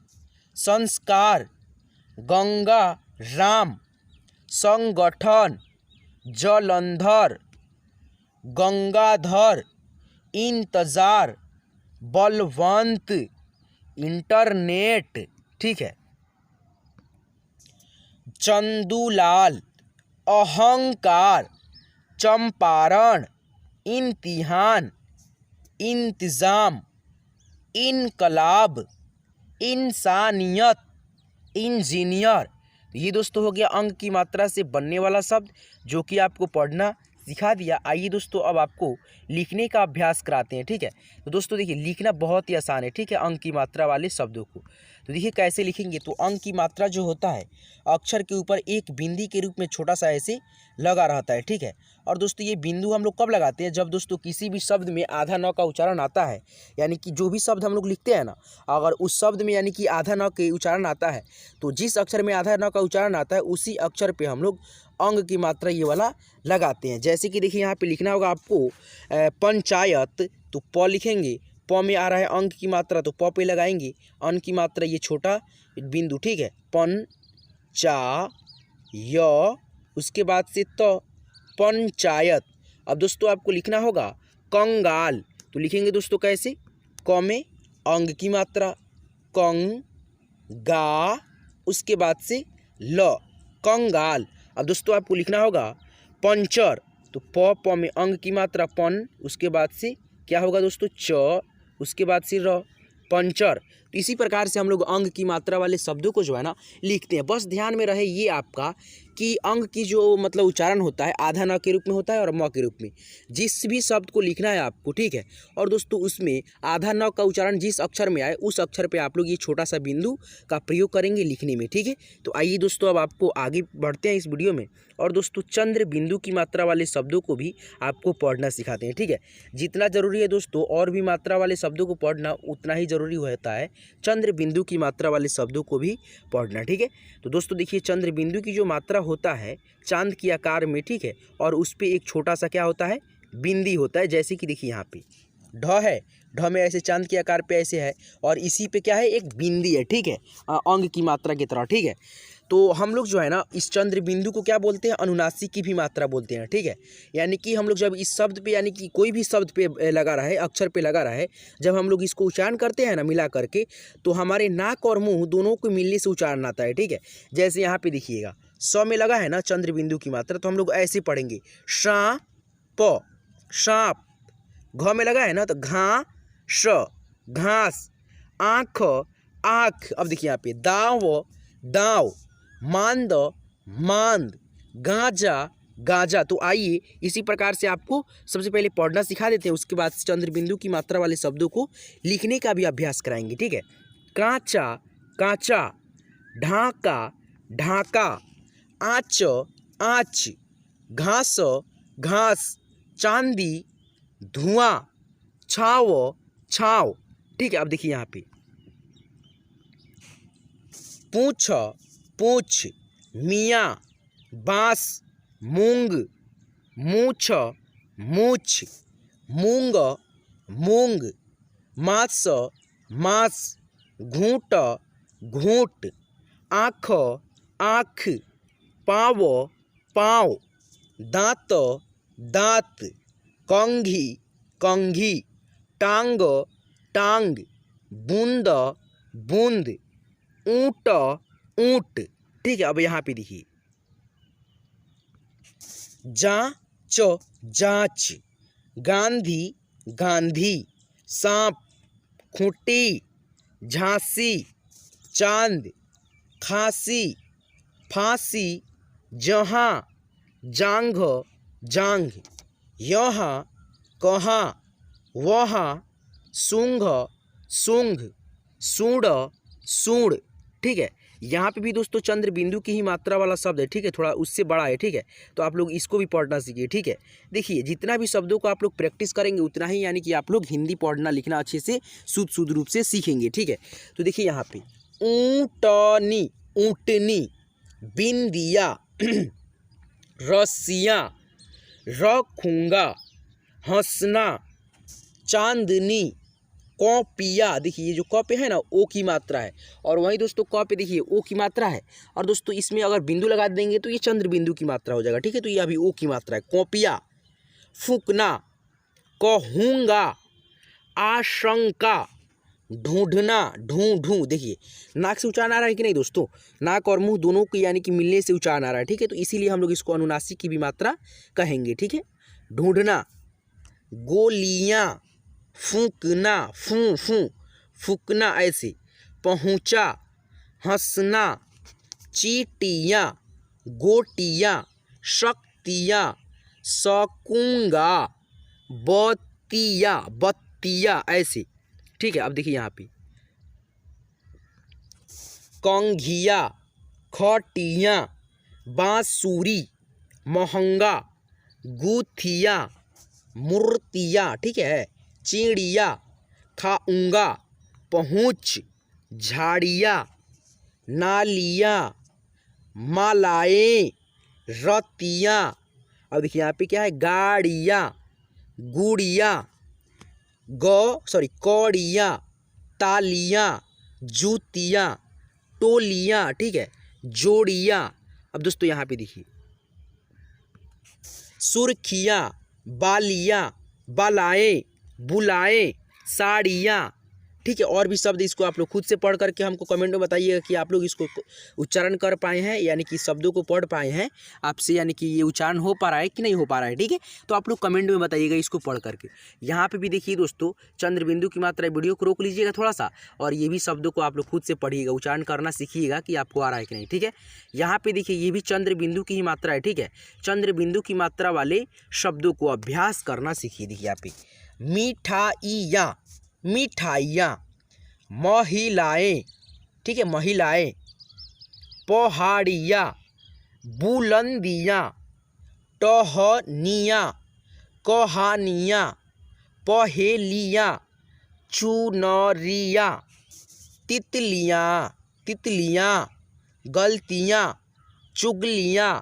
संस्कार, गंगा राम, संगठन, जलंधर, गंगाधर, इंतजार, बलवंत, इंटरनेट, ठीक है, चंदूलाल, अहंकार, चंपारण, इम्तिहान, इंतजाम, इनकलाब, इंसानियत, इंजीनियर। तो ये दोस्तों हो गया अंक की मात्रा से बनने वाला शब्द जो कि आपको पढ़ना सिखा दिया। आइए दोस्तों अब आपको लिखने का अभ्यास कराते हैं, ठीक है। तो दोस्तों देखिए लिखना बहुत ही आसान है, ठीक है, अंक की मात्रा वाले शब्दों को। तो देखिए कैसे लिखेंगे। तो अंक की मात्रा जो होता है अक्षर के ऊपर एक बिंदी के रूप में छोटा सा ऐसे लगा रहता है, ठीक है। और दोस्तों ये बिंदु हम लोग कब लगाते हैं, जब दोस्तों किसी भी शब्द में आधा न का उच्चारण आता है, यानी कि जो भी शब्द हम लोग लिखते हैं ना, अगर उस शब्द में यानी कि आधा न के उच्चारण आता है, तो जिस अक्षर में आधा न का उच्चारण आता है उसी अक्षर पे हम लोग अंग की मात्रा ये वाला लगाते हैं। जैसे कि देखिए यहाँ पे लिखना होगा आपको पंचायत, तो प लिखेंगे, प में आ रहा है अंक की मात्रा तो प पे लगाएंगे, अन की मात्रा ये छोटा बिंदु, ठीक है, पन चा य, उसके बाद से त, पंचायत। अब दोस्तों आपको लिखना होगा कंगाल, तो लिखेंगे दोस्तों कैसे, क में अंग की मात्रा कंग गा, उसके बाद से ल, कंगाल। अब दोस्तों आपको लिखना होगा पंचर, तो प में अंग की मात्रा पन, उसके बाद से क्या होगा दोस्तों च, उसके बाद से र, पंचर। तो इसी प्रकार से हम लोग अंग की मात्रा वाले शब्दों को जो है ना लिखते हैं। बस ध्यान में रहे ये आपका कि अंग की जो मतलब उच्चारण होता है आधा न के रूप में होता है और म के रूप में। जिस भी शब्द को लिखना है आपको, ठीक है, और दोस्तों उसमें आधा न का उच्चारण जिस अक्षर में आए उस अक्षर पे आप लोग ये छोटा सा बिंदु का प्रयोग करेंगे लिखने में, ठीक है। तो आइए दोस्तों अब आपको आगे बढ़ते हैं इस वीडियो में, और दोस्तों चंद्र बिंदु की मात्रा वाले शब्दों को भी आपको पढ़ना सिखाते हैं, ठीक है। जितना ज़रूरी है दोस्तों और भी मात्रा वाले शब्दों को पढ़ना, उतना ही ज़रूरी होता है चंद्र बिंदु की मात्रा वाले शब्दों को भी पढ़ना, ठीक है। तो दोस्तों देखिए चंद्र बिंदु की जो मात्रा होता है चांद की आकार में, ठीक है, और उस पर एक छोटा सा क्या होता है बिंदी होता है। जैसे कि देखिए यहाँ पे ढ है, ढ में ऐसे चांद के आकार पे ऐसे है और इसी पे क्या है एक बिंदी है, ठीक है, अंग की मात्रा की तरह, ठीक है। तो हम लोग जो है ना इस चंद्र बिंदु को क्या बोलते हैं, अनुनासिक की भी मात्रा बोलते हैं, ठीक है। यानी कि हम लोग जब इस शब्द पे यानी कि कोई भी शब्द पे लगा रहा है, अक्षर पे लगा रहा है, जब हम लोग इसको उच्चारण करते हैं ना मिला करके, तो हमारे नाक और मुंह दोनों को मिलने से उच्चारण आता है, ठीक है। जैसे यहाँ पे देखिएगा स में लगा है ना चंद्र बिंदु की मात्रा, तो हम लोग ऐसे पढ़ेंगे श प, सांप। घ में लगा है ना तो घा श, घास। आँख, आँख। अब देखिए यहाँ पे दाव, दाव। मांद, मांद। गांजा, गांजा। तो आइए इसी प्रकार से आपको सबसे पहले पढ़ना सिखा देते हैं, उसके बाद चंद्र बिंदु की मात्रा वाले शब्दों को लिखने का भी अभ्यास कराएंगे, ठीक है। कांचा, कांचा। ढाका, ढाका। आँच, आँच। घास, घास। चांदी, धुआं। छाव, छाव, ठीक है। अब देखिए यहाँ पे पूछ, पूछ। मियाँ, बांस। मूंग, मूछ, मूछ। मूंग, मूंग। मांस, मांस। घूंट, घूंट। आँख, आँख। पाँव, पाँव। दांत, दांत। कंघी, कंघी। टांग, टांग। बूंद, बूंद। ऊँट, ऊँट, ठीक है। अब यहाँ पे देखिए जांच, जांच। गांधी, गांधी। सांप, खूंटी। झांसी, चांद। खांसी, फांसी। जहाँ, जांघ, जांघ। यहाँ, कहाँ, वहाँ। सूंघ, सूंघ। सूंड, सूंड, ठीक है। यहाँ पे भी दोस्तों चंद्र बिंदु की ही मात्रा वाला शब्द है, ठीक है, थोड़ा उससे बड़ा है, ठीक है। तो आप लोग इसको भी पढ़ना सीखिए, ठीक है। देखिए जितना भी शब्दों को आप लोग प्रैक्टिस करेंगे उतना ही यानी कि आप लोग हिंदी पढ़ना लिखना अच्छे से शुद्ध रूप से सीखेंगे, ठीक है। तो देखिए यहाँ पे ऊँटनी, ऊँटनी। बिंदिया, रस्सियाँ। रखूँगा, हंसना। चांदनी, कॉपिया, देखिए ये जो क पे है ना ओ की मात्रा है, और वहीं दोस्तों क पे देखिए ओ की मात्रा है, और दोस्तों इसमें अगर बिंदु लगा देंगे तो ये चंद्र बिंदु की मात्रा हो जाएगा। ठीक है, तो ये अभी ओ की मात्रा है, कॉपिया। फूकना, कहूँगा, आशंका, ढूंढना, ढूंढूं, देखिए नाक से उच्चारण आ रहा है कि नहीं दोस्तों, नाक और मुंह दोनों की यानी कि मिलने से उच्चारण आ रहा है। ठीक है, तो इसीलिए हम लोग इसको अनुनासिक की भी मात्रा कहेंगे। ठीक है, ढूंढना। गोलियां, फूंकना, फूं फूं, फूंकना ऐसे। पहुंचा, हंसना। चीटियां, गोटियां, शक्तियां, सकूंगा, बत्तियां, बत्तियां ऐसे। ठीक है, अब देखिए यहाँ पे कंघिया, खटिया, बांसुरी, महंगा, गुथिया, मूर्तियाँ। ठीक है, चिड़िया, खाऊंगा, पहुँच, झाड़िया, नालियाँ, मालाएं, रतियाँ। अब देखिए यहाँ पे क्या है, गाड़ियाँ, गुड़िया, कौड़ियाँ, तालियाँ, जूतियाँ, टोलियाँ। ठीक है, जोड़ियाँ। अब दोस्तों यहाँ पे देखिए सुर्खियाँ, बालियाँ, बालाएँ, बुलाएँ, साड़ियाँ। ठीक है, और भी शब्द इसको आप लोग खुद से पढ़ करके हमको कमेंट में बताइएगा कि आप लोग इसको उच्चारण कर पाए हैं, यानी कि शब्दों को पढ़ पाए हैं आपसे, यानी कि ये उच्चारण हो पा रहा है कि नहीं हो पा रहा है। ठीक है, तो आप लोग कमेंट में बताइएगा इसको पढ़ करके। यहाँ पे भी देखिए दोस्तों चंद्र बिंदु की मात्रा, वीडियो को रोक लीजिएगा थोड़ा सा, और ये भी शब्दों को आप लोग खुद से पढ़िएगा, उच्चारण करना सीखिएगा कि आपको आ रहा है कि नहीं। ठीक है, यहाँ पे देखिए ये भी चंद्र बिंदु की ही मात्रा है। ठीक है, चंद्र बिंदु की मात्रा वाले शब्दों को अभ्यास करना सीखिए। देखिए यहाँ पे मिठाइयाँ, मिठाइयाँ। महिलाएं, ठीक है, महिलाएं। पहाड़ियाँ, बुलंदियाँ, टहनियाँ, कहानियाँ, पहेलियाँ, चुनरियाँ, तितलियाँ, तितलियाँ, गलतियाँ, चुगलियाँ,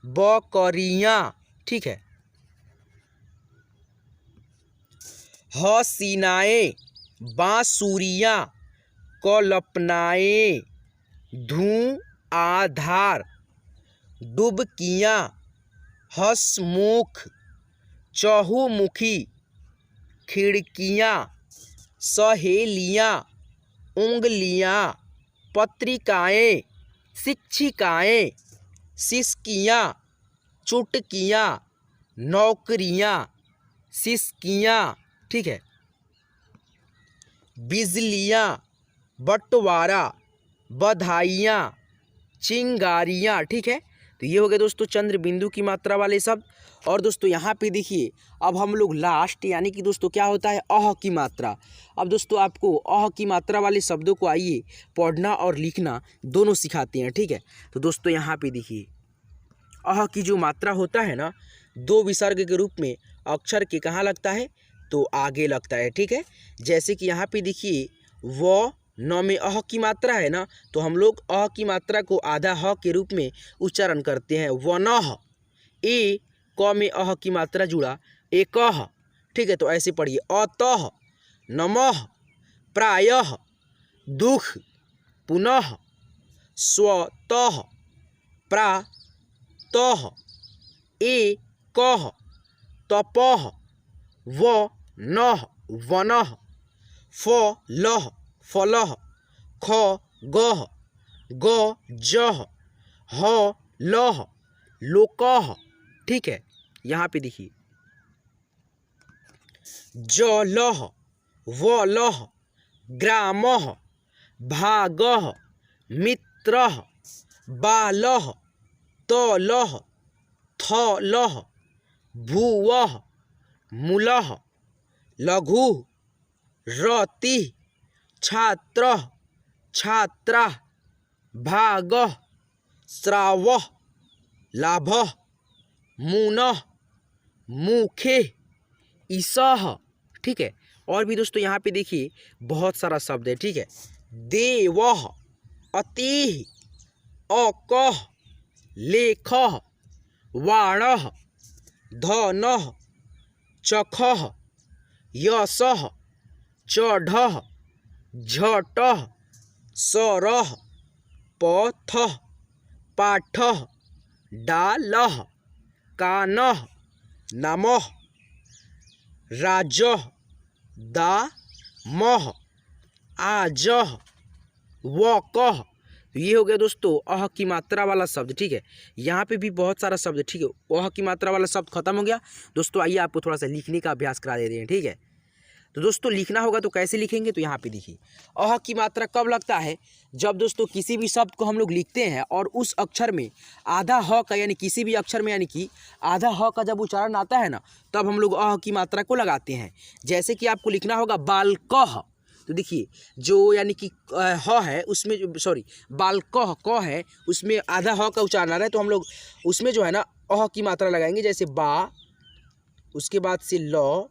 बकरियाँ। ठीक है, हसीनाएँ, बांसुरियाँ, कल्पनाएँ, धुआंधार, डुबकियाँ, हंसमुख, चहुमुखी, खिड़कियाँ, सहेलियाँ, उंगलियाँ, पत्रिकाएँ, शिक्षिकाएँ, सिसकियाँ, चुटकियाँ, नौकरियाँ, सिसकियाँ। ठीक है, बिजलियाँ, बंटवारा, बधाइयाँ, चिंगारियाँ। ठीक है, तो ये हो गए दोस्तों चंद्र बिंदु की मात्रा वाले शब्द। और दोस्तों यहाँ पे देखिए अब हम लोग लास्ट, यानी कि दोस्तों क्या होता है, अह की मात्रा। अब दोस्तों आपको अह की मात्रा वाले शब्दों को आइए पढ़ना और लिखना दोनों सिखाते हैं। ठीक है, तो दोस्तों यहाँ पे देखिए अह की जो मात्रा होता है ना, दो विसर्ग के रूप में अक्षर के कहाँ लगता है, तो आगे लगता है। ठीक है, जैसे कि यहाँ पे देखिए व न में अह की मात्रा है ना, तो हम लोग अह की मात्रा को आधा ह के रूप में उच्चारण करते हैं, वनः। ए क में अह की मात्रा जुड़ा, एकह। ठीक है, तो ऐसे पढ़िए, अतः, नमः, प्रायः, दुख, पुनः, स्वतः, प्रातः, एकः, तपः, वनः, वनः, फलः, फलः, खगः, गजः, हलः, लोकः। ठीक है, यहाँ पे देखिए जलः, वलः, ग्रामः, भागः, मित्रः, बालः, तलः, थलः, भुवः, मूलः, लघुः, रतिः, छात्रः, छात्राः, भागः, श्रावः, लाभः, मुनः, मुखे, ईशः। ठीक है, और भी दोस्तों यहाँ पे देखिए बहुत सारा शब्द है। ठीक है, देवः, अतिः, अकः, लेखः, वाणः, धनः, चखः, यशः, चढ़, झट, सरह, पथ, पाठ, डाल, कानह, नमः, राजह, दामह, आजह, वकह। तो ये हो गया दोस्तों अह की मात्रा वाला शब्द। ठीक है, यहाँ पे भी बहुत सारा शब्द। ठीक है, अह की मात्रा वाला शब्द खत्म हो गया दोस्तों। आइए आपको थोड़ा सा लिखने का अभ्यास करा देते हैं। ठीक है, तो दोस्तों लिखना होगा तो कैसे लिखेंगे, तो यहाँ पे देखिए अह की मात्रा कब लगता है, जब दोस्तों किसी भी शब्द को हम लोग लिखते हैं और उस अक्षर में आधा ह का यानी किसी भी अक्षर में यानी कि आधा ह का जब उच्चारण आता है ना, तब हम लोग अह की मात्रा को लगाते हैं। जैसे कि आपको लिखना होगा बालकह, तो देखिए जो यानी कि ह है उसमें सॉरी बालकह क है उसमें आधा ह का उच्चारण आ रहा है, तो हम लोग उसमें जो है ना अह की मात्रा लगाएंगे। जैसे बा, उसके बाद से ल,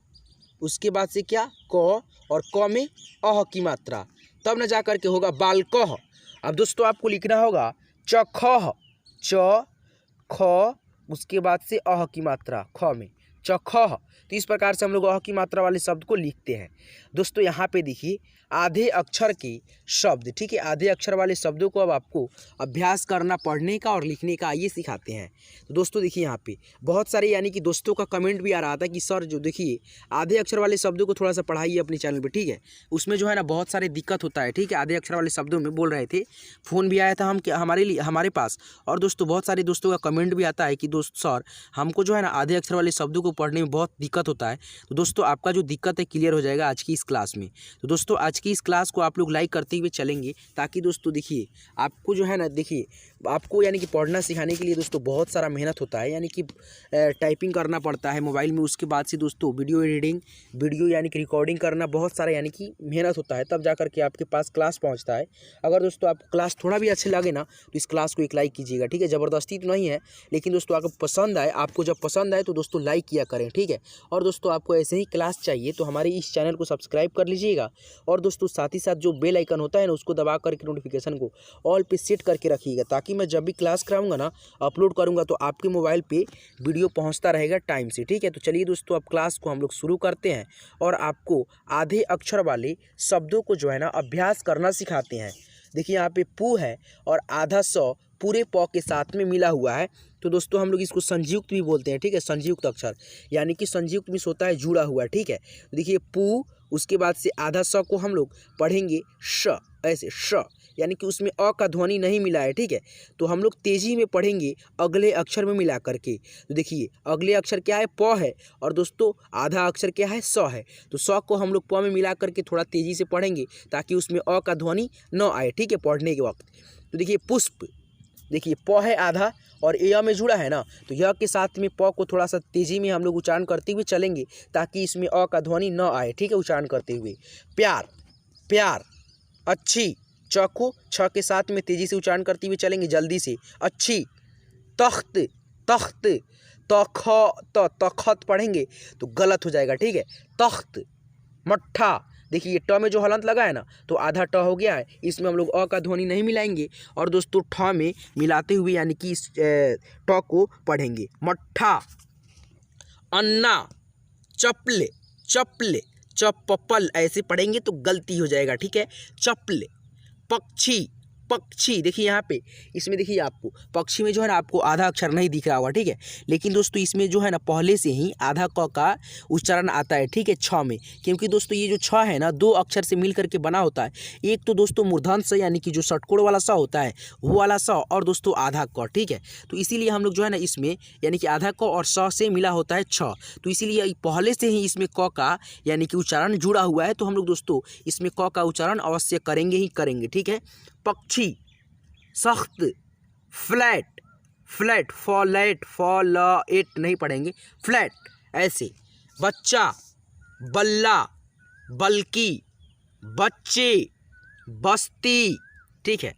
उसके बाद से क्या क, और क में अह की मात्रा, तब न जा कर के होगा बालकह। अब दोस्तों आपको लिखना होगा चखह, च ख, उसके बाद से अह की मात्रा ख में चखह। तो इस प्रकार से हम लोग अह की मात्रा वाले शब्द को लिखते हैं। दोस्तों यहाँ पे देखिए आधे अक्षर के शब्द। ठीक है, आधे अक्षर वाले शब्दों को अब आपको अभ्यास करना, पढ़ने का और लिखने का, ये सिखाते हैं। तो दोस्तों देखिए यहाँ पे बहुत सारे यानी कि दोस्तों का कमेंट भी आ रहा था कि सर जो देखिए आधे अक्षर वाले शब्दों को थोड़ा सा पढ़ाइए अपने चैनल पे। ठीक है, उसमें जो है ना बहुत सारे दिक्कत होता है। ठीक है, आधे अक्षर वाले शब्दों में बोल रहे थे, फ़ोन भी आया था हमारे पास, और दोस्तों बहुत सारे दोस्तों का कमेंट भी आता है कि दोस्त सर हमको जो है ना आधे अक्षर वाले शब्दों को पढ़ने में बहुत दिक्कत होता है। तो दोस्तों आपका जो दिक्कत है क्लियर हो जाएगा आज की इस क्लास में। तो दोस्तों आज की इस क्लास को आप लोग लाइक करते हुए चलेंगे, ताकि दोस्तों देखिए आपको जो है ना देखिए आपको यानी कि पढ़ना सिखाने के लिए दोस्तों बहुत सारा मेहनत होता है, यानी कि टाइपिंग करना पड़ता है मोबाइल में। उसके बाद से दोस्तों वीडियो एडिटिंग, वीडियो यानी कि रिकॉर्डिंग करना बहुत सारा यानी कि मेहनत होता है, तब जा कर के आपके पास क्लास पहुंचता है। अगर दोस्तों आपको क्लास थोड़ा भी अच्छे लगे ना, तो इस क्लास को एक लाइक कीजिएगा। ठीक है, ज़बरदस्ती तो नहीं है, लेकिन दोस्तों आपको पसंद आए, आपको जब पसंद आए तो दोस्तों लाइक किया करें। ठीक है, और दोस्तों आपको ऐसे ही क्लास चाहिए तो हमारे इस चैनल को सब्सक्राइब कर लीजिएगा, और दोस्तों साथ ही साथ जो बेल आइकन होता है ना, उसको दबा करके नोटिफिकेशन को ऑल पे सेट करके रखिएगा, ताकि मैं जब भी क्लास कराऊंगा ना, अपलोड करूंगा, तो आपके मोबाइल पे वीडियो पहुंचता रहेगा टाइम से। ठीक है, तो चलिए दोस्तों अब क्लास को हम लोग शुरू करते हैं, और आपको आधे अक्षर वाले शब्दों को जो है ना अभ्यास करना सिखाते हैं। देखिए यहाँ पे पू है और आधा स पूरे प के साथ में मिला हुआ है, तो दोस्तों हम लोग इसको संयुक्त भी बोलते हैं। ठीक है, संयुक्त अक्षर यानी कि संयुक्त में होता है जुड़ा हुआ। ठीक है, देखिए पू, उसके बाद से आधा स को हम लोग पढ़ेंगे श, ऐसे श, यानी कि उसमें अ का ध्वनि नहीं मिला है। ठीक है, तो हम लोग तेजी में पढ़ेंगे अगले अक्षर में मिला करके। तो देखिए अगले अक्षर क्या है, प है, और दोस्तों आधा अक्षर क्या है, स है। तो स को हम लोग प में मिला करके थोड़ा तेजी से पढ़ेंगे, ताकि उसमें अ का ध्वनि न आए। ठीक है, पढ़ने के वक्त। तो देखिए पुष्प, देखिए प है आधा और य में जुड़ा है ना, तो य के साथ में प को थोड़ा सा तेजी में हम लोग उच्चारण करते हुए चलेंगे, ताकि इसमें अ का ध्वनि न आए। ठीक है, उच्चारण करते हुए प्यार, प्यार, अच्छी, च को छ के साथ में तेजी से उच्चारण करते हुए चलेंगे जल्दी से, अच्छी, तख्त, तख्त, तखत पढ़ेंगे तो गलत हो जाएगा। ठीक है, तख्त, मट्ठा, देखिए ये ट में जो हलंत लगा है ना, तो आधा ट हो गया है, इसमें हम लोग अ का ध्वनि नहीं मिलाएंगे, और दोस्तों ठ में मिलाते हुए यानी कि इस ट को पढ़ेंगे मट्ठा। अन्ना, चप्पल, चप्पल, चप्पल ऐसे पढ़ेंगे तो गलती हो जाएगा। ठीक है, चप्पल। पक्षी, पक्षी, देखिए यहाँ पे इसमें देखिए आपको पक्षी में जो है ना आपको आधा अक्षर नहीं दिख रहा होगा। ठीक है, लेकिन दोस्तों इसमें जो है ना पहले से ही आधा क का उच्चारण आता है। ठीक है, छ में, क्योंकि दोस्तों ये जो छ है ना दो अक्षर से मिल करके बना होता है। एक तो दोस्तों मूर्धन्य स यानी कि जो षटकोण वाला स होता है वो वाला स, और दोस्तों आधा क। ठीक है, तो इसीलिए हम लोग जो है ना इसमें यानी कि आधा क और स से मिला होता है छ, तो इसीलिए पहले से ही इसमें क का यानी कि उच्चारण जुड़ा हुआ है, तो हम लोग दोस्तों इसमें क का उच्चारण अवश्य करेंगे ही करेंगे। ठीक है, पक्षी, सख्त, फ्लैट, फ्लैट, फॉलेट, फॉलेट नहीं पढ़ेंगे, फ्लैट ऐसे, बच्चा, बल्ला, बल्कि, बच्चे, बस्ती। ठीक है,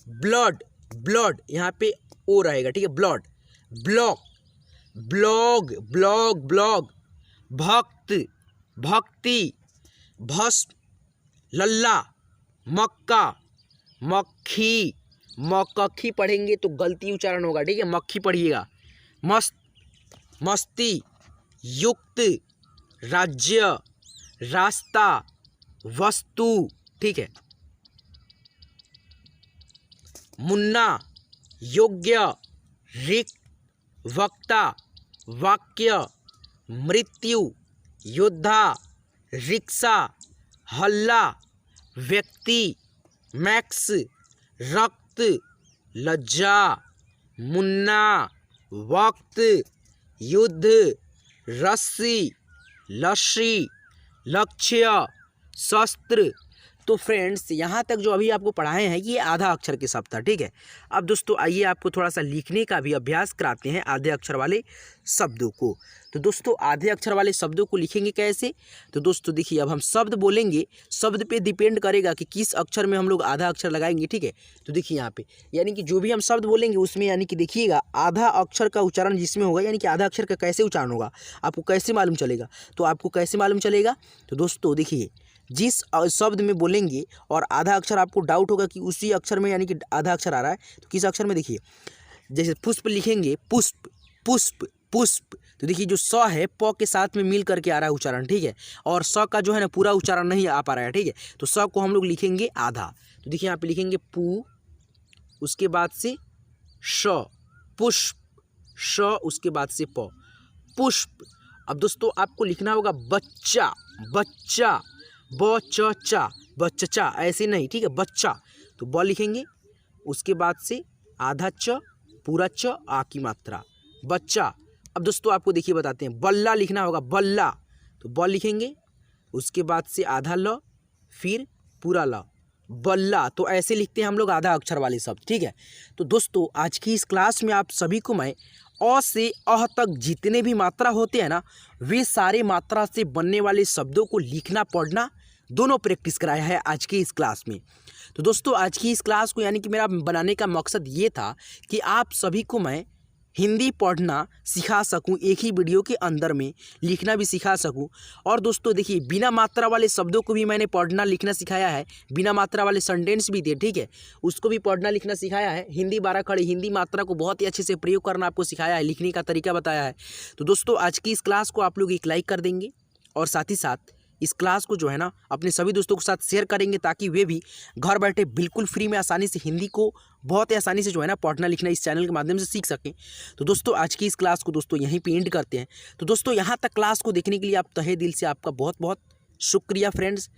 ब्लड, ब्लड यहाँ पे ओ रहेगा। ठीक है, blood, block, blog, blog, blog, भक्त, भक्ति, भस्म, लल्ला, मक्का, मक्खी, मक्खी पढ़ेंगे तो गलती उच्चारण होगा। ठीक है, मक्खी पढ़िएगा। मस्त, मस्ती, युक्त, राज्य, रास्ता, वस्तु, ठीक है। मुन्ना, योग्य, रिक्त, वक्ता, वाक्य, मृत्यु, योद्धा, रिक्शा, हल्ला, व्यक्ति, मैक्स, रक्त, लज्जा, मुन्ना, वक्त, युद्ध, रस्सी, लस्सी, लक्ष्य, शस्त्र। तो फ्रेंड्स यहाँ तक जो अभी आपको पढ़ाए हैं ये आधा अक्षर के शब्द था, ठीक है। अब दोस्तों आइए आपको थोड़ा सा लिखने का भी अभ्यास कराते हैं आधे अक्षर वाले शब्दों को। तो दोस्तों आधे अक्षर वाले शब्दों को लिखेंगे कैसे? तो दोस्तों देखिए, अब हम शब्द बोलेंगे, शब्द पे डिपेंड करेगा कि किस अक्षर में हम लोग आधा अक्षर लगाएंगे, ठीक है। तो देखिए यहाँ पे यानी कि जो भी हम शब्द बोलेंगे उसमें यानी कि देखिएगा आधा अक्षर का उच्चारण जिसमें होगा, यानी कि आधा अक्षर का कैसे उच्चारण होगा आपको कैसे मालूम चलेगा? तो आपको कैसे मालूम चलेगा? तो दोस्तों देखिए, जिस शब्द में बोलेंगे और आधा अक्षर आपको डाउट होगा कि उसी अक्षर में यानी कि आधा अक्षर आ रहा है, तो किस अक्षर में? देखिए जैसे पुष्प लिखेंगे, पुष्प, पुष्प, पुष्प, तो देखिए जो स है प के साथ में मिल करके आ रहा है उच्चारण, ठीक है। और स का जो है ना पूरा उच्चारण नहीं आ पा रहा है, ठीक है। तो स को हम लोग लिखेंगे आधा। तो देखिए यहाँ पे लिखेंगे पू, उसके बाद से श, पुष्प, श, उसके बाद से प, पुष्प। अब दोस्तों आपको लिखना होगा बच्चा, बच्चा, ब च चा, बच्चा, ऐसे नहीं, ठीक है, बच्चा। तो ब लिखेंगे, उसके बाद से आधा च, पूरा च, आ की मात्रा, बच्चा। अब दोस्तों आपको देखिए बताते हैं, बल्ला लिखना होगा, बल्ला। तो ब लिखेंगे, उसके बाद से आधा ल, फिर पूरा ल, बल्ला। तो ऐसे लिखते हैं हम लोग आधा अक्षर वाले शब्द, ठीक है। तो दोस्तों आज की इस क्लास में आप सभी को मैं अ से अह तक जितने भी मात्रा होते हैं ना, वे सारे मात्रा से बनने वाले शब्दों को लिखना पढ़ना दोनों प्रैक्टिस कराया है आज की इस क्लास में। तो दोस्तों आज की इस क्लास को यानी कि मेरा बनाने का मकसद ये था कि आप सभी को मैं हिंदी पढ़ना सिखा सकूं, एक ही वीडियो के अंदर में लिखना भी सिखा सकूं। और दोस्तों देखिए, बिना मात्रा वाले शब्दों को भी मैंने पढ़ना लिखना सिखाया है, बिना मात्रा वाले सेंटेंस भी थे, ठीक है, उसको भी पढ़ना लिखना सिखाया है। हिंदी 12 खड़ी हिंदी मात्रा को बहुत ही अच्छे से प्रयोग करना आपको सिखाया है, लिखने का तरीका बताया है। तो दोस्तों आज की इस क्लास को आप लोग एक लाइक कर देंगे और साथ ही साथ इस क्लास को जो है ना अपने सभी दोस्तों के साथ शेयर करेंगे, ताकि वे भी घर बैठे बिल्कुल फ्री में आसानी से हिंदी को बहुत ही आसानी से जो है ना पढ़ना लिखना इस चैनल के माध्यम से सीख सकें। तो दोस्तों आज की इस क्लास को दोस्तों यहीं पे एंड करते हैं। तो दोस्तों यहाँ तक क्लास को देखने के लिए आप तहे दिल से आपका बहुत बहुत शुक्रिया फ्रेंड्स।